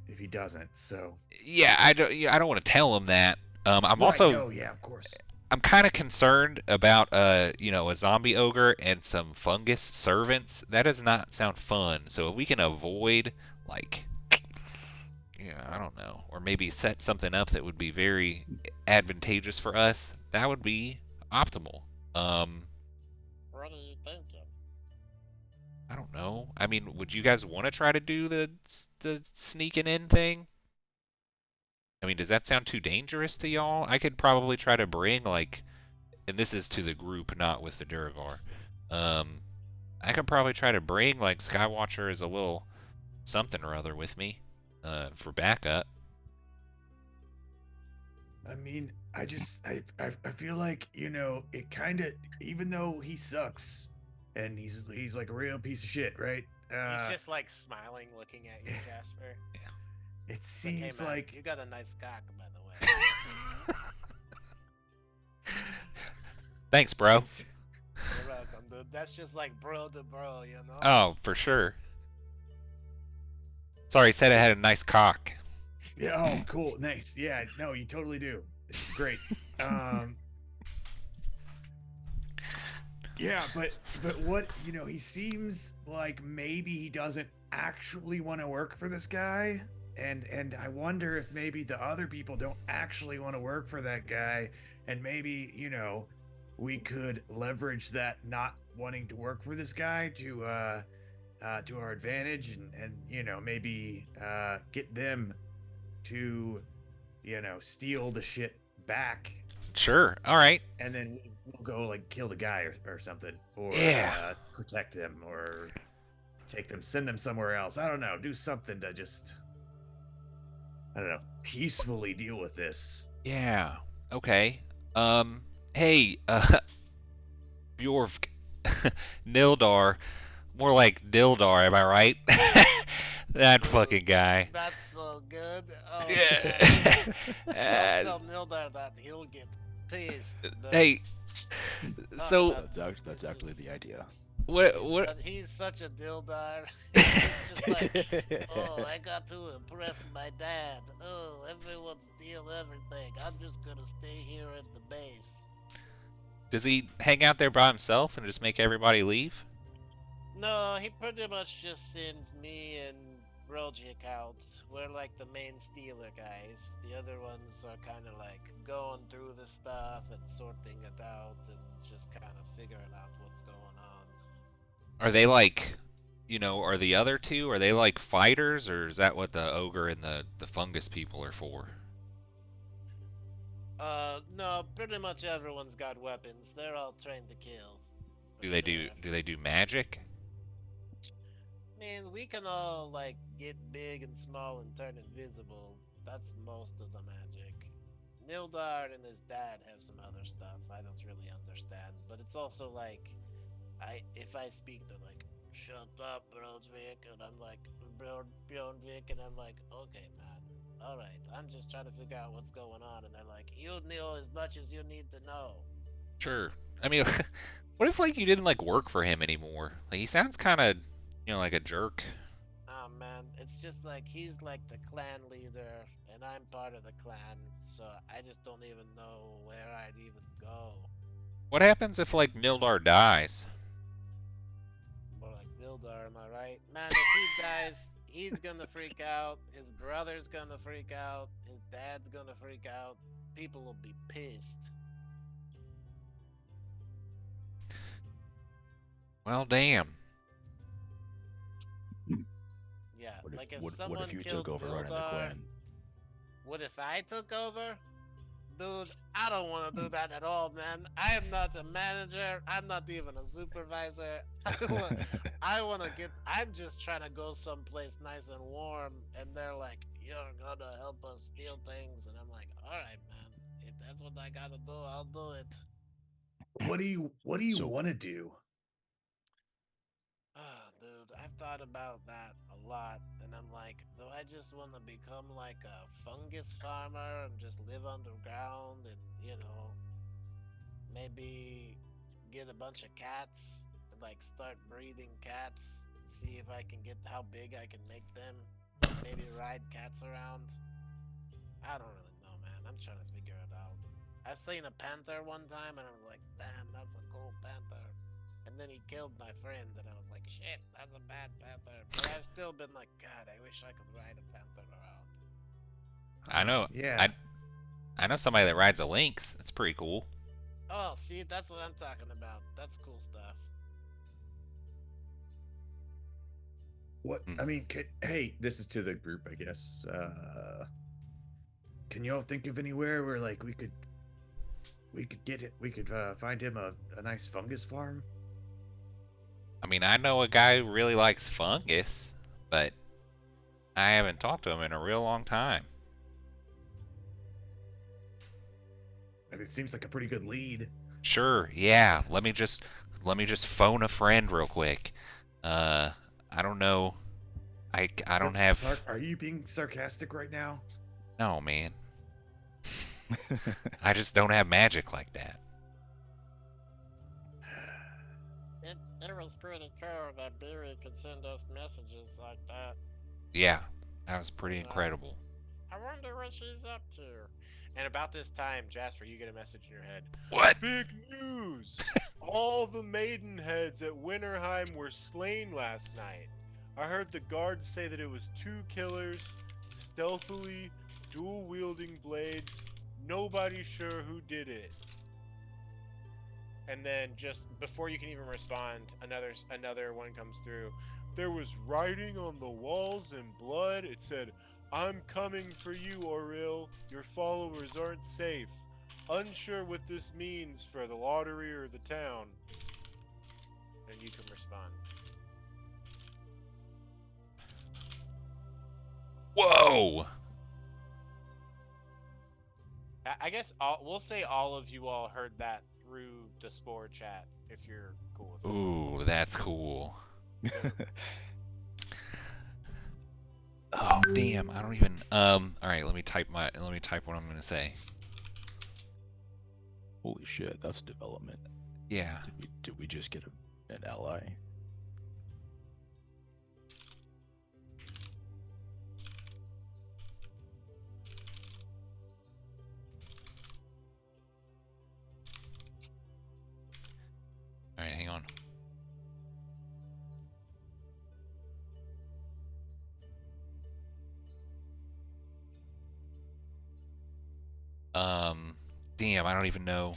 if he doesn't. So Yeah, I don't want to tell him that. I'm right, also no, yeah, of course. I'm kind of concerned about a zombie ogre and some fungus servants. That does not sound fun. So if we can avoid like I don't know, or maybe set something up that would be very advantageous for us, that would be optimal. What are you thinking? I don't know. I mean, would you guys want to try to do the sneaking in thing? I mean, does that sound too dangerous to y'all? I could probably try to bring like, and this is to the group, not with the Duragar. I could probably try to bring like Skywatcher as a little something or other with me, for backup. I mean, I feel like it kind of, even though he sucks and he's like a real piece of shit, right? He's just like smiling, looking at you, Jasper. It It's like, hey, seems man, like you got a nice cock, by the way. Thanks, bro. You're welcome, dude. That's just like bro to bro, you know? Oh, for sure. Sorry, said it had a nice cock. Yeah. Oh, cool. Nice. Yeah. No, you totally do. It's great. Um. Yeah, but what he seems like maybe he doesn't actually want to work for this guy, and I wonder if maybe the other people don't actually want to work for that guy, and maybe we could leverage that not wanting to work for this guy to our advantage, and maybe get them to steal the shit back, Sure. All right. and then we'll go like kill the guy or something, or Yeah. protect them, or send them somewhere else. I don't know. Do something to just, I don't know, peacefully deal with this. Yeah. Okay. Hey, Bjork, Nildar, more like Dildar, am I right? That fucking guy. That's so good. Oh, man. Yeah. Don't tell Nildar that. He'll get pissed. Hey, Talk so about- That's actually the idea. what? He's such a Dildar. He's just like, oh, I got to impress my dad. Oh, everyone steal everything. I'm just gonna stay here at the base. Does he hang out there by himself and just make everybody leave? No, he pretty much just sends me and Rogic out. We're like the main stealer guys. The other ones are kind of like going through the stuff and sorting it out and just kind of figuring out what's going on. Are they like, are the other two, are they like fighters, or is that what the ogre and the fungus people are for? No, pretty much everyone's got weapons. They're all trained to kill. for Do they do sure. magic? Man, we can all like get big and small and turn invisible. That's most of the magic. Nildar and his dad have some other stuff I don't really understand, but it's also like, if I speak, they're like, "Shut up, Brodvik," and I'm like, Bjornvik, and I'm like, "Okay, man, all right. I'm just trying to figure out what's going on," and they're like, "You know as much as you need to know." Sure. I mean, what if like you didn't like work for him anymore? Like he sounds kind of, like a jerk. Oh man, it's just like he's like the clan leader, and I'm part of the clan, so I just don't even know where I'd even go. What happens if like Nildar dies? More like Nildar, am I right? Man, if he dies, he's gonna freak out. His brother's gonna freak out. His dad's gonna freak out. People will be pissed. Well, damn. Yeah, What if, like if what someone if you killed took over running the Nildar, clan? what if I took over? Dude, I don't want to do that at all, man. I am not a manager. I'm not even a supervisor. I'm just trying to go someplace nice and warm, and they're like, "You're gonna help us steal things," and I'm like, "All right, man. If that's what I gotta do, I'll do it." What do you So- want to do? Dude, I've thought about that a lot, and I'm like, do I just want to become like a fungus farmer and just live underground and, maybe get a bunch of cats and like start breeding cats, see if I can get how big I can make them, maybe ride cats around? I don't really know, man. I'm trying to figure it out. I seen a panther one time and I was like, damn, that's a cool panther. And then he killed my friend, and I was like, shit, that's a bad panther. But I've still been like, God, I wish I could ride a panther around. I know. Yeah. I know somebody that rides a lynx. It's pretty cool. Oh, see, that's what I'm talking about. That's cool stuff. What I mean, hey, this is to the group, I guess. Can you all think of anywhere where like we could get it? We could find him a nice fungus farm. I mean, I know a guy who really likes fungus, but I haven't talked to him in a real long time. I mean, it seems like a pretty good lead. Sure, yeah. Let me just phone a friend real quick. I don't know. I don't have. Are you being sarcastic right now? No, man. I just don't have magic like that. It was pretty cool that Barry could send us messages like that. Yeah, That was pretty incredible. I wonder what she's up to. And about this time, Jasper, you get a message in your head. What? Big news! All the maidenheads at Winterheim were slain last night. I heard the guards say that it was 2 killers, stealthily, dual-wielding blades. Nobody's sure who did it. And then just before you can even respond, another one comes through. There was writing on the walls in blood. It said, "I'm coming for you, Auril. Your followers aren't safe. Unsure what this means for the lottery or the town." And you can respond. Whoa! I guess we'll say all of you all heard that through the Spore chat, if you're cool with it. Ooh, that's cool. Oh damn! I don't even. All right, let me type what I'm gonna say. Holy shit, that's a development. Yeah. Did we just get an ally? All right, hang on. Damn, I don't even know.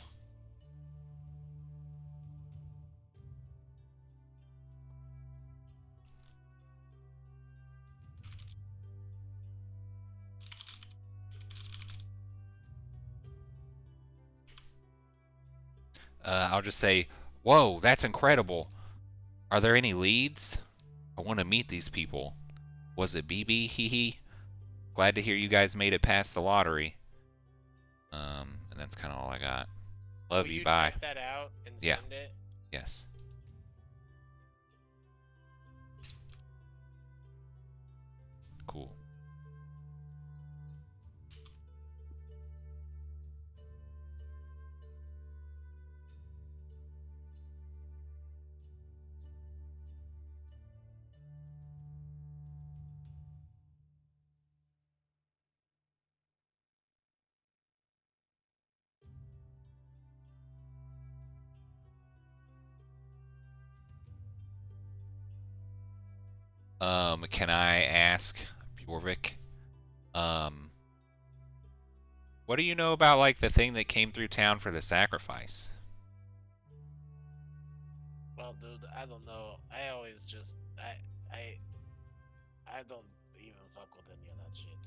I'll just say, whoa, that's incredible. Are there any leads? I want to meet these people. Was it BB? Hee hee. Glad to hear you guys made it past the lottery. And that's kind of all I got. Love Will you, you bye. type that out and Yeah. send it? Yes. Cool. Can I ask Bjorvik, what do you know about like the thing that came through town for the sacrifice? Well, dude, I don't know. I always just I don't even fuck with any of that shit.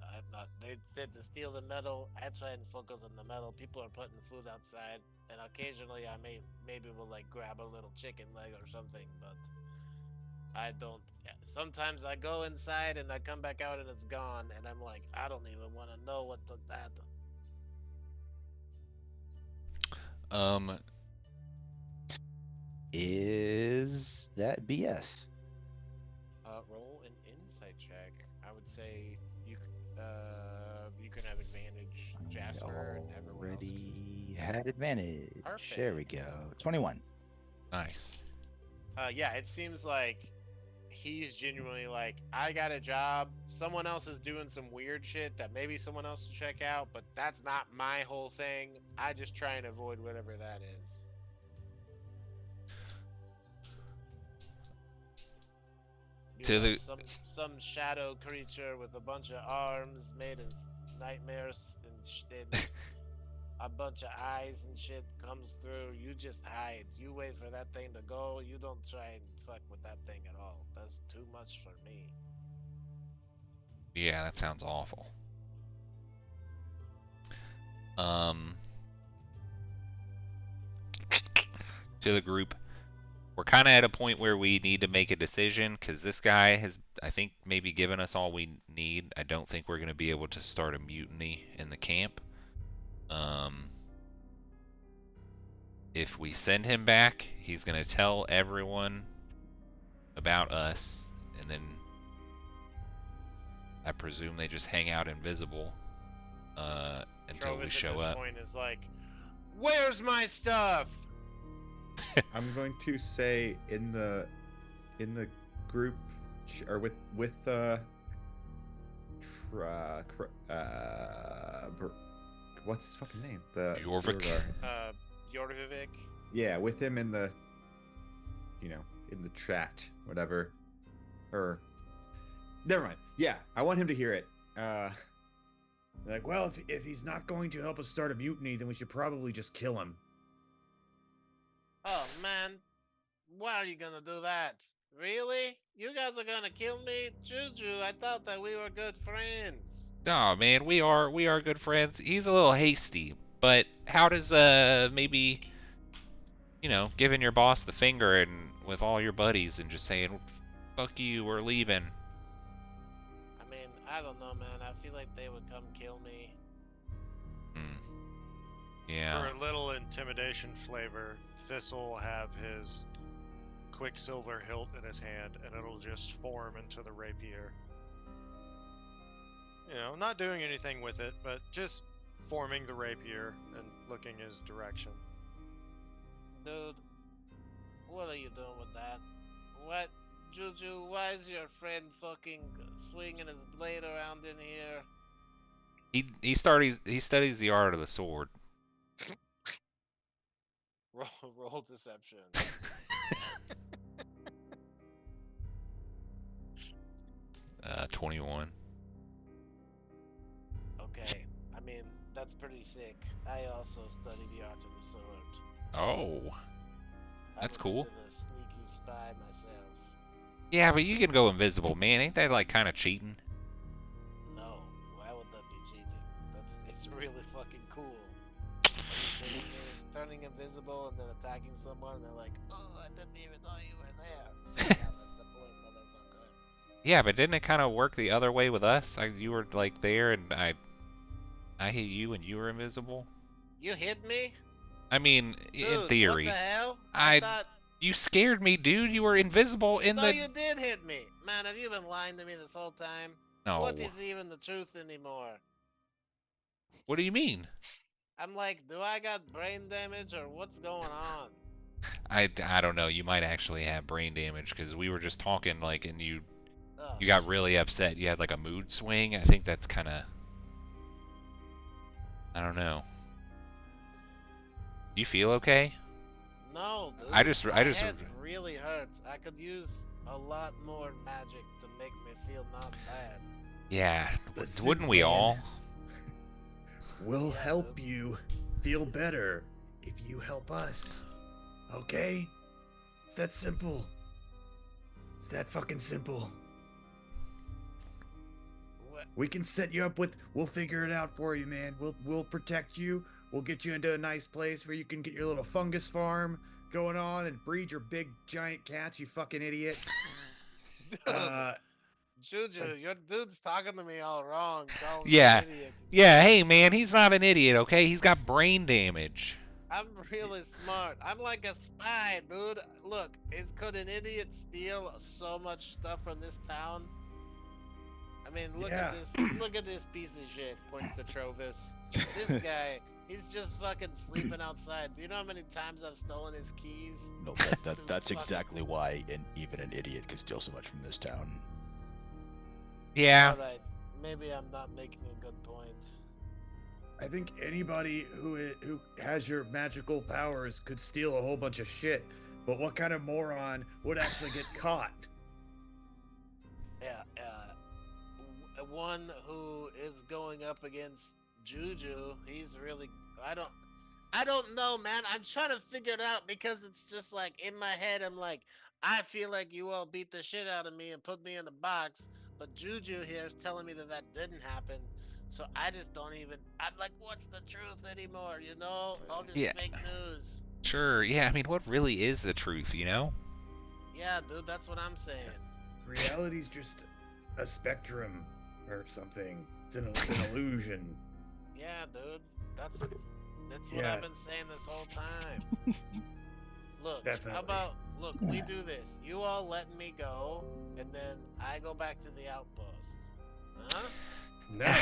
I'm not. They said to steal the metal. I try and focus on the metal. People are putting food outside, and occasionally I maybe will like grab a little chicken leg or something, but I don't. Sometimes I go inside and I come back out and it's gone, and I'm like, I don't even want to know what took that. Um, Is that BS? Roll an insight check. I would say you can have advantage, Jasper, and everyone else. Already had advantage. There we Perfect. go. 21. nice. Yeah, it seems like he's genuinely like, I got a job. Someone else is doing some weird shit that maybe someone else should check out, but that's not my whole thing. I just try and avoid whatever that is. To the Some shadow creature with a bunch of arms made as nightmares and a bunch of eyes and shit comes through. You just hide. You wait for that thing to go. You don't try and fuck with that thing at all. That's too much for me. Yeah, that sounds awful. To the group, we're kind of at a point where we need to make a decision because this guy has, I think, maybe given us all we need. I don't think we're going to be able to start a mutiny in the camp. If we send him back, he's going to tell everyone about us, and then I presume they just hang out invisible until we Trovis show at this up. point is like, "Where's my stuff?" I'm going to say in the group or with what's his fucking name? The Jorvik. Jorvik. Yeah, with him in the, in the chat, whatever. Or, never mind. Yeah, I want him to hear it. Like, well, if he's not going to help us start a mutiny, then we should probably just kill him. Oh man, why are you gonna do that? Really? You guys are gonna kill me? Juju, I thought that we were good friends. Oh man, we are good friends. He's a little hasty, but how does maybe giving your boss the finger and with all your buddies and just saying fuck you, we're leaving. I mean, I don't know, man. I feel like they would come kill me. Yeah. For a little intimidation flavor, Thistle will have his quicksilver hilt in his hand, and it'll just form into the rapier. Not doing anything with it, but just forming the rapier and looking his direction. Dude, what are you doing with that? What? Juju, why is your friend fucking swinging his blade around in here? He studies the art of the sword. Roll deception. 21. Okay, I mean, that's pretty sick. I also study the art of the sword. Oh, that's I'm a cool. bit of a sneaky spy myself. Yeah, but you can go invisible, man. Ain't that like kind of cheating? No, why would that be cheating? It's really fucking cool. Are you kidding me? Turning invisible and then attacking someone and they're like, oh, I didn't even know you were there. So, yeah, that's the point, motherfucker. Yeah, but didn't it kind of work the other way with us? You were like there, and I hit you, and you were invisible. You hit me? I mean, Dude, in theory. What the hell? I thought... You scared me, dude. You were invisible in No, the. you did hit me. Man, have you been lying to me this whole time? No. What is even the truth anymore? What do you mean? I'm like, do I got brain damage or what's going on? I don't know. You might actually have brain damage because we were just talking and you Oh, got shit. really upset. You had like a mood swing. I think that's kind of. I don't know. You feel okay? No, dude. I just My head really hurts. I could use a lot more magic to make me feel not bad. Yeah. Listen, Wouldn't we man. all? We'll Yeah, help dude. you feel better if you help us. Okay? It's that simple. It's that fucking simple. What? We can set you up with. We'll figure it out for you, man. We'll protect you. We'll get you into a nice place where you can get your little fungus farm going on and breed your big giant cats. You fucking idiot. Juju, your dude's talking to me all wrong. Calling Yeah. me an idiot. and Yeah. shit. Hey, man. He's not an idiot. Okay. He's got brain damage. I'm really smart. I'm like a spy, dude. Look, could an idiot steal so much stuff from this town? I mean, look Yeah. at this. Look at this piece of shit. Points to Trovis. This guy, he's just fucking sleeping outside. Do you know how many times I've stolen his keys? No, This that's dude's that's fucking- exactly why even an idiot could steal so much from this town. Yeah. All right, maybe I'm not making a good point. I think anybody who has your magical powers could steal a whole bunch of shit. But what kind of moron would actually get caught? Yeah, one who is going up against Juju. He's really. I don't know, man. I'm trying to figure it out because it's just like in my head. I'm like, I feel like you all beat the shit out of me and put me in a box, but Juju here is telling me that didn't happen. So I just don't even. I'm like, what's the truth anymore? All this Yeah. fake news. Sure. Yeah. I mean, what really is the truth? Yeah, dude, that's what I'm saying. Reality's just a spectrum or something. It's an illusion. Yeah, dude, that's what Yeah. I've been saying this whole time. Look, Definitely. how about we do this. You all let me go, and then I go back to the outpost. Huh? No.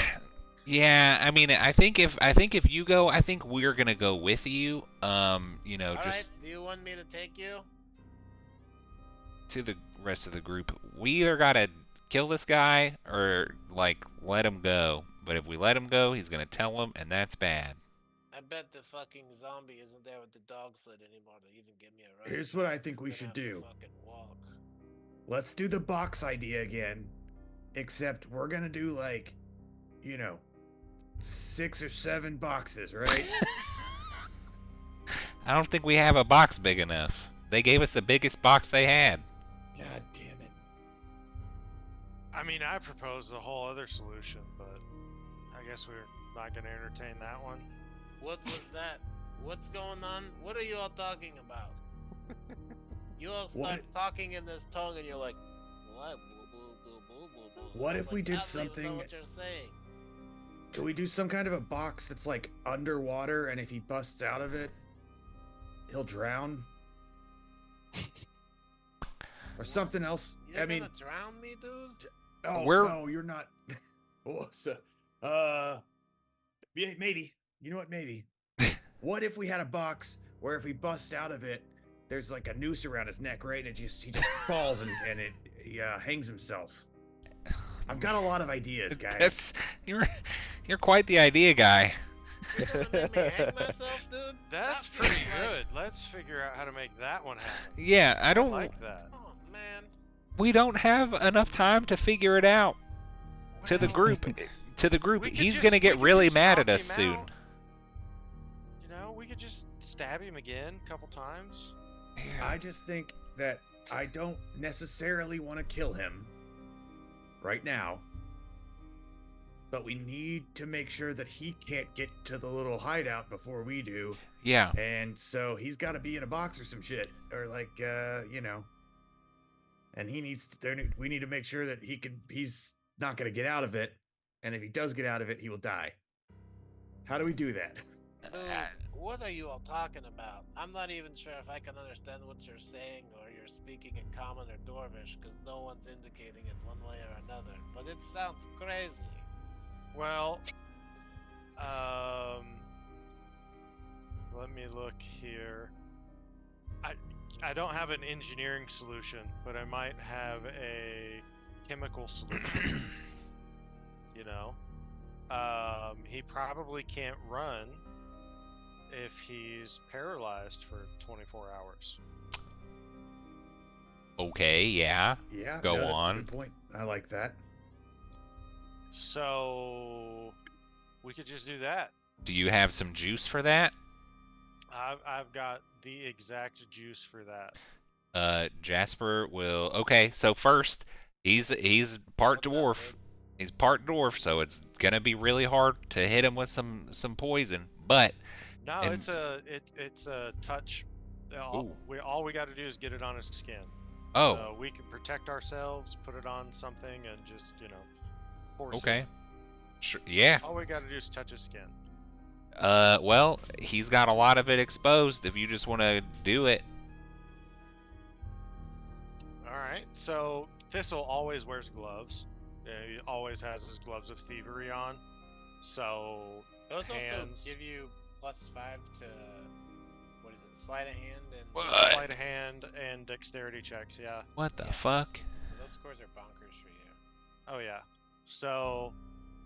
Yeah, I mean, I think if you go, I think we're gonna go with you. All Just right. Do you want me to take you? to the rest of the group. We either gotta kill this guy or like let him go. But if we let him go, he's gonna tell him, and that's bad. I bet the fucking zombie isn't there with the dog sled anymore to even give me a ride. Here's what I think we Gonna should have to do. fucking walk. Let's do the box idea again. Except we're gonna do like, 6 or 7 boxes, right? I don't think we have a box big enough. They gave us the biggest box they had. God damn it. I mean, I proposed a whole other solution, but I guess we're not going to entertain that one. What was that? What's going on? What are you all talking about? You all start talking in this tongue and you're like, what? What if we did I don't even something? know what you're saying. Could we do some kind of a box that's like underwater, and if he busts out of it, he'll drown? Or something else? You're gonna drown me, dude? Oh, We're- no, you're not. Oh, so, yeah, maybe. You know what? Maybe. What if we had a box where if we bust out of it, there's like a noose around his neck, right? And he just falls and he hangs himself. I've got a lot of ideas, guys. That's you're quite the idea guy. You're gonna make me hang myself, dude? That's That feels pretty like- good. Let's figure out how to make that one happen. Yeah, I don't. like that. Oh, man. We don't have enough time to figure it out. To the Well, group, to the group, we could he's just- gonna we get could really just mad at knock us him soon. out. You know, we could just stab him again a couple times. I just think that I don't necessarily want to kill him right now. But we need to make sure that he can't get to the little hideout before we do. Yeah, And so he's got to be in a box or some shit. Or like, And he needs to, we need to make sure that he's not going to get out of it. And if he does get out of it, he will die. How do we do that? Dude, what are you all talking about? I'm not even sure if I can understand what you're saying, or you're speaking in Common or Dwarvish, because no one's indicating it one way or another. But it sounds crazy. Well, let me look here. I don't have an engineering solution, but I might have a chemical solution. You know, he probably can't run if he's paralyzed for 24 hours. okay, yeah. Yeah. Go that's on. A good point. I like that. So we could just do that. Do you have some juice for that? I've got the exact juice for that. Jasper will. Okay, so first, he's part What's up, dwarf. dude? He's part dwarf, so it's gonna be really hard to hit him with some poison. But No, And- it's a touch. All we got to do is get it on his skin. oh, So we can protect ourselves, put it on something, and just force okay, it. sure, yeah. All we got to do is touch his skin. Well, he's got a lot of it exposed. If you just want to do it, All right. So Thistle always wears gloves. He always has his gloves of thievery on. So Those also hands. give you +5 to, what is it, sleight of hand and... What? sleight of hand and dexterity checks. Yeah. what the Yeah. fuck? Those scores are bonkers for you. Oh yeah. So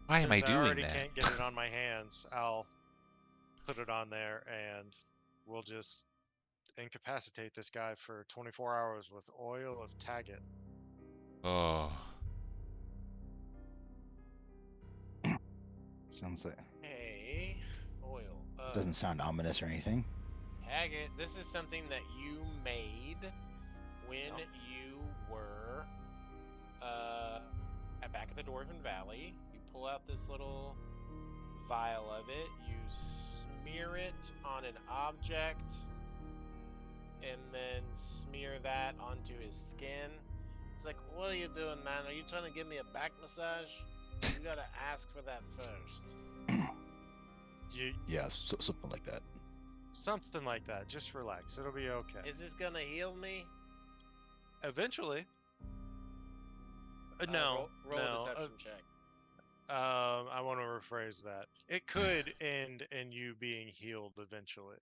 Why am I since doing already that? can't get it on my hands, I'll put it on there and we'll just incapacitate this guy for 24 hours with oil of Taggett. Oh, Sounds like Hey, oil. doesn't sound ominous or anything. Haggett, this is something that you made when Yep. you were back at the Dwarven Valley. You pull out this little vial of it, you smear it on an object, and then smear that onto his skin. It's like, what are you doing, man? Are you trying to give me a back massage? You gotta ask for that first. Yeah, something like that. Something like that. Just relax. It'll be okay. Is this gonna heal me? Eventually. No. Roll no. a deception check. I want to rephrase that. It could end in you being healed eventually.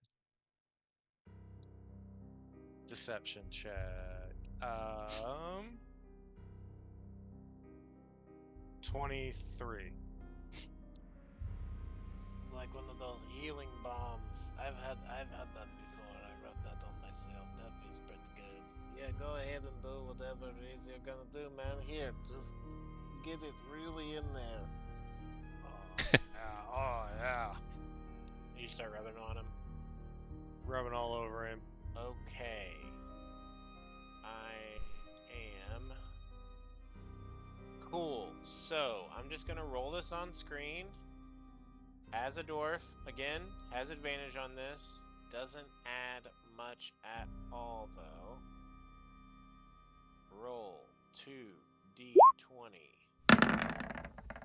Deception check. 23. It's like one of those healing bombs. I've had that before. I wrote that on myself. That feels pretty good. Yeah, go ahead and do whatever it is you're gonna do, man. Here, just get it really in there. Oh yeah. You start rubbing on him. Rubbing all over him. Okay. I am. Cool. So, I'm just going to roll this on screen. As a dwarf, again, has advantage on this. Doesn't add much at all, though. Roll 2d20.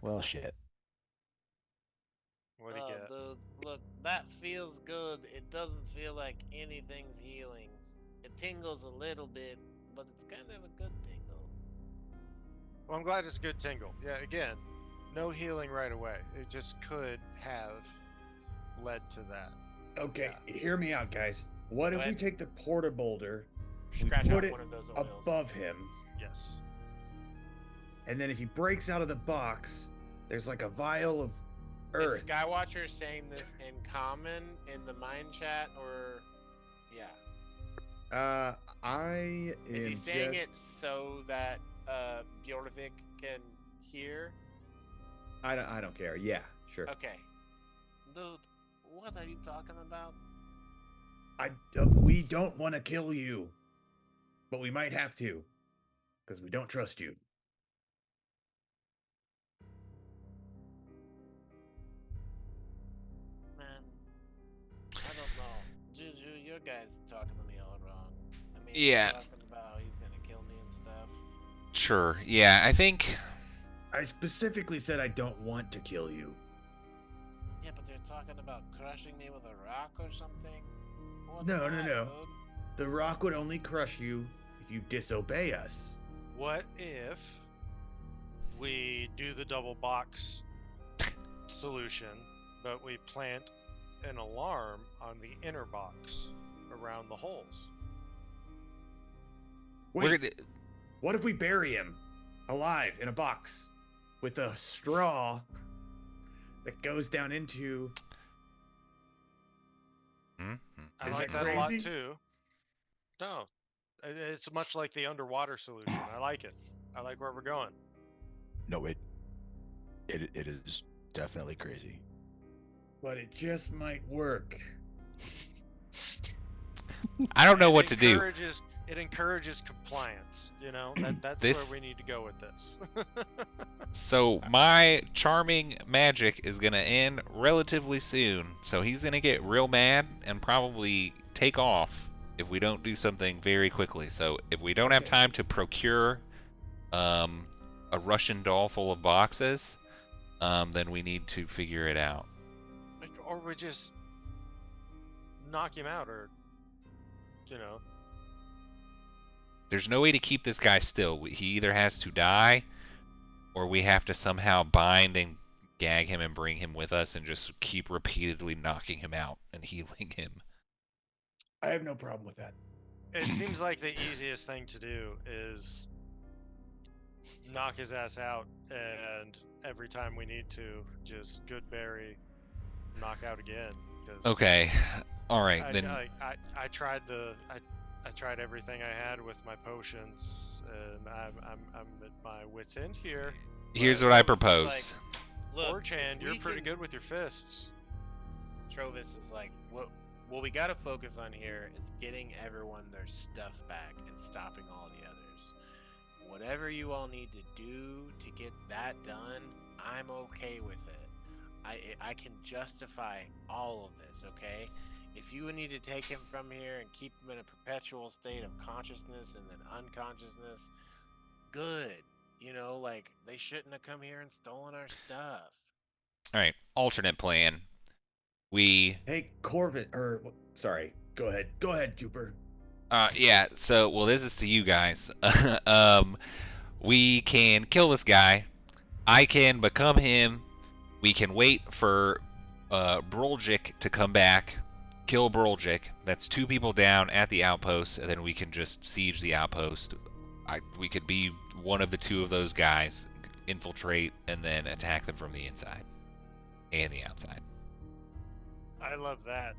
Well, shit. What'd he get? Dude, look, that feels good. It doesn't feel like anything's healing. It tingles a little bit, but it's kind of a good tingle. Well, I'm glad it's a good tingle. Yeah, again, no healing right away. It just could have led to that. Okay, hear me out, guys. What Go if we ahead. take the porta boulder, we Scratch put off it one of those oils. above him, Yes. and then if he breaks out of the box, there's like a vial of earth. Is Skywatcher saying this in common in the mind chat, or yeah? I Is he am saying just- it so that Bjorvik can hear? I don't care. Yeah, sure. Okay. Dude, what are you talking about? We don't want to kill you, but we might have to, because we don't trust you. Man, I don't know. Juju, your guy's talking to me all wrong. I mean, Yeah. talking about how he's gonna kill me and stuff. Sure. Yeah, I think. I specifically said I don't want to kill you. Yeah, but they're talking about crushing me with a rock or something? What's No, that, no. dude? The rock would only crush you if you disobey us. What if we do the double box solution, but we plant an alarm on the inner box around the holes? Wait, We're gonna, what if we bury him alive in a box with a straw that goes down into? Mhm. I Is like that that a lot crazy? too. No, it's much like the underwater solution. I like it. I like where we're going. No, it is definitely crazy. But it just might work. I don't know what to do. It encourages compliance. You know, that's This- where we need to go with this. So my charming magic is gonna end relatively soon. So he's gonna get real mad and probably take off if we don't do something very quickly. So if we don't have Okay. time to procure a Russian doll full of boxes, then we need to figure it out. Or we just knock him out, or you know. There's no way to keep this guy still. He either has to die, or we have to somehow bind and gag him and bring him with us and just keep repeatedly knocking him out and healing him. I have no problem with that. It seems like the easiest thing to do is knock his ass out, and every time we need to, just good berry, knock out again. 'Cause Okay. All right, I, then. I tried I tried everything I had with my potions, and I'm at my wit's end here. Here's but what I Trovis is propose. Look, Forchan, if you're we pretty can- good with your fists. Trovis is like, what we got to focus on here is getting everyone their stuff back and stopping all the others. Whatever you all need to do to get that done, I'm okay with it. I can justify all of this, okay? If you need to take him from here and keep him in a perpetual state of consciousness and then unconsciousness, good. You know, like, they shouldn't have come here and stolen our stuff. All right, alternate plan. We Hey, Corvin, sorry. Go ahead, Jupiter. yeah, so well this is to you guys. We can kill this guy. I can become him. We can wait for Broljik to come back, kill Broljik. That's 2 people down at the outpost, and then we can just siege the outpost. We could be one of the 2 of those guys, infiltrate, and then attack them from the inside and the outside. I love that.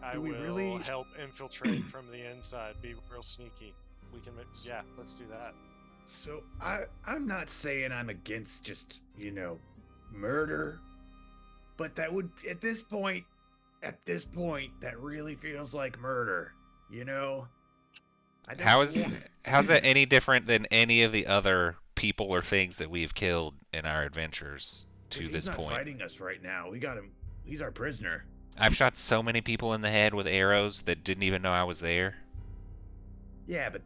I Do we will really- help infiltrate from the inside. Be real sneaky. We can. Yeah, let's do that. So I'm not saying I'm against just, murder, but that would at this point that really feels like murder, I don't How's want- that any different than any of the other people or things that we've killed in our adventures to 'cause this he's not point? fighting us right now. We got him. He's our prisoner. I've shot so many people in the head with arrows that didn't even know I was there. Yeah, but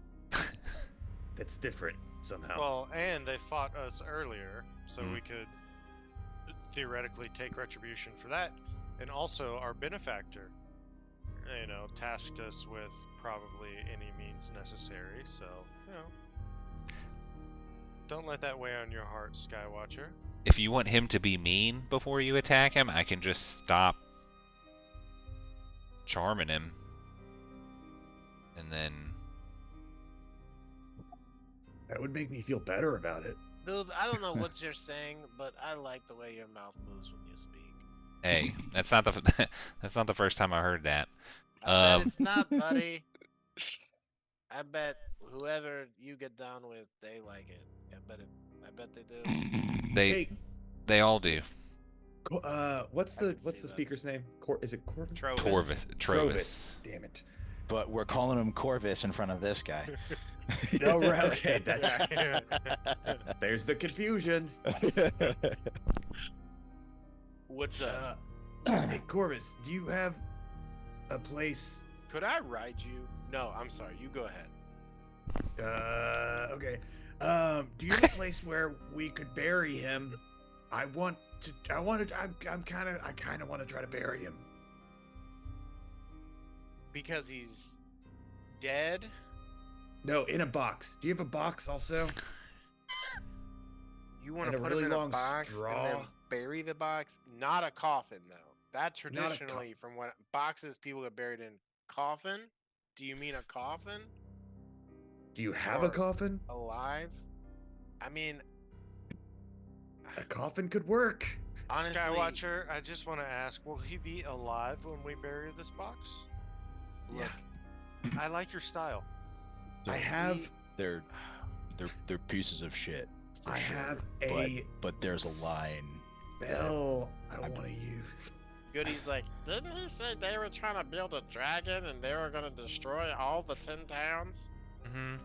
that's different somehow. Well, and they fought us earlier, so Mm. we could theoretically take retribution for that. And also, our benefactor, tasked us with probably any means necessary. So, don't let that weigh on your heart, Skywatcher. If you want him to be mean before you attack him, I can just stop charming him. And then That would make me feel better about it. Dude, I don't know what you're saying, but I like the way your mouth moves when you speak. hey, that's not the that's not the first time I heard that. I bet it's not, buddy. I bet whoever you get down with, they like it. I bet they do. They all do. What's I the can what's see the that. speaker's name? Is it Corvin? Trovis. Trovis. Damn it. But we're calling him Corvus in front of this guy. No, right, okay, that's there's the confusion. What's up? Hey, Corvus, do you have a place? Could I ride you? No, I'm sorry. You go ahead. Okay. Do you have a place where we could bury him? I kind of want to try to bury him. Because he's dead? No, in a box. Do you have a box also? You want And to a put really him in a long box and then straw? bury the box? Not a coffin, though. That Not a traditionally, from what boxes people get buried in, coffin? Do you mean a coffin? Do you have a Or- coffin? Alive? I mean, A coffin could work. honestly, Skywatcher, I just want to ask, will he be alive when we bury this box? look, I like your style. I have They're pieces of shit. for I sure, have but, a but there's a line. spell I I'm- want to use. Goody's like, didn't he say they were trying to build a dragon and they were going to destroy all the 10 towns? Hmm.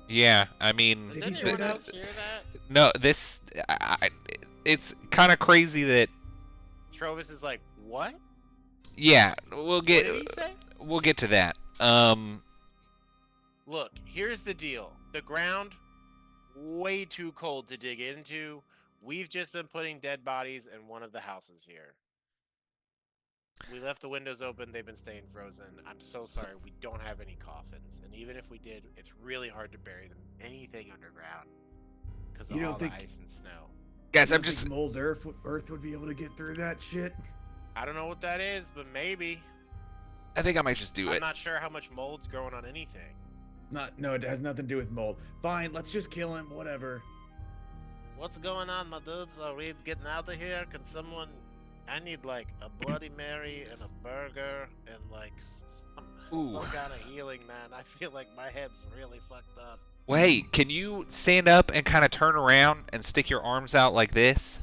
Yeah, I mean, Did he Did say anyone that? else hear that? no, it's kind of crazy that. Trovis is like, what? Yeah, we'll What did he get say? we'll get to that. Look, here's the deal. The ground, way too cold to dig into. We've just been putting dead bodies in one of the houses here. We left the windows open. They've been staying frozen. I'm so sorry. We don't have any coffins. And even if we did, it's really hard to bury them anything underground because of You don't all the think- ice and snow. Guys, You I'm don't think just mold Earth would be able to get through that shit. I don't know what that is, but maybe. I think I might just do I'm it. not sure how much mold's growing on anything. It's not. No, it has nothing to do with mold. Fine, let's just kill him. Whatever. What's going on, my dudes? Are we getting out of here? Can someone... I need, like, a Bloody Mary and a burger and, like, some kind of healing, man. I feel like my head's really fucked up. Wait, can you stand up and kind of turn around and stick your arms out like this?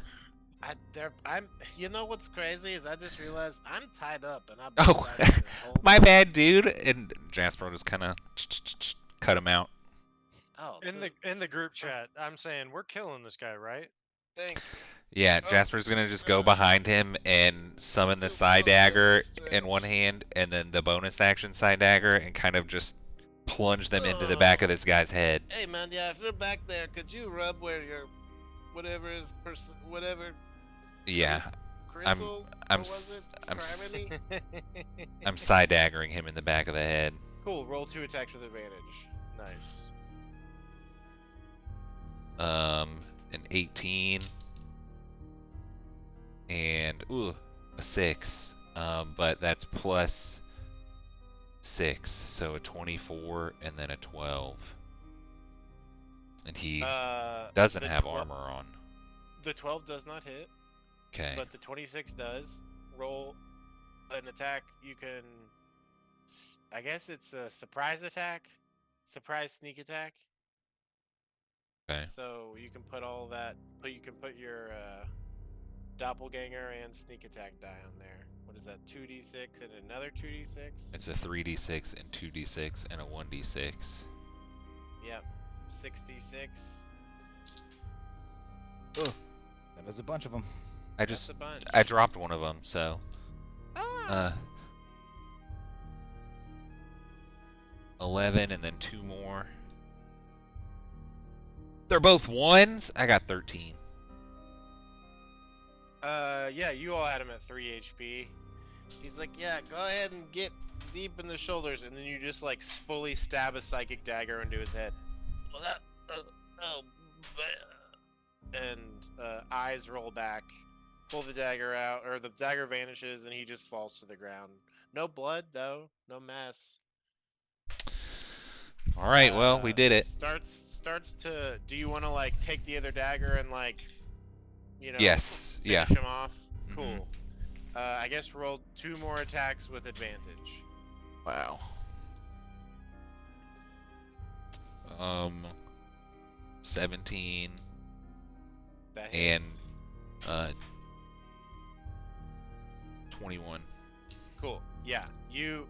You know what's crazy is I just realized I'm tied up and I've Oh, been tied up this whole my bad, dude. And Jasper just kind of cut him out. Oh, In the group chat, I'm saying we're killing this guy, right? thank Yeah, Oh, Jasper's gonna just go behind him and summon the feels side so good dagger and in one strange. hand, and then the bonus action side dagger, and kind of just plunge them into the back of this guy's head. Hey, man, yeah, if you're back there, could you rub where your whatever is whatever Yeah, Crystal? I'm or was s- it? I'm s- Criminy? I'm side daggering him in the back of the head. Cool. Roll 2 attacks with advantage. Nice. An 18 and a 6. But that's plus 6, so a 24 and then a 12. And he doesn't the have twe- armor on. The 12 does not hit, Okay. but the 26 does. Roll an attack. You can. I guess it's a surprise attack, surprise sneak attack. Okay. So you can put all that. But you can put your doppelganger and sneak attack die on there. What is that? 2d6 and another 2d6. It's a 3d6 and 2d6 and a 1d6. Yep, 6d6. Ugh. That is a bunch of them. That's a bunch. I dropped one of them, so. Ah. 11 and then 2 more. They're both 1s. I got 13. Yeah, you all had him at 3 HP. He's like, yeah, go ahead and get deep in the shoulders, and then you just like fully stab a psychic dagger into his head. And eyes roll back. Pull the dagger out, or the dagger vanishes, and he just falls to the ground. No blood though, no mess. All right, well, we did it. Starts to. Do you want to like take the other dagger and like, you know, Yes. Yeah. finish him off? Mhm. Cool. I guess roll 2 more attacks with advantage. Wow. 17 That and hits. 21. Cool. Yeah. You.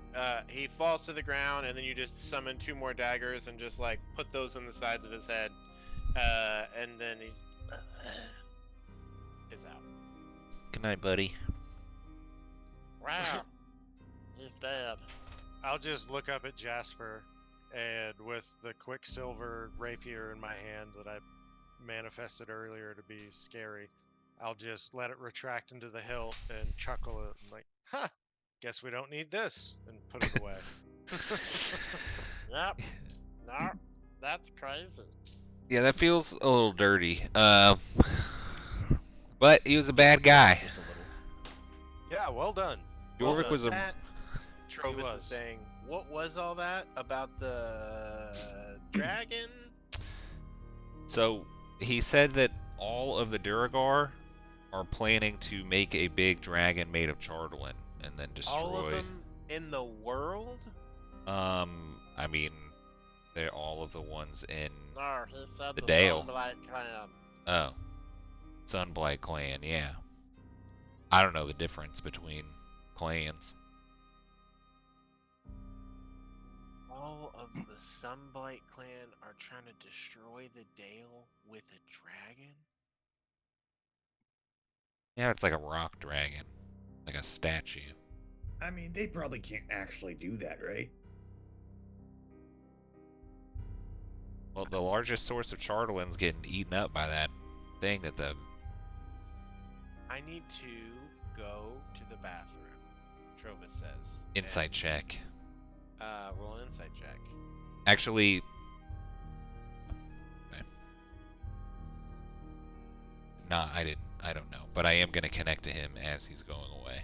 He falls to the ground, and then you just summon 2 more daggers and just like put those in the sides of his head, and then he's out. Good night, buddy. Wow. He's dead. I'll just look up at Jasper, and with the Quicksilver rapier in my hand that I manifested earlier to be scary, I'll just let it retract into the hilt and chuckle it and like, huh, guess we don't need this, and put it away. Yep. No, that's crazy. Yeah, that feels a little dirty. But he was a bad guy. Just a little. Yeah, well done. Jorvik What was a. that? Trovis is was. saying, what was all that about the dragon? So he said that all of the Duragar are planning to make a big dragon made of Chardolin and then destroy. All of them in the world? I mean, they're all of the ones in. No, he said The the Dale. Sunblight Clan. Oh, Sunblight clan. Yeah. I don't know the difference between clans. All of the Sunblight clan are trying to destroy the Dale with a dragon? Yeah, it's like a rock dragon, like a statue. I mean, they probably can't actually do that, right? Well, the largest source of Chardolin's getting eaten up by that thing that the. I need to go to the bathroom, Trovis says. Insight check. Roll an insight check. Actually. Okay. Nah, I didn't. I don't know. But I am going to connect to him as he's going away.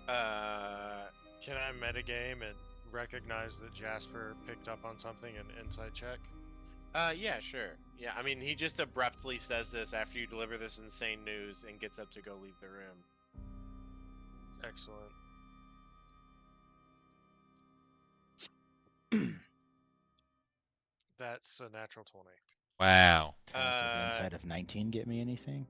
Can I metagame and recognize that Jasper picked up on something and insight check? Yeah, sure. Yeah, I mean, he just abruptly says this after you deliver this insane news and gets up to go leave the room. Excellent. That's a natural 20. Wow. Does the inside of 19 get me anything?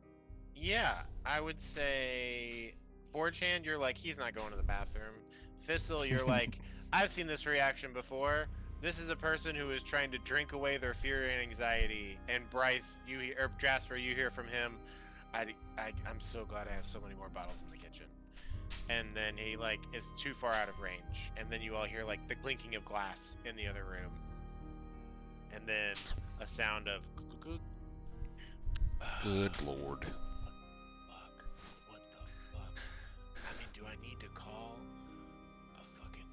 Yeah, I would say 4chan, you're like, he's not going to the bathroom. Thistle, you're like, I've seen this reaction before. This is a person who is trying to drink away their fear and anxiety. And Bryce, you hear, or Jasper, you hear from him, I'm so glad I have so many more bottles in the kitchen. And then he like is too far out of range. And then you all hear like the clinking of glass in the other room. And then a sound of Good lord. What the fuck? I mean, do I need to call a fucking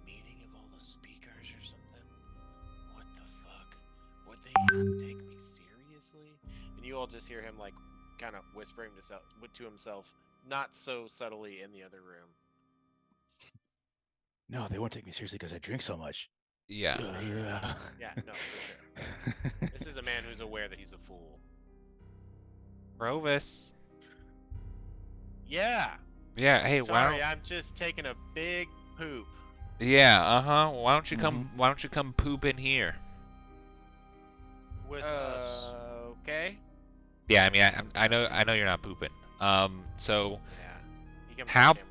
meeting of all the speakers or something? What the fuck? Would they even take me seriously? And you all just hear him like kind of whispering to himself, not so subtly in the other room. No, they won't take me seriously because I drink so much. Yeah. Yeah, no, for sure. This is a man who's aware that he's a fool. Provis. Yeah. Yeah, hey, Sorry, I'm just taking a big poop. Yeah, uh-huh. Why don't you come Mhm. why don't you come poop in here? With us. Okay. Yeah, I Yeah, mean he I comes I back know in. I know you're not pooping. So Yeah. He comes how back in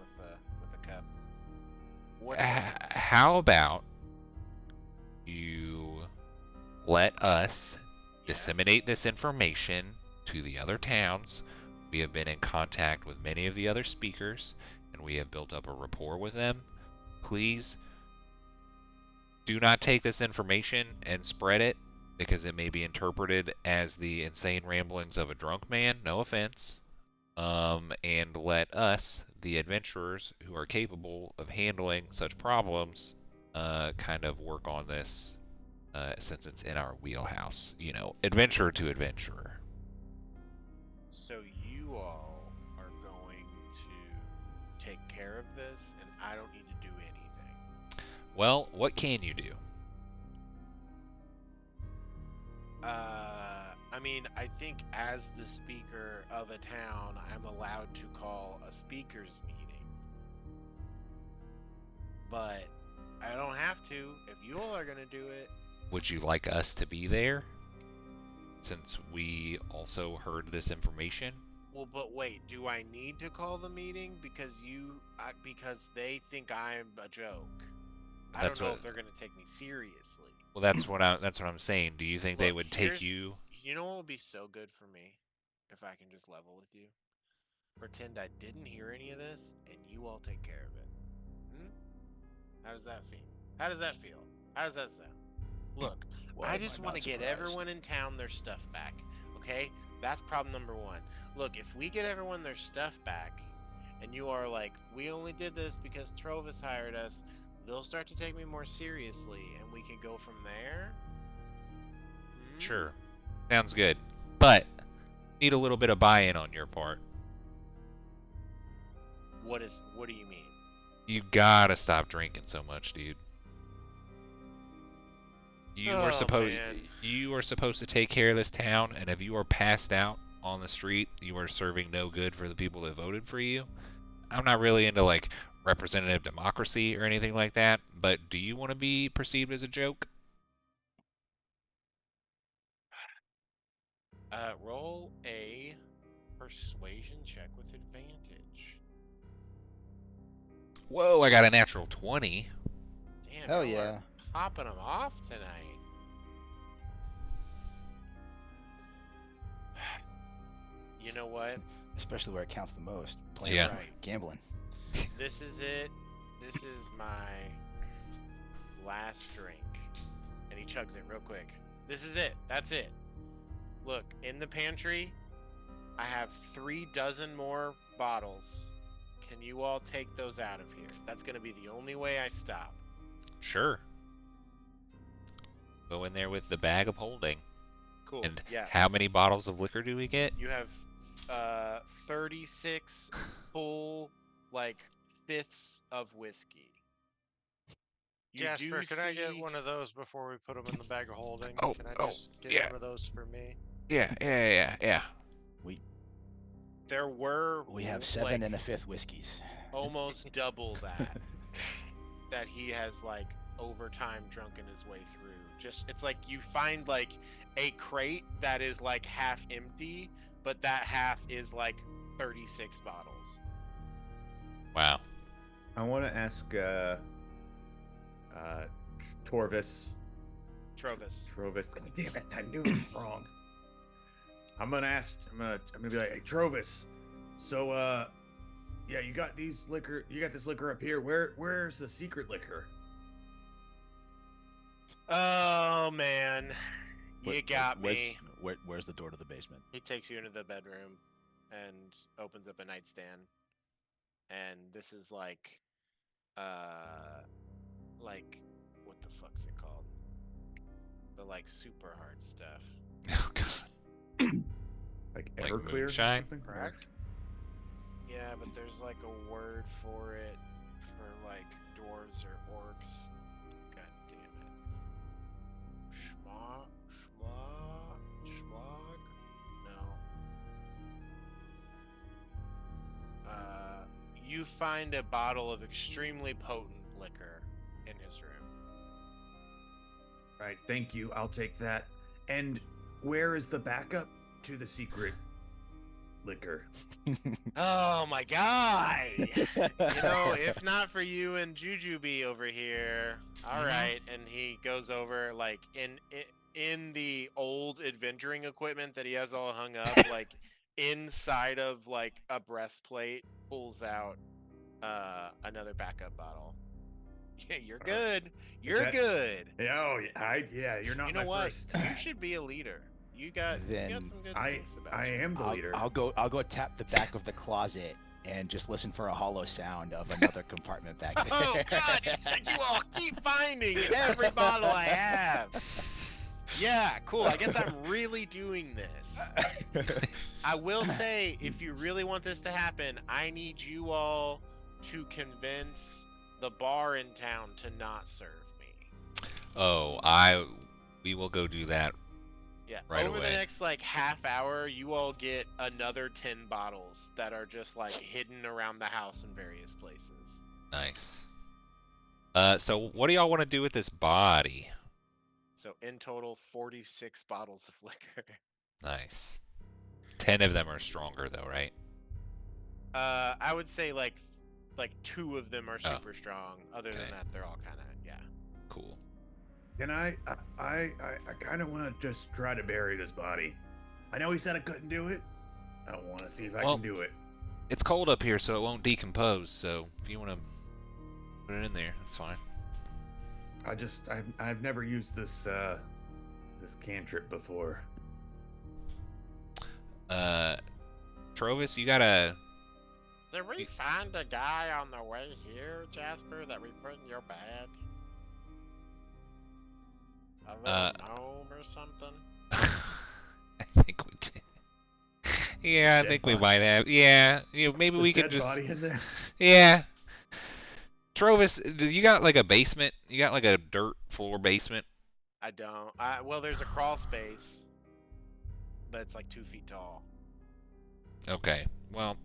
with a cup. What's up? how about you let us Yes. disseminate this information to the other towns? We have been in contact with many of the other speakers, and we have built up a rapport with them. Please do not take this information and spread it, because it may be interpreted as the insane ramblings of a drunk man. No offense. And let us, the adventurers who are capable of handling such problems, kind of work on this, since it's in our wheelhouse. You know, adventurer to adventurer. So you all are going to take care of this, and I don't need to do anything. Well, what can you do? I mean, I think as the speaker of a town, I'm allowed to call a speakers meeting. But I don't have to if you all are going to do it. Would you like us to be there, since we also heard this information? Well, but wait, do I need to call the meeting because they think I'm a joke? I That's don't know what- if they're going to take me seriously. Well, that's what I'm saying. Do you think they Look, would take here's- you? You know what would be so good for me? If I can just level with you. Pretend I didn't hear any of this, and you all take care of it. Hmm? How does that feel? How does that feel? How does that sound? Look, Why I am just I want to not get surprised? everyone in town their stuff back. Okay? That's problem number one. Look, if we get everyone their stuff back, and you are like, we only did this because Trovis hired us, they'll start to take me more seriously, and we can go from there. Hmm? Sure. Sounds good. But need a little bit of buy-in on your part. What do you mean? You gotta stop drinking so much, dude. You are Oh, man. you are supposed to take care of this town, and if you are passed out on the street, you are serving no good for the people that voted for you. I'm not really into like representative democracy or anything like that, but do you want to be perceived as a joke? Roll a persuasion check with advantage. Whoa, I got a natural 20. Damn, Hell y'all are yeah. popping them off tonight. You know what? Especially where it counts the most. Playing Yeah. Right. Gambling. This is it. This is my last drink. And he chugs it real quick. This is it. That's it. Look, in the pantry, I have 3 dozen more bottles. Can you all take those out of here? That's going to be the only way I stop. Sure. Go in there with the bag of holding. Cool. And Yeah. how many bottles of liquor do we get? You have 36 full, like, fifths of whiskey. You Jasper, do can I get see- one of those before we put them in the bag of holding? Oh, Can I oh, just get yeah. one of those for me? Yeah. There were We have 7 like, and a fifth whiskeys. almost double that he has like over time drunken his way through. Just it's like you find like a crate that is like half empty, but that half is like 36 bottles. Wow. I want to ask Torvis. Trovis. Trovis. God damn it! I knew it was wrong. I'm gonna be like, hey, Trovis. So, yeah, you got this liquor up here. Where's the secret liquor? Oh man, you got me. Where's the door to the basement? He takes you into the bedroom and opens up a nightstand. And this is like what the fuck's it called? The like super hard stuff. Oh god. Like Like Everclear? or moonshine? something? Correct. Yeah, but there's like a word for it for like dwarves or orcs. God damn it. Schmog? No. you find a bottle of extremely potent liquor in his room. Right, thank you. I'll take that. And where is the backup to the secret liquor? Oh my god! You know, if not for you and Jujubee over here, all right. And he goes over like in the old adventuring equipment that he has all hung up, like inside of like a breastplate, pulls out another backup bottle. Yeah, you're good. You're that- good. Oh, yeah, you're not You know my what? first. You should be a leader. You got Then some good I things about I you. am the leader. I'll go tap the back of the closet and just listen for a hollow sound of another compartment back there. Oh God! It's like you all keep finding every bottle I have. Yeah, cool. I guess I'm really doing this. I will say, if you really want this to happen, I need you all to convince the bar in town to not serve me. Oh, we will go do that. Yeah. Right Over away. the next like half hour, you all get another 10 bottles that are just like hidden around the house in various places. Nice. So what do y'all want to do with this body? So in total, 46 bottles of liquor. Nice. 10 of them are stronger though, right? I would say like 2 of them are Oh. super strong. Other than Okay. that, they're all kind of Cool. Can I kind of want to just try to bury this body. I know he said I couldn't do it. I want to see if I Well- can do it. It's cold up here, so it won't decompose. So if you want to put it in there, that's fine. I've never used this cantrip before. Trovis, you gotta. Did we find a guy on the way here, Jasper, that we put in your bag? A little gnome or something? I think we did. Yeah, I Dead think we body? might have. Yeah, maybe There's a we could dead just. body in there. Yeah. Trovis, you got like a basement? You got like a dirt floor basement? I don't. Well, there's a crawl space, but it's like 2 feet tall. Okay. Well,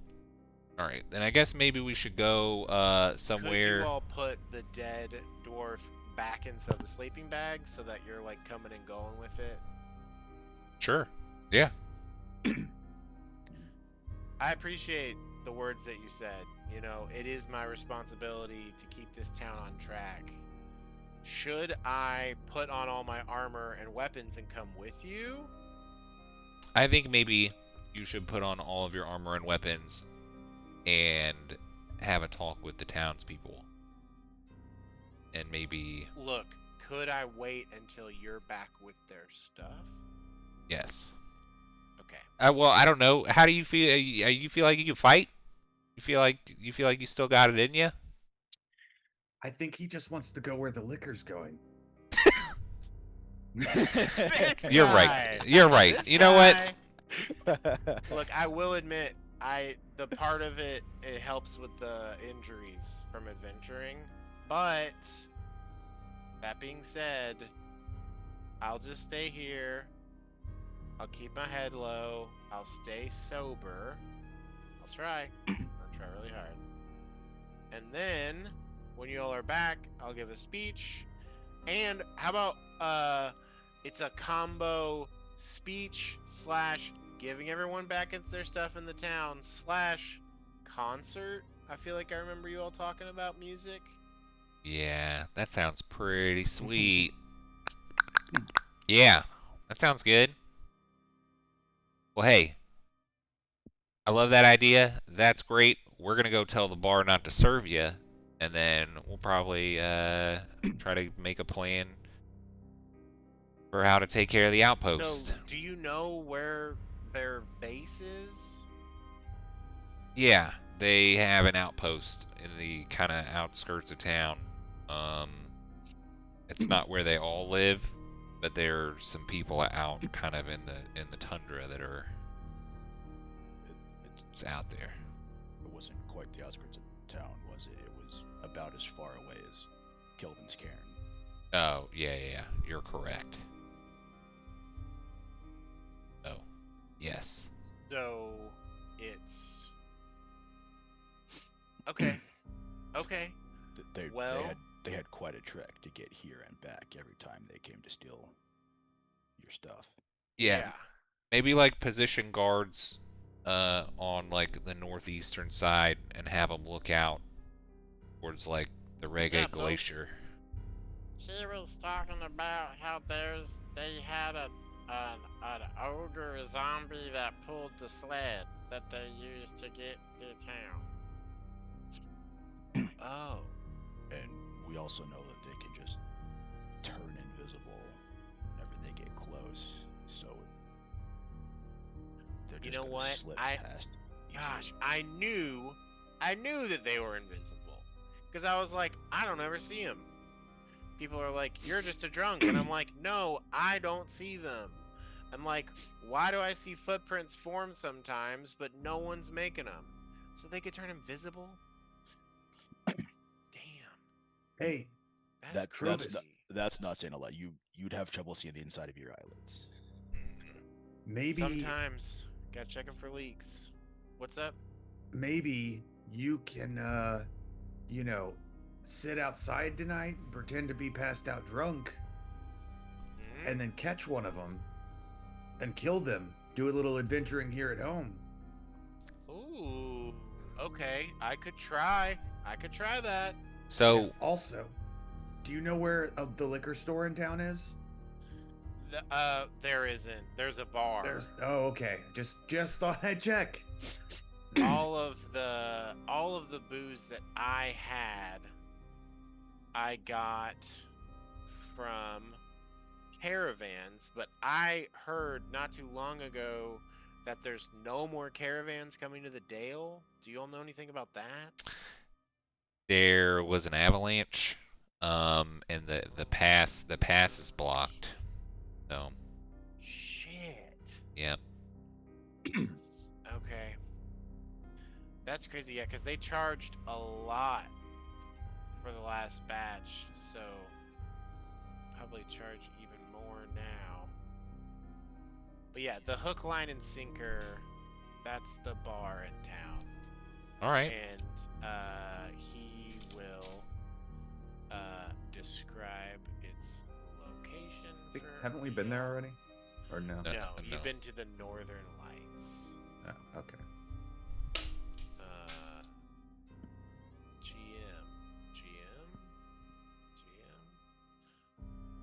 all right. Then I guess maybe we should go Could you somewhere. all put the dead dwarf back inside the sleeping bag so that you're like coming and going with it? Sure. Yeah. I appreciate the words that you said. You know, it is my responsibility to keep this town on track. Should I put on all my armor and weapons and come with you? I think maybe you should put on all of your armor and weapons and have a talk with the townspeople. And maybe, Look, could I wait until you're back with their stuff? yes. Okay. Well, I don't know. How do you feel? You feel like you can fight? You feel like you still got it in you? I think he just wants to go where the liquor's going. This You're guy. right. You're right. This You know what? guy. Look, I will admit, the part of it helps with the injuries from adventuring, but that being said, I'll just stay here. I'll keep my head low. I'll stay sober. I'll try. I'll try really hard. And then, when you all are back, I'll give a speech. And how about it's a combo speech / giving everyone back their stuff in the town / concert. I feel like I remember you all talking about music. Yeah, that sounds pretty sweet. Yeah, that sounds good. Well, hey, I love that idea. That's great. We're gonna go tell the bar not to serve you, and then we'll probably try to make a plan for how to take care of the outpost. So, do you know where their base is? Yeah, they have an outpost in the kind of outskirts of town. It's not where they all live, but there are some people out kind of in the tundra that are it's out there. It wasn't quite the outskirts of town, was it? It was about as far away as Kelvin's Cairn. Oh, yeah, you're correct. Oh, yes. So it's Okay. Okay. Well, They had quite a trek to get here and back every time they came to steal your stuff. Yeah, yeah. maybe like position guards on like the northeastern side and have them look out towards like the Yeah, Reggae those. Glacier. He was talking about how they had an ogre zombie that pulled the sled that they used to get to town. Oh. And we also know that they can just turn invisible whenever they get close. So they're You just know gonna what? slip past. Gosh, I knew that they were invisible, because I was like, I don't ever see them. People are like, you're just a drunk, and I'm like, no, I don't see them. I'm like, why do I see footprints form sometimes, but no one's making them? So they could turn invisible? Damn, Hey, that's crazy. That's not saying a lot. You'd have trouble seeing the inside of your eyelids. maybe Sometimes gotta check them for leaks. What's up? maybe you can you know, sit outside tonight, pretend to be passed out drunk, Mhm. and then catch one of them and kill them. Do a little adventuring here at home. Ooh, okay. I could try. That. So Also, do you know where the liquor store in town is? There isn't. There's a bar. Okay. Just thought I'd check. all of the booze that I had, I got from caravans, but I heard not too long ago that there's no more caravans coming to the Dale. Do you all know anything about that? there was an avalanche, and the pass is blocked. So Shit. yeah, Okay. That's crazy, yeah, because they charged a lot for the last batch, so probably charge even more now. But yeah, the hook, line, and sinker, that's the bar in town. all right. And he will describe its location. Haven't we been there already? Or no? No, No. you've been to the Northern Lights. Oh, okay. GM.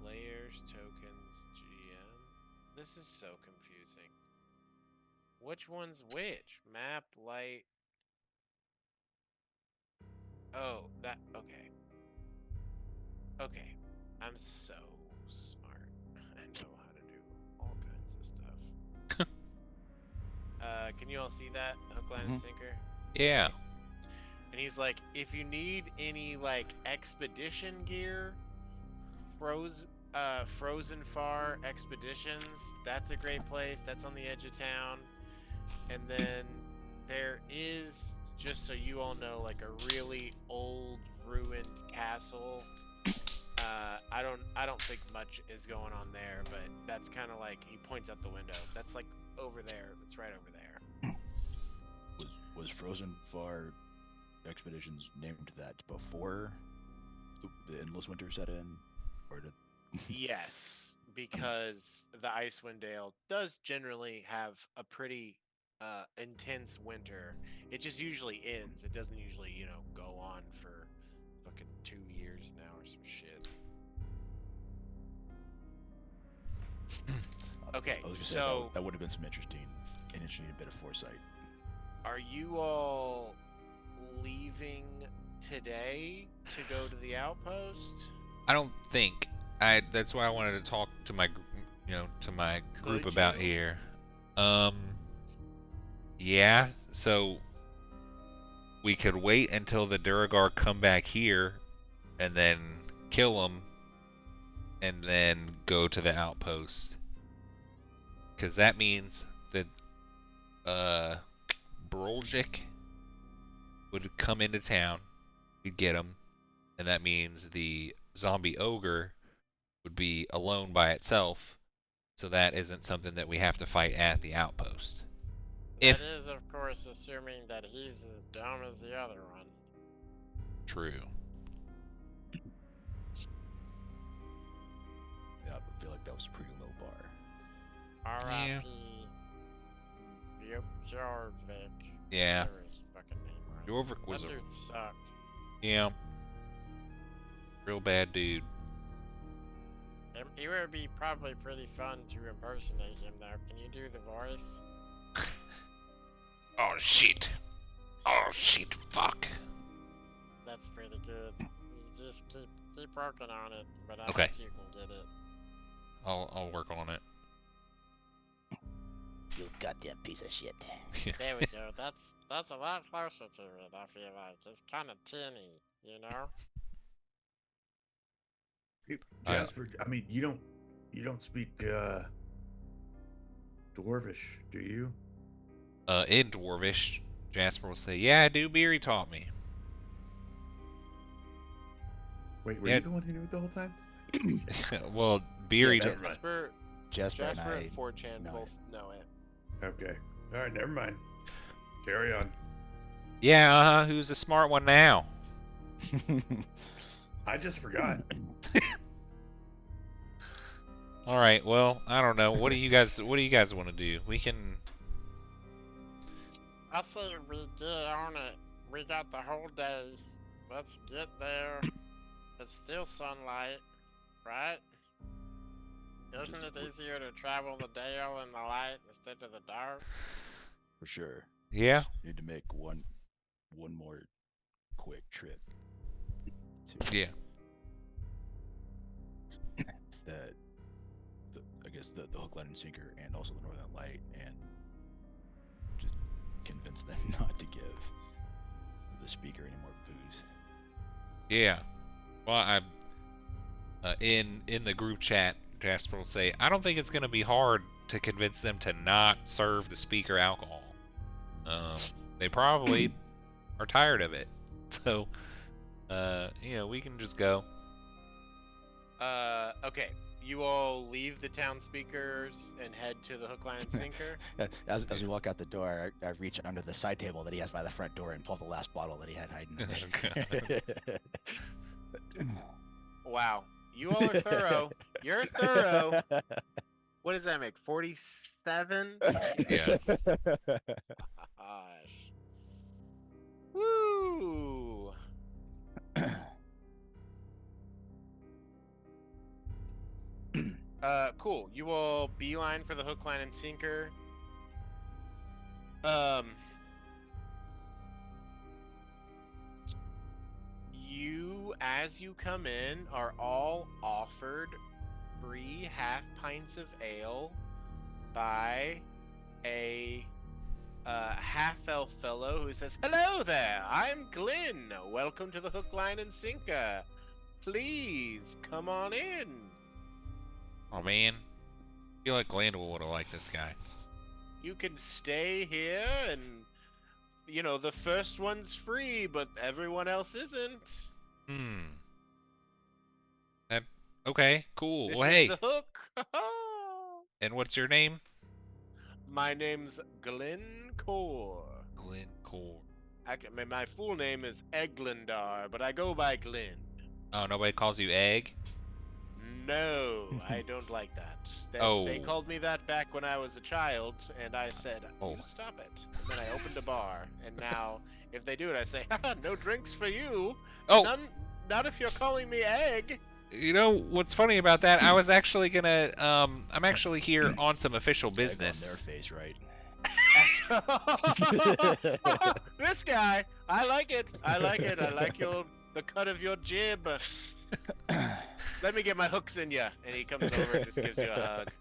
Layers, tokens, GM. This is so confusing. Which one's which? Map, light. Oh, that. Okay. Okay. I'm so smart. I know how to do all kinds of stuff. Can you all see that? Hook, line, and sinker? Yeah. And he's like, if you need any like expedition gear, Frozen Far Expeditions, that's a great place. That's on the edge of town. And then there is, just so you all know, like a really old ruined castle. I don't think much is going on there, but that's kind of like, he points out the window. That's like over there. That's right over there. Was Frozen Far Expeditions named that before the endless winter set in, or did? Yes, because the Icewind Dale does generally have a pretty intense winter. It just usually ends. It doesn't usually, go on for fucking 2 years now or some shit. Okay, I was gonna say so that would have been some interesting bit of foresight. are you all leaving today to go to the outpost? I don't think. That's why I wanted to talk to my group Could about you? here. Yeah. So we could wait until the Duragar come back here, and then kill them, and then go to the outpost. Because that means that Broljik would come into town, we'd get him, and that means the zombie ogre would be alone by itself, so that isn't something that we have to fight at the outpost. That If is, of course, assuming that he's as dumb as the other one. true. Yeah, I feel like that was a pretty low bar. R.I.P. Yep, Jarvik. Yeah. Whatever his fucking name was. Jorvik was that a dude sucked. yeah, real bad dude. It would be probably pretty fun to impersonate him, though. Can you do the voice? Oh shit. Oh shit. Fuck. That's pretty good. You just keep working on it, but I Okay. bet you can get it. I'll work on it. You goddamn piece of shit. There we go. That's a lot closer to it. I feel like it's kind of tinny, you know. Hey, Jasper, I mean, you don't speak Dwarvish, do you? In Dwarvish, Jasper will say, "Yeah, I do. Beery taught me." Wait, were Yeah. you the one who knew it the whole time? Well, Beery. Yeah, d- Jasper, Jasper and Jasper I and 4chan know both know it. Okay. All right, never mind. Carry on. Yeah, who's the smart one now? I just forgot. All right. Well, I don't know. What do you guys want to do? We can. I say we get on it. We got the whole day. Let's get there. It's still sunlight, right? Isn't it easier to travel the dale in the light instead of the dark? For sure. Yeah. Need to make one more quick trip. To Yeah. I guess the hook, line, and sinker, and also the Northern Light, and just convince them not to give the speaker any more booze. Yeah. Well, in the group chat, Jasper will say, "I don't think it's going to be hard to convince them to not serve the speaker alcohol. They probably are tired of it. So, we can just go." Okay. You all leave the town speakers and head to the hook, line, and sinker. As we walk out the door, I reach under the side table that he has by the front door and pull the last bottle that he had hiding in there. Wow. You all are thorough. You're thorough. What does that make? 47? Yes. Gosh. Woo! Cool. You will beeline for the hook, line, and sinker. You, as you come in, are all offered free half pints of ale by a half-elf fellow who says, "Hello there, I'm Glenn. Welcome to the hook, line, and sinker. Please come on in." Oh man, I feel like Glandwell would have liked this guy. You can stay here, and the first one's free, but everyone else isn't. Okay, cool. This Well, is hey, the hook. and what's your name? My name's Glencore. Glencore. My full name is Eglandar, but I go by Glenn. Oh, nobody calls you Egg? No, I don't like that. They called me that back when I was a child, and I said, "You stop it." And then I opened a bar, and now if they do it, I say, "Haha, no drinks for you. Oh. None, not if you're calling me Egg." You know what's funny about that? I was actually gonna. I'm actually here on some official business. Egg on their face, right? This guy, I like it. I like it. I like the cut of your jib. Let me get my hooks in ya. And he comes over and just gives you a hug.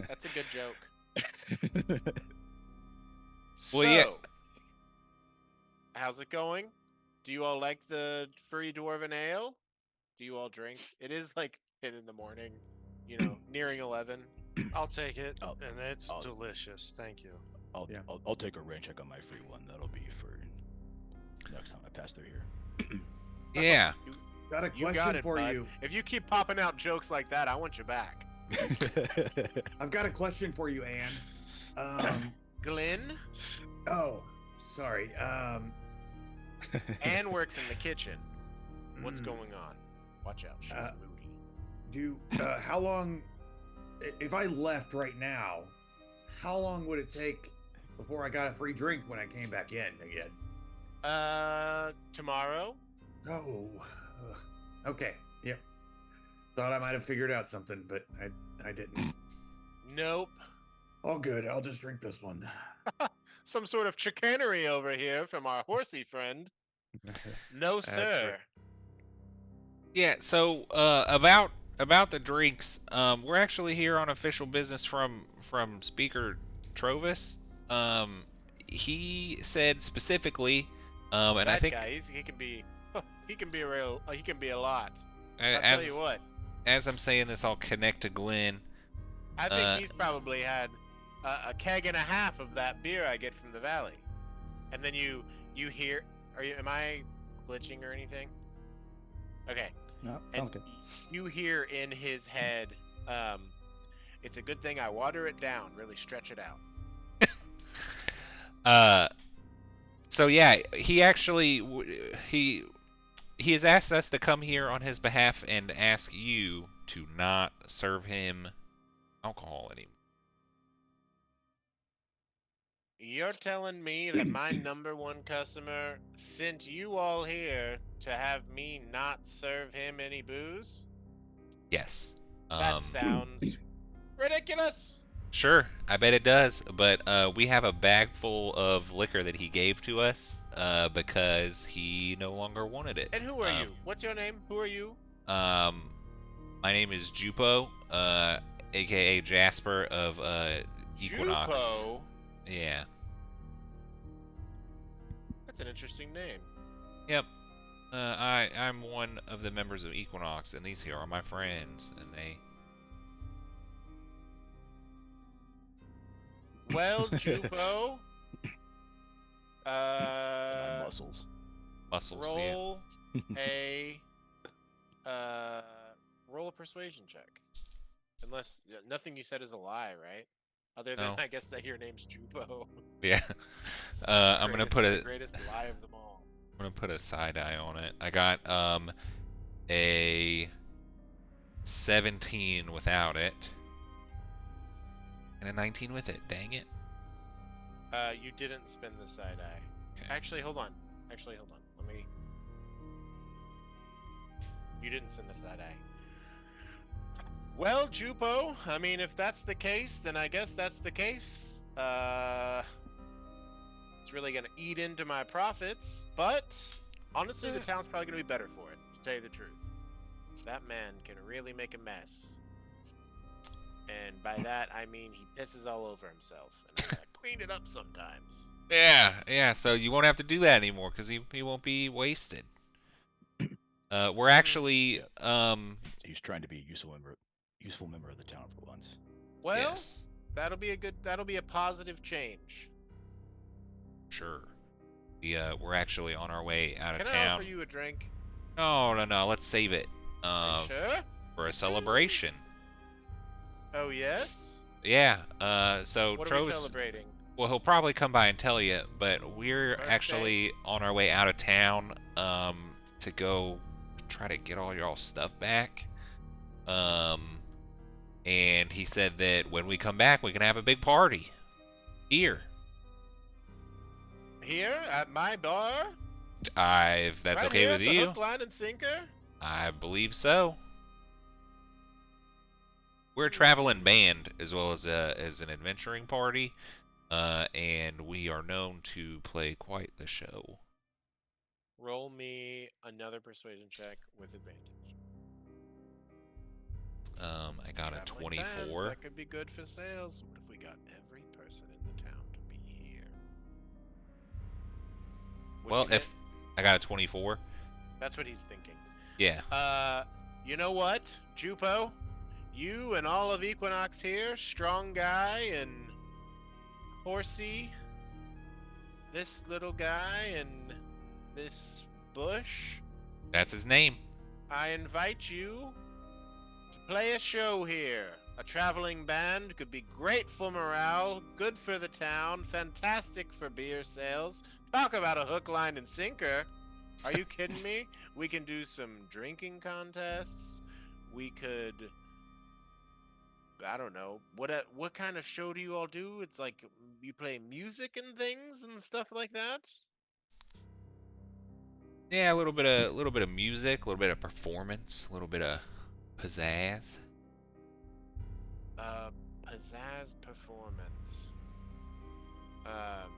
That's a good joke. Well, So, yeah. how's it going? Do you all like the free dwarven ale? Do you all drink? It is like 10 in the morning, nearing 11. I'll take it, Oh, and it's oh. delicious. Thank you. I'll take a rain check on my free one. That'll be for next time I pass through here. Yeah. Got a You question got it, for bud. you. If you keep popping out jokes like that, I want you back. I've got a question for you, Anne. Glenn? Oh, sorry. and works in the kitchen. What's Mm. going on? Watch out, she's moody. How long, if I left right now, how long would it take before I got a free drink when I came back in again? Tomorrow? Oh, okay. Yep. Thought I might have figured out something, but I didn't. Nope. All good. I'll just drink this one. Some sort of chicanery over here from our horsey friend. No, That's sir. Yeah, so about the drinks, we're actually here on official business from Speaker Trovis. He said specifically, and that I think guy, he can be he can be a lot. a- I'll tell as you what. as I'm saying this, I'll connect to Glenn. I think he's probably had a keg and a half of that beer I get from the valley. And then you hear, am I glitching or anything? Okay. No, And sounds good. you hear in his head, it's a good thing I water it down, really stretch it out. So yeah, he actually he has asked us to come here on his behalf and ask you to not serve him alcohol anymore. You're telling me that my number one customer sent you all here to have me not serve him any booze? Yes. That sounds ridiculous. Sure, I bet it does. But we have a bag full of liquor that he gave to us because he no longer wanted it. And who are you? What's your name? Who are you? My name is Jupo, aka Jasper of Equinox. Jupo? Yeah. That's an interesting name. Yep. I'm one of the members of Equinox, and these here are my friends, and they. Well, Jupo. Muscles. Muscles. Roll a roll a persuasion check. Unless nothing you said is a lie, right? Other than No. I guess that your name's Jupo. Yeah. I'm gonna put the a. greatest lie of them all. I'm gonna put a side eye on it. I got a 17 without it, and a 19 with it. Dang it. You didn't spin the side eye. Okay. Actually, hold on. Let me. You didn't spin the side eye. Well, Jupo, I mean, if that's the case, then I guess that's the case. It's really gonna eat into my profits, but honestly, the town's probably gonna be better for it, to tell you the truth. That man can really make a mess. And by that, I mean he pisses all over himself. And I gotta clean it up sometimes. Yeah. So you won't have to do that anymore because he won't be wasted. We're actually He's trying to be a useful member of the town for once. Well, yes, that'll be a positive change. sure. We're actually on our way out of Can I town. offer you a drink? No. Let's save it. Are you sure? For a celebration. Oh, yes? Yeah. So What are we Trovis. celebrating? Well, he'll probably come by and tell you, but we're Birthday? actually on our way out of town to go try to get all y'all stuff back. And he said that when we come back, we can have a big party here. Here at my bar? If that's Right okay here with at the you, Hook, line, and sinker? I believe so. We're a traveling band as well as an adventuring party, and we are known to play quite the show. Roll me another persuasion check with advantage. I got a Traveling band, 24. that could be good for sales. What if we got every person in the town to be here? What'd Well, you get? if I got a 24, That's what he's thinking. yeah. You know what, Jupo? You and all of Equinox here, strong guy and horsey, this little guy and this bush, That's his name. I invite you to play a show here. A traveling band could be great for morale, good for the town, fantastic for beer sales. Talk about a hook, line, and sinker. Are you kidding me? We can do some drinking contests. We could, I don't know. What kind of show do you all do? It's like you play music and things and stuff like that? Yeah, a little bit of music, a little bit of performance, a little bit of pizzazz. Uh, pizzazz performance. Um,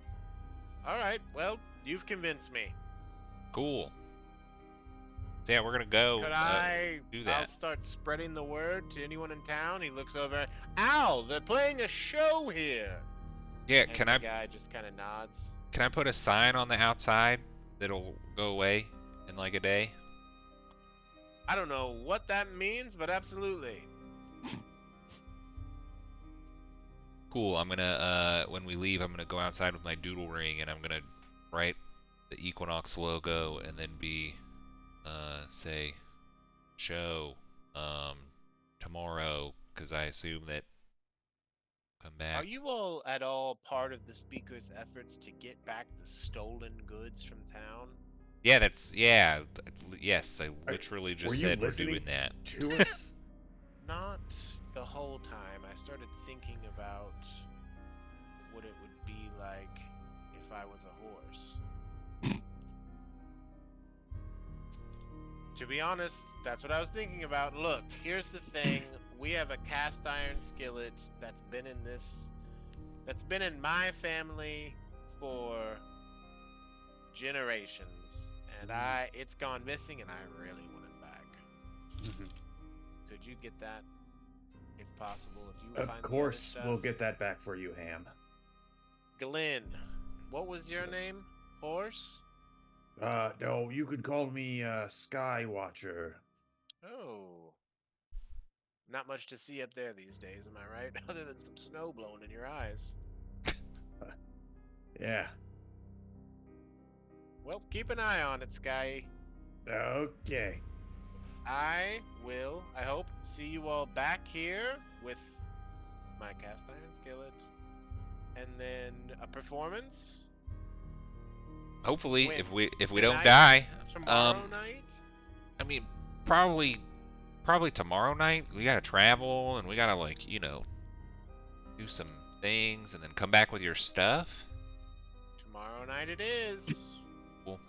all right. Well, you've convinced me. Cool. So yeah, we're gonna go Could do I'll that. start spreading the word to anyone in town. He looks over. Al, they're playing a show here. Yeah, And the guy just kind of nods. can I put a sign on the outside that'll go away in like a day? I don't know what that means, but absolutely. Cool. I'm gonna when we leave, I'm gonna go outside with my doodle ring and I'm gonna write the Equinox logo and then say show tomorrow because I assume that come back. Are you all at all part of the speaker's efforts to get back the stolen goods from town? Yeah, yes, I literally Were just you said we're listening doing that. to us? Not the whole time. I started thinking about what it would be like if I was a horse. To be honest, that's what I was thinking about. Look, here's the thing. We have a cast iron skillet that's been in my family for generations. And it's gone missing and I really want it back. Could you get that if possible? If you Of find course, the other we'll stuff? get that back for you, Ham. Glenn, what was your name? Horse? No, you could call me Skywatcher. Oh. Not much to see up there these days, am I right? Other than some snow blowing in your eyes. Yeah. Well, keep an eye on it, Sky. Okay. I hope, see you all back here with my cast iron skillet. And then a performance. Hopefully, When? if we don't Tonight? die, Tomorrow night? I mean, probably tomorrow night. We gotta travel and we gotta do some things and then come back with your stuff. Tomorrow night it is. Cool.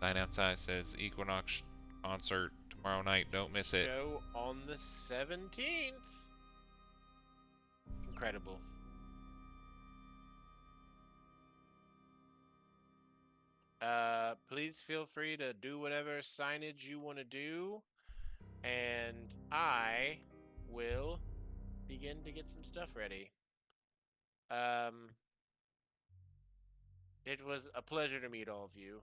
Sign outside says Equinox concert tomorrow night. Don't miss it. Show on the 17th. Incredible. Please feel free to do whatever signage you want to do, and I will begin to get some stuff ready. It was a pleasure to meet all of you.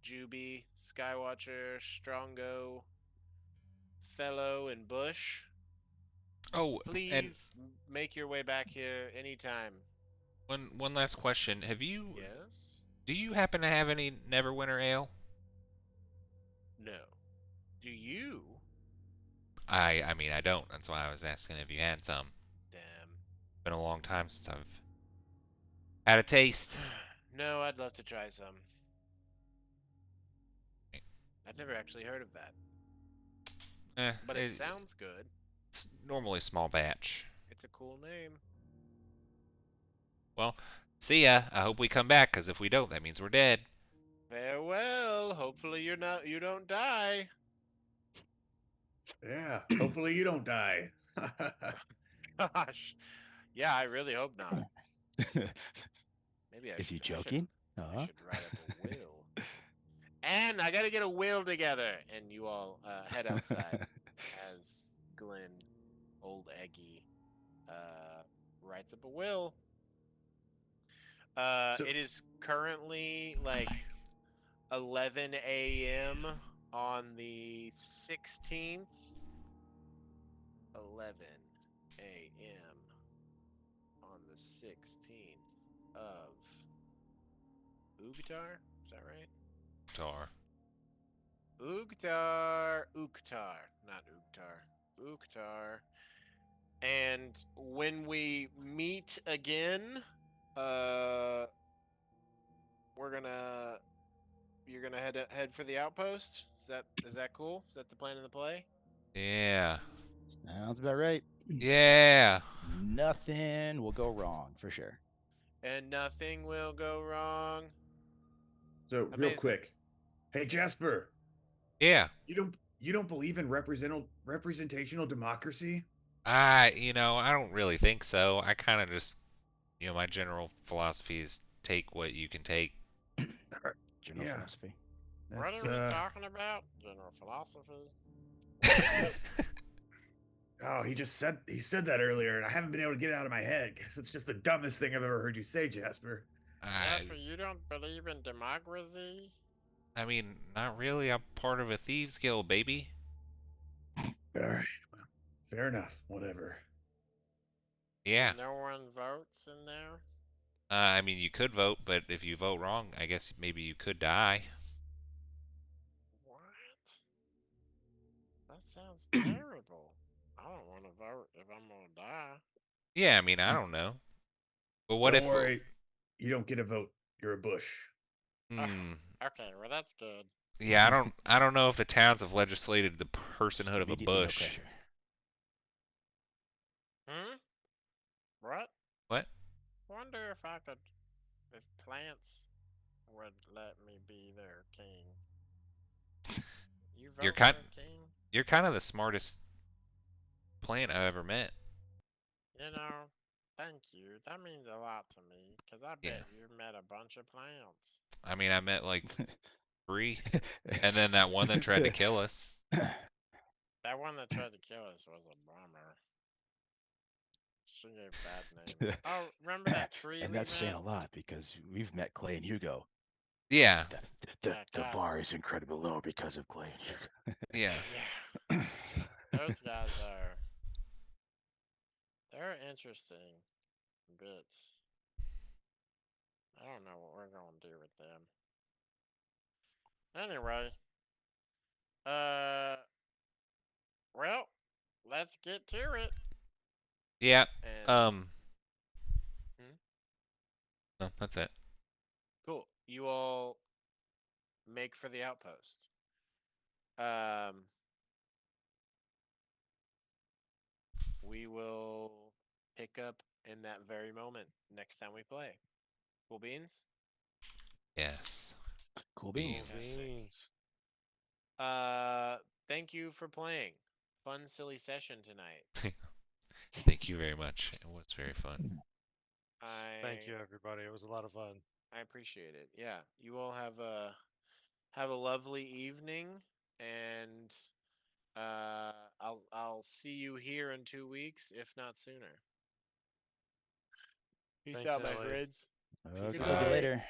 Juby, Skywatcher, Strongo, Fellow, and Bush. Oh, and Please make your way back here anytime. one last question. Yes? Do you happen to have any Neverwinter ale? No. Do you? I mean, I don't. That's why I was asking if you had some. Damn. Been a long time since I've had a taste. No, I'd love to try some. I've never actually heard of that. But it sounds good. It's normally small batch. It's a cool name. Well, see ya. I hope we come back, because if we don't, that means we're dead. Farewell. Hopefully you don't die. Yeah. Hopefully you don't die. Gosh. Yeah, I really hope not. Maybe Is he joking? I should write up a will. And I gotta get a will together. And you all head outside as Glenn, old Eggy, writes up a will. It is currently like 11 a.m. on the 16th. 11 a.m. on the 16th of Ugtar? Is that right? Ugtar, not Ugtar. And when we meet again, we're gonna you're gonna head for the outpost. Is that cool? Is that the plan of the play? Yeah. Sounds about right. Yeah. Nothing will go wrong for sure. And nothing will go wrong. So real Amazing. quick, hey Jasper, Yeah. you don't believe in representational democracy? I don't really think so. I kind of just, my general philosophy is take what you can take. General Yeah, philosophy. What that's are we talking about? General philosophy. oh, he said that earlier, and I haven't been able to get it out of my head because it's just the dumbest thing I've ever heard you say, Jasper. Jasper, you don't believe in democracy? I mean, not really. I'm part of a thieves guild, baby. All right, well, fair enough. Whatever. Yeah. And no one votes in there? I mean, you could vote, but if you vote wrong, I guess maybe you could die. What? That sounds terrible. I don't want to vote if I'm gonna die. Yeah, I mean, I don't know. But what Don't if? worry, you don't get a vote. You're a bush. Hmm. Okay, well that's good. Yeah, I don't know if the towns have legislated the personhood of a Immediately, no bush. pressure. Hmm? What? What? Wonder if I could, if plants would let me be their king. You You're vote kind for a king? you're kind of the smartest plant I've ever met. You know, thank you. That means a lot to me, because I Yeah. bet you met a bunch of plants. I mean, I met like 3, and then that one that tried to kill us. That one that tried to kill us was a bummer. She gave a bad name. Oh, remember that tree And we that's saying met? a lot because we've met Clay and Hugo. Yeah. Yeah, The God. bar is incredibly low because of Clay and Hugo. Yeah. Yeah, those guys are. They're interesting bits. I don't know what we're gonna do with them. Anyway, uh, well, let's get to it. Yeah. And Um. Hmm? No, that's it. Cool. You all make for the outpost. Um, we will pick up in that very moment next time we play. Cool beans? Yes. Cool Cool beans. Fantastic. beans. Thank you for playing. Fun, silly session tonight. Thank you very much. It was very fun. Thank you, everybody. It was a lot of fun. I appreciate it. Yeah, you all have a lovely evening, and I'll see you here in 2 weeks, if not sooner. Peace Thanks, out, my Ellie. friends. Okay, Good see you night. later.